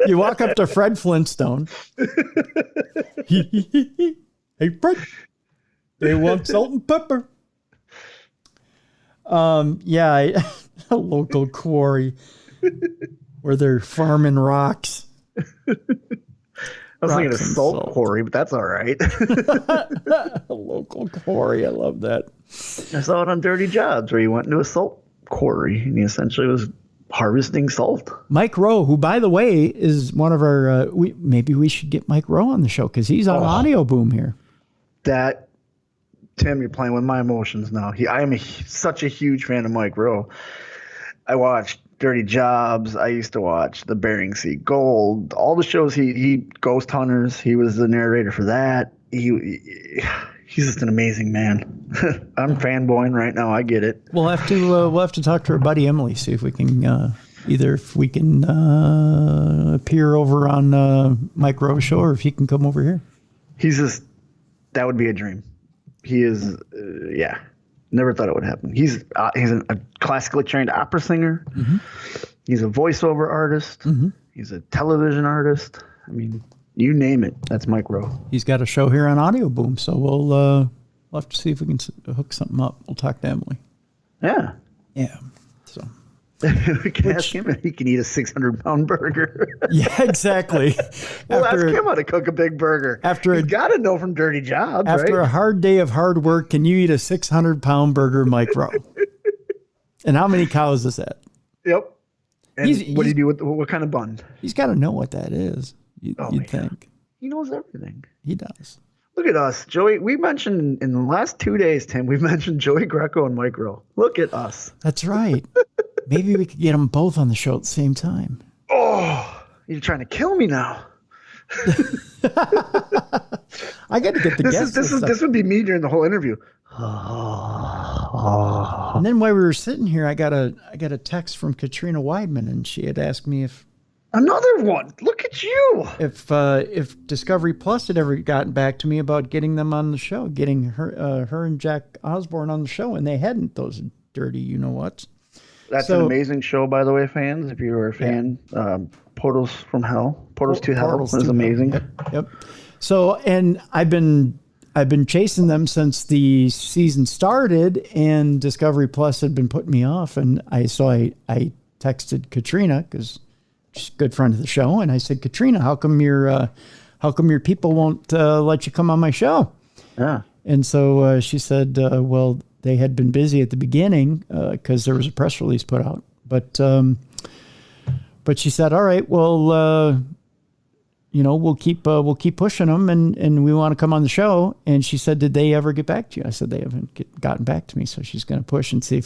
You walk up to Fred Flintstone. Hey, Fred. They want salt and pepper. Yeah, a local quarry where they're farming rocks. I was thinking a salt quarry, but that's all right. A local quarry. I love that. I saw it on Dirty Jobs where he went into a salt quarry and he essentially was harvesting salt. Mike Rowe, who, by the way, is one of our, maybe we should get Mike Rowe on the show because he's on Audio Boom here. Tim, you're playing with my emotions now. I am such a huge fan of Mike Rowe. I watched Dirty Jobs. I used to watch The Bering Sea Gold. All the shows he Ghost Hunters. He was the narrator for that. He's just an amazing man. I'm fanboying right now. I get it. We'll have to talk to our buddy Emily, see if we can appear over on Mike Rowe's show, or if he can come over here. That would be a dream. He is, never thought it would happen. He's a classically trained opera singer. Mm-hmm. He's a voiceover artist. Mm-hmm. He's a television artist. I mean, you name it. That's Mike Rowe. He's got a show here on Audio Boom, so we'll have to see if we can hook something up. We'll talk to Emily. Yeah. Yeah. So, We can ask him if he can eat a 600-pound burger. Yeah, exactly. We'll ask him how to cook a big burger. He's got to know from Dirty Jobs, after right? a hard day of hard work, can you eat a 600-pound burger, Mike Rowe? And how many cows is that? Yep. And what do you do with what kind of bun? He's got to know what that is. You'd think. He knows everything. He does. Look at us, Joey. We mentioned in the last 2 days, Tim, we've mentioned Joey Greco and Mike Rowe. Look at us. That's right. Maybe we could get them both on the show at the same time. Oh, you're trying to kill me now. I got to get the guests. This would be me during the whole interview. And then while we were sitting here, I got a text from Katrina Weidman, and she had asked me if another one. Look at you. If Discovery Plus had ever gotten back to me about getting them on the show, getting her and Jack Osborne on the show, and they hadn't. Those dirty, you know what? That's an amazing show, by the way, fans. If you were a fan, Portals from Hell, Portals to Hell was amazing. Yep. So, and I've been chasing them since the season started, and Discovery Plus had been putting me off, and I texted Katrina because she's a good friend of the show, and I said, Katrina, how come your people won't let you come on my show? Yeah. And so she said, well, they had been busy at the beginning because there was a press release put out, but she said, all right, well, we'll keep pushing them, and we want to come on the show. And she said, did they ever get back to you? I said, they haven't gotten back to me. So she's going to push and see I'd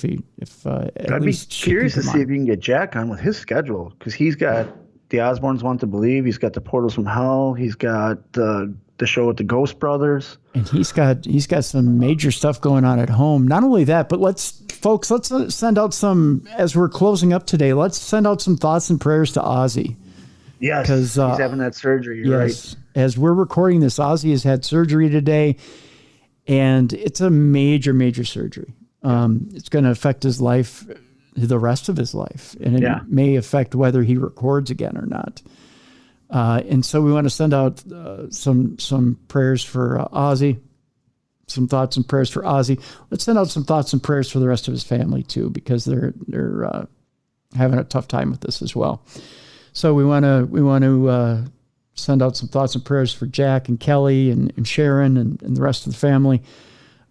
be curious to see if you can get Jack on with his schedule, because he's got the Osbournes Want to Believe. He's got the Portals from Hell. He's got the show with the Ghost Brothers. And he's got some major stuff going on at home. Not only that, but let's send out some, as we're closing up today, let's send out some thoughts and prayers to Ozzy. Yes, because he's having that surgery. You're right. As we're recording this, Ozzy has had surgery today, and it's a major, major surgery. It's going to affect his life, the rest of his life, and it may affect whether he records again or not. And so we want to send out some prayers for Ozzy, some thoughts and prayers for Ozzy. Let's send out some thoughts and prayers for the rest of his family too, because they're having a tough time with this as well. So we want to send out some thoughts and prayers for Jack and Kelly and Sharon and the rest of the family,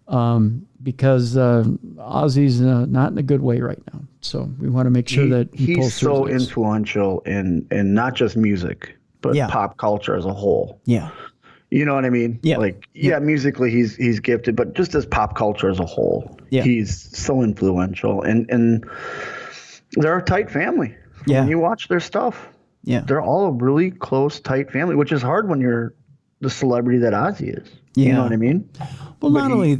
because Ozzy's not in a good way right now. So we want to make sure that he's so influential in not just music, but pop culture as a whole. Yeah. You know what I mean? Yeah. Musically he's gifted, but just as pop culture as a whole, he's so influential. And they're a tight family. Yeah. When you watch their stuff, they're all a really close, tight family, which is hard when you're the celebrity that Ozzy is. You know what I mean? Well, not only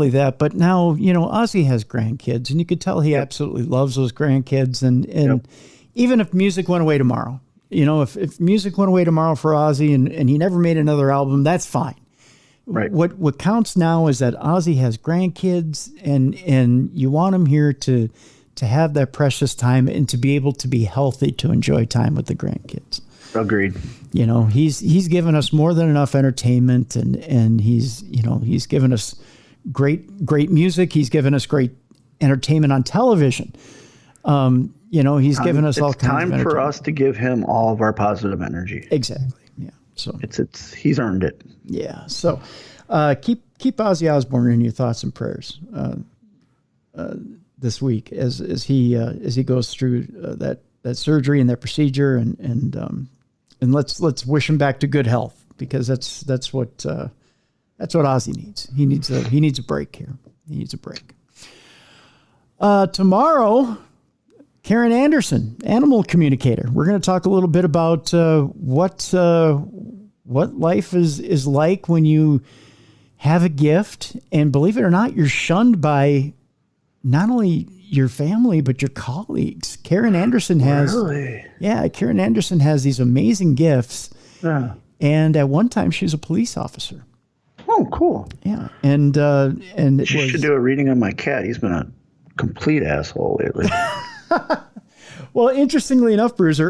that, but now, Ozzy has grandkids, and you could tell he absolutely loves those grandkids. And even if music went away tomorrow, if music went away tomorrow for Ozzy and he never made another album, that's fine. Right. What counts now is that Ozzy has grandkids, and you want him here to have that precious time and to be able to be healthy, to enjoy time with the grandkids. Agreed. He's given us more than enough entertainment, and he's given us great music. He's given us great entertainment on television. He's given us all kinds of entertainment. It's time for us to give him all of our positive energy. Exactly. Yeah. So it's he's earned it. Yeah. So keep Ozzy Osbourne in your thoughts and prayers this week as he goes through that surgery and that procedure, and let's wish him back to good health, because that's what Ozzy needs. He needs a break here. He needs a break. Tomorrow, Karen Anderson, animal communicator. We're going to talk a little bit about what life is like when you have a gift, and believe it or not, you're shunned by not only your family, but your colleagues. Karen Anderson has, Karen Anderson has these amazing gifts. Yeah. And at one time she was a police officer. Oh, cool. Yeah. And she should do a reading on my cat. He's been a complete asshole lately. Well, interestingly enough, Bruiser,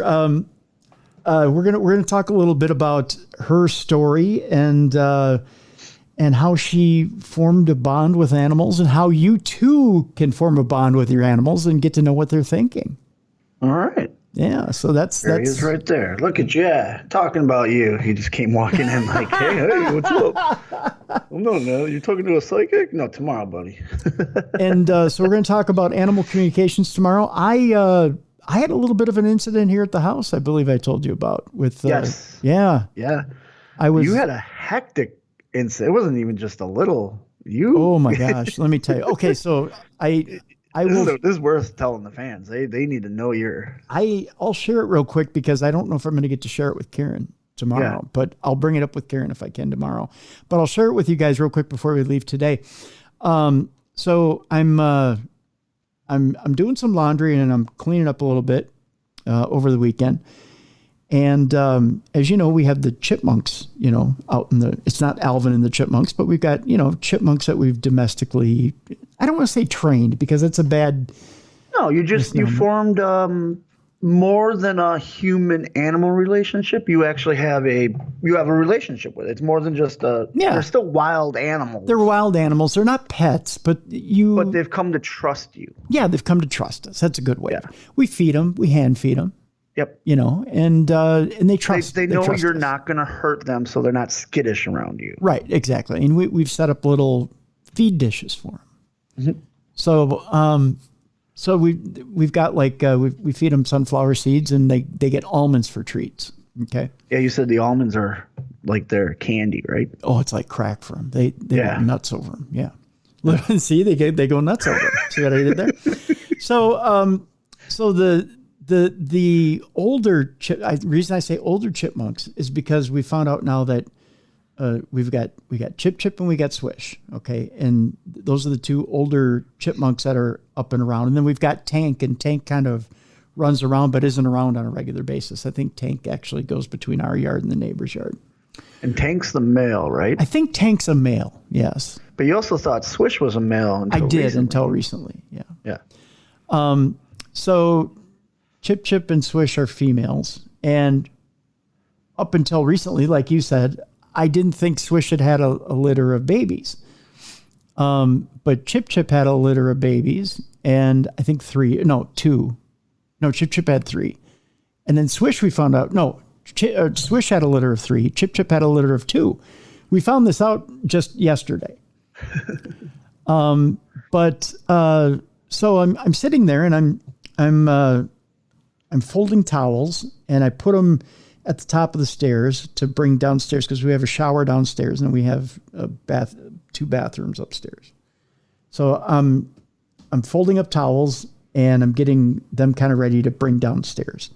we're gonna talk a little bit about her story and how she formed a bond with animals, and how you too can form a bond with your animals and get to know what they're thinking. All right. Yeah, so that's There he is right there. Look at you. Talking about you. He just came walking in like, hey, what's up? Oh, no, you're talking to a psychic? No, tomorrow, buddy. And so we're going to talk about animal communications tomorrow. I had a little bit of an incident here at the house, I believe I told you about. With yes. Yeah. You had a hectic incident. It wasn't even just a little. Oh, my gosh. Let me tell you. Okay, so This is worth telling the fans. They need to know I'll share it real quick because I don't know if I'm going to get to share it with Karen tomorrow, but I'll bring it up with Karen if I can tomorrow. But I'll share it with you guys real quick before we leave today. So I'm doing some laundry and I'm cleaning up a little bit over the weekend. And as you know, we have the chipmunks, out it's not Alvin and the chipmunks, but we've got, chipmunks that we've domestically, I don't want to say trained because it's a bad. No, you formed more than a human animal relationship. You actually have a relationship with it. It's more than just they're still wild animals. They're wild animals. They're not pets, but they've come to trust you. Yeah, they've come to trust us. That's a good way. Yeah. We feed them. We hand feed them. Yep. And they trust. They know you're not going to hurt them, so they're not skittish around you. Right. Exactly. And we've set up little feed dishes for them. Mm-hmm. So we've got we feed them sunflower seeds and they get almonds for treats. Okay. Yeah, you said the almonds are like their candy, right? Oh, it's like crack for them. They go nuts over them. Yeah. See, they go nuts over them. See what I did there? So the older reason I say older chipmunks is because we found out now that we got Chip and we got Swish. Okay. And those are the two older chipmunks that are up and around. And then we've got Tank, and Tank kind of runs around, but isn't around on a regular basis. I think Tank actually goes between our yard and the neighbor's yard. And Tank's the male, right? I think Tank's a male. Yes. But you also thought Swish was a male until recently. Yeah. Yeah. So Chip and Swish are females. And up until recently, like you said, I didn't think Swish had a litter of babies. But Chip had a litter of babies, and I think two. No, Chip had three. And then Swish, we found out, Swish had a litter of three. Chip had a litter of two. We found this out just yesterday. So I'm sitting there and I'm folding towels, and I put them at the top of the stairs to bring downstairs because we have a shower downstairs and we have two bathrooms upstairs. So I'm folding up towels and I'm getting them kind of ready to bring downstairs.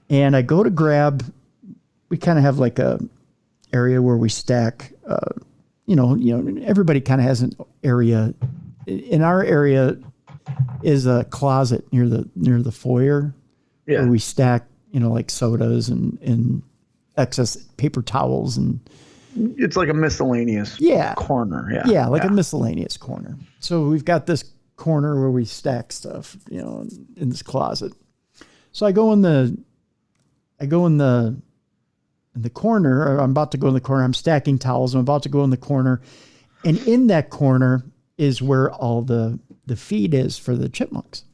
And I go to grab, we kind of have like a area where we stack, everybody kind of has an area. In our area is a closet near the foyer where we stack, like sodas and excess paper towels. And it's like a miscellaneous corner. A miscellaneous corner. So we've got this corner where we stack stuff, in this closet. So I go in the corner, or I'm about to go in the corner. I'm stacking towels. I'm about to go in the corner. And in that corner is where all the feed is for the chipmunks.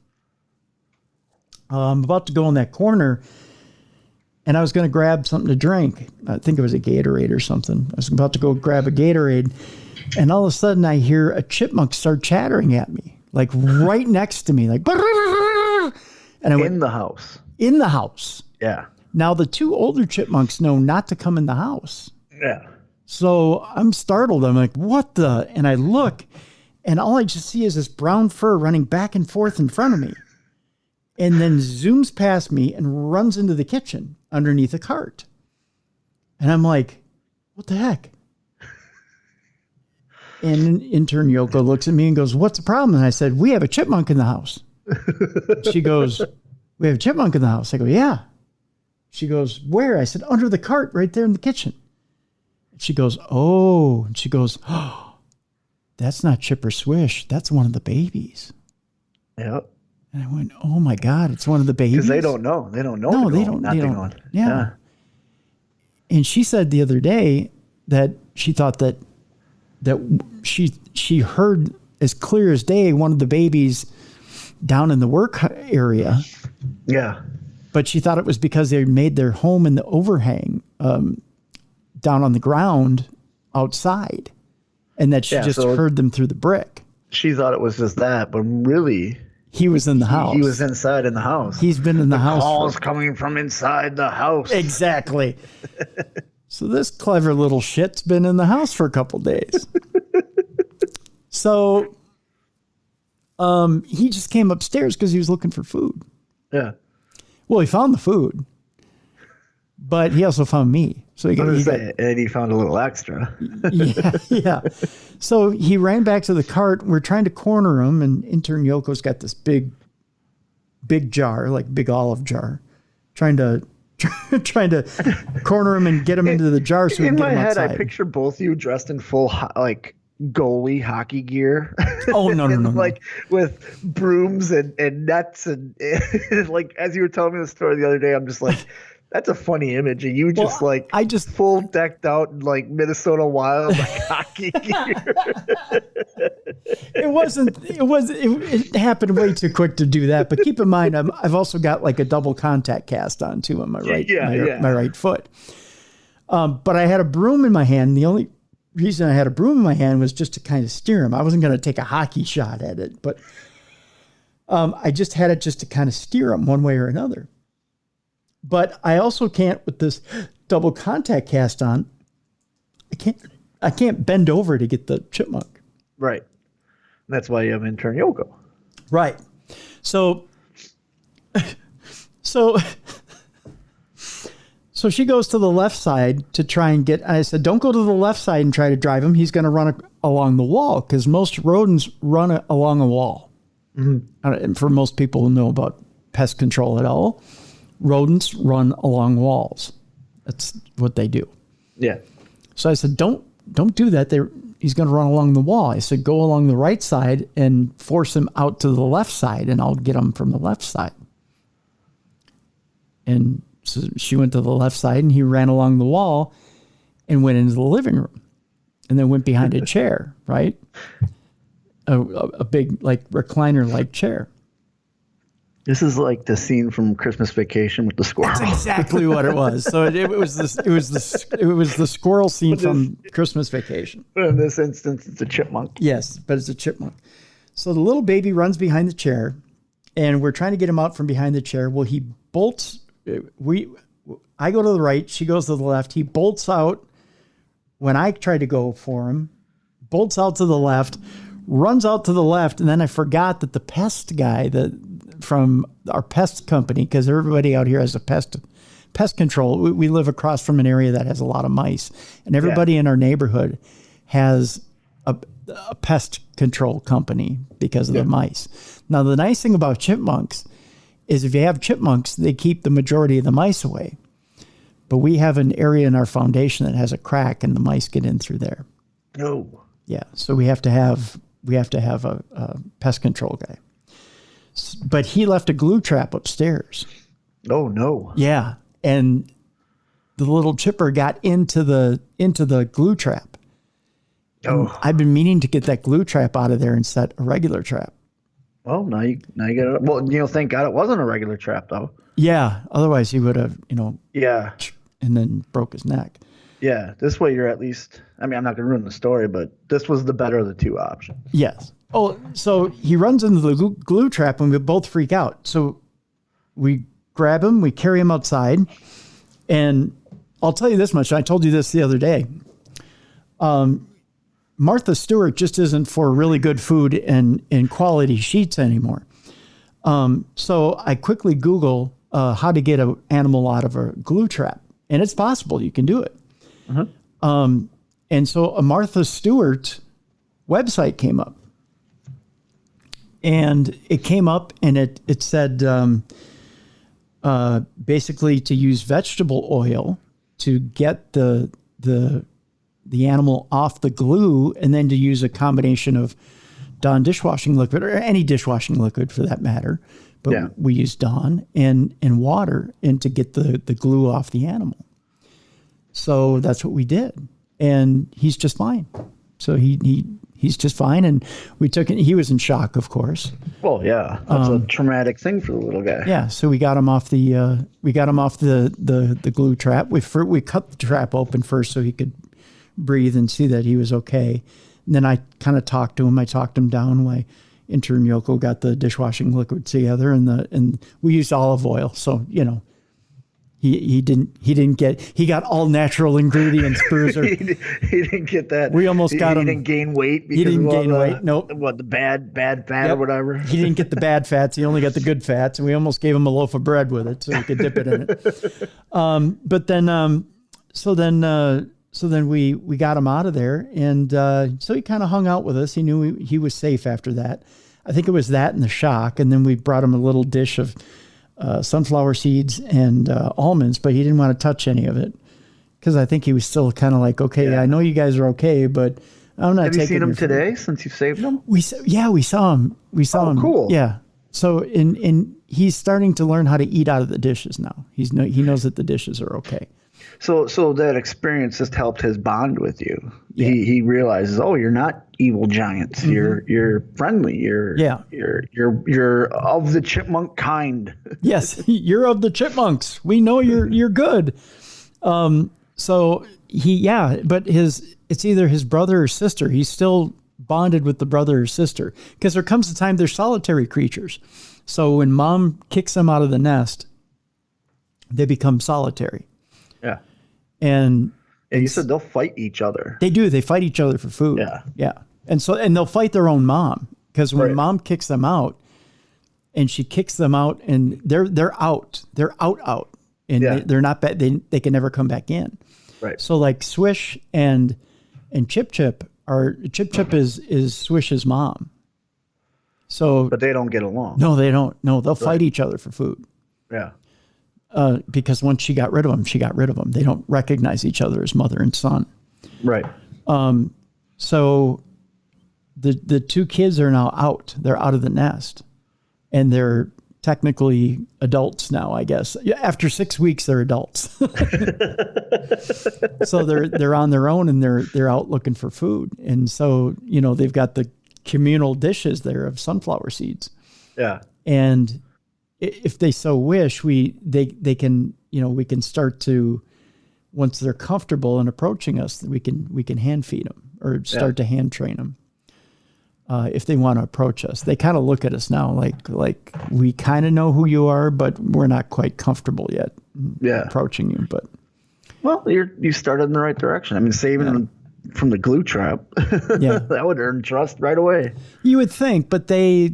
I'm about to go in that corner, and I was going to grab something to drink. I think it was a Gatorade or something. I was about to go grab a Gatorade, and all of a sudden I hear a chipmunk start chattering at me, like right next to me, like. And I went, in the house. In the house. Yeah. Now the two older chipmunks know not to come in the house. Yeah. So I'm startled. I'm like, what the? And I look, and all I just see is this brown fur running back and forth in front of me. And then zooms past me and runs into the kitchen underneath a cart. And I'm like, what the heck? And intern Yoko looks at me and goes, what's the problem? And I said, we have a chipmunk in the house. She goes, we have a chipmunk in the house. I go, yeah. She goes, where? I said, under the cart right there in the kitchen. She goes, oh. And she goes, oh, that's not Chip or Swish. That's one of the babies. Yep. And I went, oh my God, it's one of the babies. Because they don't know. They don't know. No, they don't. Yeah. And she said the other day that she thought that she heard as clear as day one of the babies down in the work area. Yeah. But she thought it was because they made their home in the overhang down on the ground outside, and that she just heard them through the brick. She thought it was just that, but really, he was in the house. He was inside in the house. He's been in the house. Calls coming from inside the house. Exactly. So this clever little shit's been in the house for a couple days. So he just came upstairs because he was looking for food. Yeah. Well, he found the food, but he also found me. So and he found a little extra. Yeah. So he ran back to the cart. We're trying to corner him, and intern Yoko's got this big jar, like big olive jar, trying to corner him and get him into the jar so we can get him outside. In my head, I picture both of you dressed in full goalie hockey gear. Oh no. Like with brooms and nets and like as you were telling me the story the other day, I'm just like, that's a funny image. And you just I just full decked out in like Minnesota Wild hockey gear. It happened way too quick to do that. But keep in mind, I've also got like a double contact cast on too on my right foot. But I had a broom in my hand. The only reason I had a broom in my hand was just to kind of steer him. I wasn't going to take a hockey shot at it, but I just had it just to kind of steer him one way or another. But I also can't, with this double contact cast on, I can't bend over to get the chipmunk. Right. That's why you have intern Yoko. Right. So she goes to the left side to try and get, I said, don't go to the left side and try to drive him. He's going to run along the wall, because most rodents run along a wall. Mm-hmm. And for most people who know about pest control at all, rodents run along walls. That's what they do. Yeah. So I said, don't do that. He's going to run along the wall. I said, go along the right side and force him out to the left side, and I'll get him from the left side. And so she went to the left side, and he ran along the wall and went into the living room, and then went behind a chair, right? A big, like, recliner-like chair. This is like the scene from Christmas Vacation with the squirrel. That's exactly what it was. So it was the squirrel scene from Christmas Vacation. But in this instance, it's a chipmunk. Yes, but it's a chipmunk. So the little baby runs behind the chair, and we're trying to get him out from behind the chair. Well, he bolts. I go to the right, she goes to the left. He bolts out when I try to go for him, bolts out to the left, runs out to the left, and then I forgot that the pest guy from our pest company, because everybody out here has a pest control. We live across from an area that has a lot of mice, and everybody in our neighborhood has a pest control company because of the mice. Now, the nice thing about chipmunks is if you have chipmunks, they keep the majority of the mice away. But we have an area in our foundation that has a crack, and the mice get in through there. No. Yeah, so we have to have a pest control guy. But he left a glue trap upstairs. Oh no. Yeah, and the little chipper got into the glue trap. Oh. And I've been meaning to get that glue trap out of there and set a regular trap. Well, now you get it. Well, thank God it wasn't a regular trap, though. Yeah, otherwise he would have, Yeah. And then broke his neck. Yeah, this way you're at least, I'm not going to ruin the story, but this was the better of the two options. Yes. Oh, so he runs into the glue trap, and we both freak out. So we grab him, we carry him outside, and I'll tell you this much. I told you this the other day. Martha Stewart just isn't for really good food and quality sheets anymore. So I quickly Google how to get an animal out of a glue trap, and it's possible. You can do it. Uh-huh. And so a Martha Stewart website came up, and it came up and it said basically to use vegetable oil to get the animal off the glue, and then to use a combination of Dawn dishwashing liquid, or any dishwashing liquid for that matter. But we use Dawn and water, and to get the glue off the animal. So that's what we did. And he's just fine. So he he's just fine. And we took it. He was in shock, of course. Well, yeah, that's a traumatic thing for the little guy. Yeah, so we got him off the glue trap. We cut the trap open first so he could breathe and see that he was okay. And then I kind of talked to him. I talked him down. My intern Yoko got the dishwashing liquid together, and we used olive oil. So he got all natural ingredients, Bruiser. he didn't get that. We almost got him. He didn't gain weight. He didn't gain weight. Nope. What, the bad fat or whatever? He didn't get the bad fats. He only got the good fats. And we almost gave him a loaf of bread with it so he could dip it in it. But then, so then we got him out of there. And so he kind of hung out with us. He knew he was safe after that. I think it was that and the shock. And then we brought him a little dish of sunflower seeds and almonds, but he didn't want to touch any of it because I think he was still kind of like, okay, I know you guys are okay, but I'm not taking. Have you seen him today since you saved him? We saw him. We saw him. Cool. Yeah. So in he's starting to learn how to eat out of the dishes now. He knows that the dishes are okay. So that experience just helped his bond with you. Yeah. He realizes, oh, you're not evil giants. Mm-hmm. You're friendly. You're of the chipmunk kind. Yes, you're of the chipmunks. We know you're good. So but it's either his brother or sister. He's still bonded with the brother or sister because there comes a time they're solitary creatures. So when mom kicks them out of the nest, they become solitary. Yeah. And you said they'll fight each other. They do. They fight each other for food. Yeah. Yeah. And they'll fight their own mom because when mom kicks them out and she kicks them out and they're out. They're out. And they're not back. They can never come back in. Right. So like Swish and Chip is Swish's mom. So but they don't get along. No, they don't. No, they'll fight each other for food. Yeah. Because once she got rid of them, she got rid of them. They don't recognize each other as mother and son. Right. So the two kids are now out. They're out of the nest, and they're technically adults now, I guess. After 6 weeks, they're adults. So they're on their own, and they're out looking for food. And so they've got the communal dishes there of sunflower seeds. Yeah. And if they so wish, they can we can start to, once they're comfortable in approaching us, we can hand feed them or start to hand train them. If they want to approach us, they kind of look at us now like we kind of know who you are, but we're not quite comfortable yet approaching you. But you started in the right direction. I mean, saving them from the glue trap, that would earn trust right away. You would think, but they're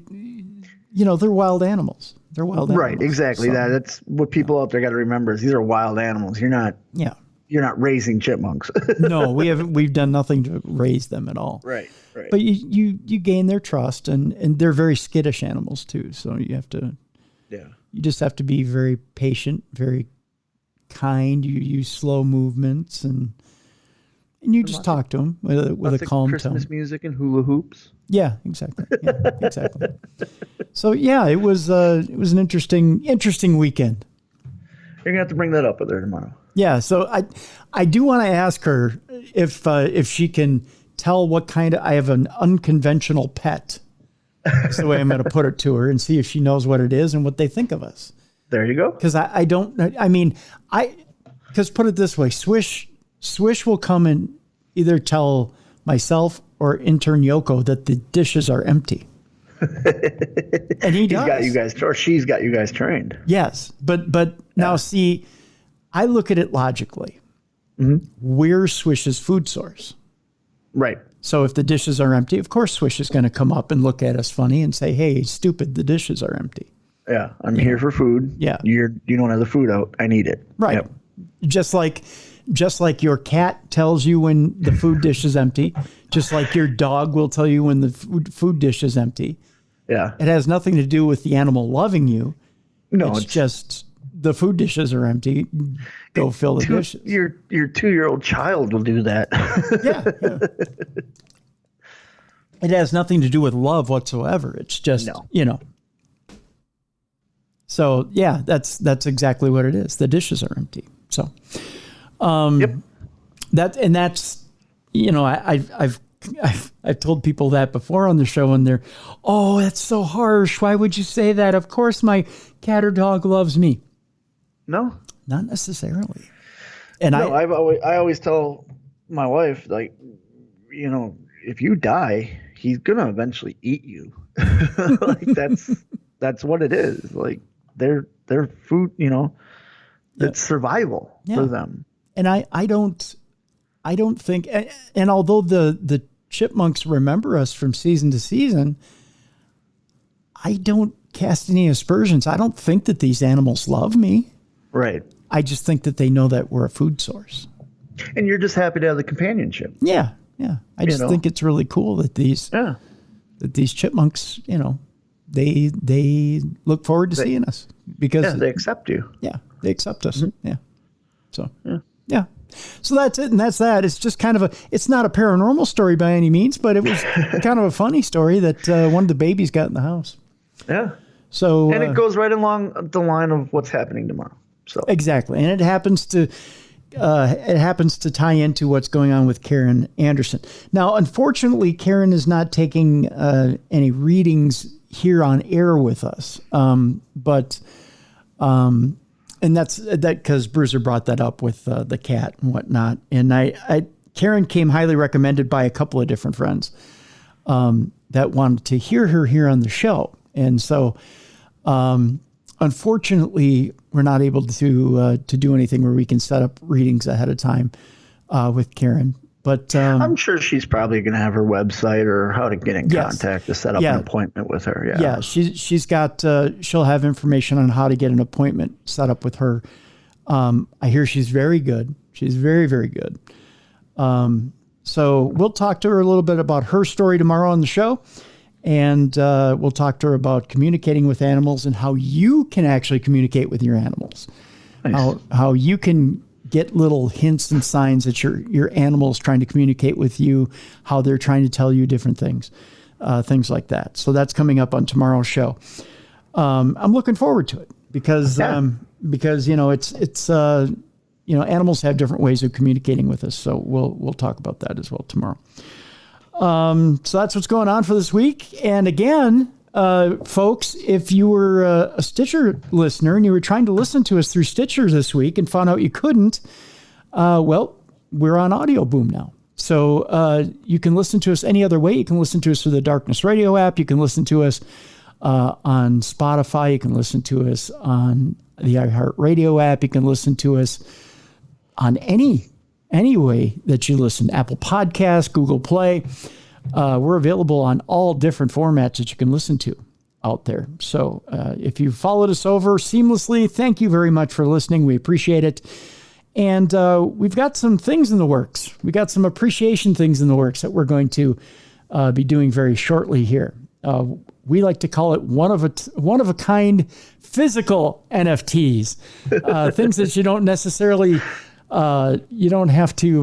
wild animals. They're wild animals. Right, exactly. So, that's what people out there got to remember is these are wild animals. You're not raising chipmunks. No, we've done nothing to raise them at all. Right. But you gain their trust, and they're very skittish animals too. So you have to, you just have to be very patient, very kind. You use slow movements, and you just talk to them with a calm Christmas tone. Music and hula hoops. Yeah, exactly. Yeah, exactly. So it was an interesting weekend. You're gonna have to bring that up with her tomorrow. Yeah. So I do want to ask her if she can tell what kind of, I have an unconventional pet. That's the way I'm going to put it to her, and see if she knows what it is and what they think of us. There you go. Because because put it this way, Swish will come and either tell myself or intern Yoko that the dishes are empty. And he does. He's got you guys, or she's got you guys trained. Yes. But now see, I look at it logically. Mm-hmm. We're Swish's food source. Right. So if the dishes are empty, of course Swish is going to come up and look at us funny and say, "Hey, stupid, the dishes are empty." Yeah, I'm here for food. Yeah. You don't have the food out. I need it. Right. Yep. Just like your cat tells you when the food dish is empty, just like your dog will tell you when the food dish is empty. Yeah. It has nothing to do with the animal loving you. No, it's just the food dishes are empty. Go fill the dishes. Your 2-year-old child will do that. Yeah. It has nothing to do with love whatsoever. It's just, So yeah, that's exactly what it is. The dishes are empty. So, yep. That's I've I've told people that before on the show, and they're, oh, that's so harsh. Why would you say that? Of course my cat or dog loves me. No, not necessarily. And no, I always tell my wife, like, you know, if you die, he's gonna eventually eat you. Like that's what it is. Like they're food, you know, it's survival for them. And I don't think, and although the chipmunks remember us from season to season, I don't cast any aspersions. I don't think that these animals love me. Right. I just think that they know that we're a food source. And you're just happy to have the companionship. Yeah. I just think it's really cool that these chipmunks, you know, they look forward to seeing us because they accept you. Yeah, they accept us. Mm-hmm. Yeah. So yeah. So that's it, and that's that. It's just kind of it's not a paranormal story by any means, but it was kind of a funny story that one of the babies got in the house. Yeah. So and it goes right along the line of what's happening tomorrow. So exactly, and it happens to tie into what's going on with Karen Anderson. Now, unfortunately, Karen is not taking any readings here on air with us, and that's because Bruiser brought that up with the cat and whatnot. And Karen came highly recommended by a couple of different friends that wanted to hear her here on the show. And so, unfortunately, we're not able to do anything where we can set up readings ahead of time with Karen. But I'm sure she's probably going to have her website or how to get in contact to set up an appointment with her. Yeah, she's got. She'll have information on how to get an appointment set up with her. I hear she's very good. She's very, very good. So we'll talk to her a little bit about her story tomorrow on the show, and we'll talk to her about communicating with animals and how you can actually communicate with your animals. Nice. How you can get little hints and signs that your animal is trying to communicate with you, how they're trying to tell you different things, things like that. So that's coming up on tomorrow's show. I'm looking forward to it because you know it's you know, animals have different ways of communicating with us. So we'll talk about that as well tomorrow. So that's what's going on for this week. And again, folks, if you were a Stitcher listener and you were trying to listen to us through Stitcher this week and found out you couldn't, well, we're on Audio Boom now. So you can listen to us any other way. You can listen to us through the Darkness Radio app. You can listen to us on Spotify. You can listen to us on the iHeartRadio app. You can listen to us on any way that you listen. Apple Podcasts, Google Play. We're available on all different formats that you can listen to out there. So if you followed us over seamlessly, thank you very much for listening. We appreciate it. And we've got some things in the works. We got some appreciation things in the works that we're going to be doing very shortly here. We like to call it one of a kind physical NFTs, things that you don't necessarily you don't have to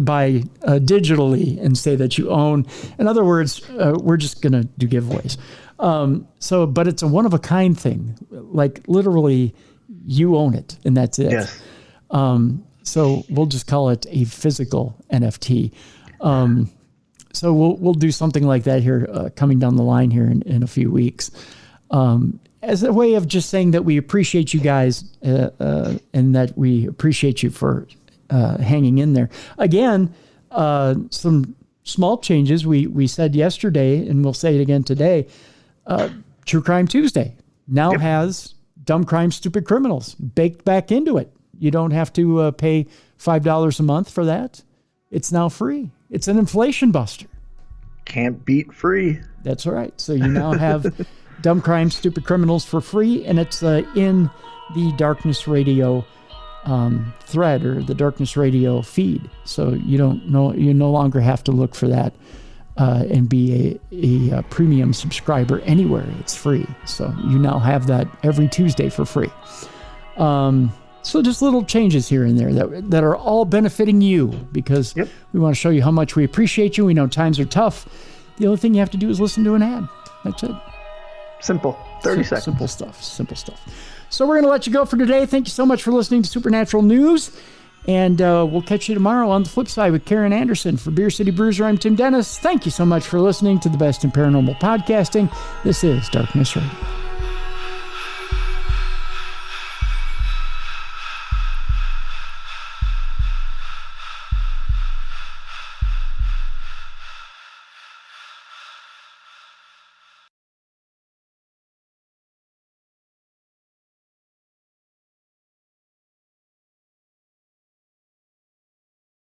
buy digitally and say that you own. In other words, we're just going to do giveaways. But it's a one-of-a-kind thing. Like, literally, you own it, and that's it. Yes. So we'll just call it a physical NFT. So we'll do something like that here coming down the line here in a few weeks. As a way of just saying that we appreciate you guys and that we appreciate you for hanging in there. Again, some small changes. We said yesterday, and we'll say it again today, True Crime Tuesday now has Dumb Crime, Stupid Criminals baked back into it. You don't have to pay $5 a month for that. It's now free. It's an inflation buster. Can't beat free. That's right. So you now have Dumb Crime, Stupid Criminals for free, and it's in the Darkness Radio thread or the Darkness Radio feed. So you no longer have to look for that and be a premium subscriber anywhere. It's free. So you now have that every Tuesday for free. So just little changes here and there that are all benefiting you because we want to show you how much we appreciate you. We know times are tough. The only thing you have to do is listen to an ad. That's it. Simple. 30 seconds. Simple stuff. So we're going to let you go for today. Thank you so much for listening to Supernatural News. And we'll catch you tomorrow on the flip side with Karen Anderson. For Beer City Bruiser, I'm Tim Dennis. Thank you so much for listening to the best in paranormal podcasting. This is Darkness Radio.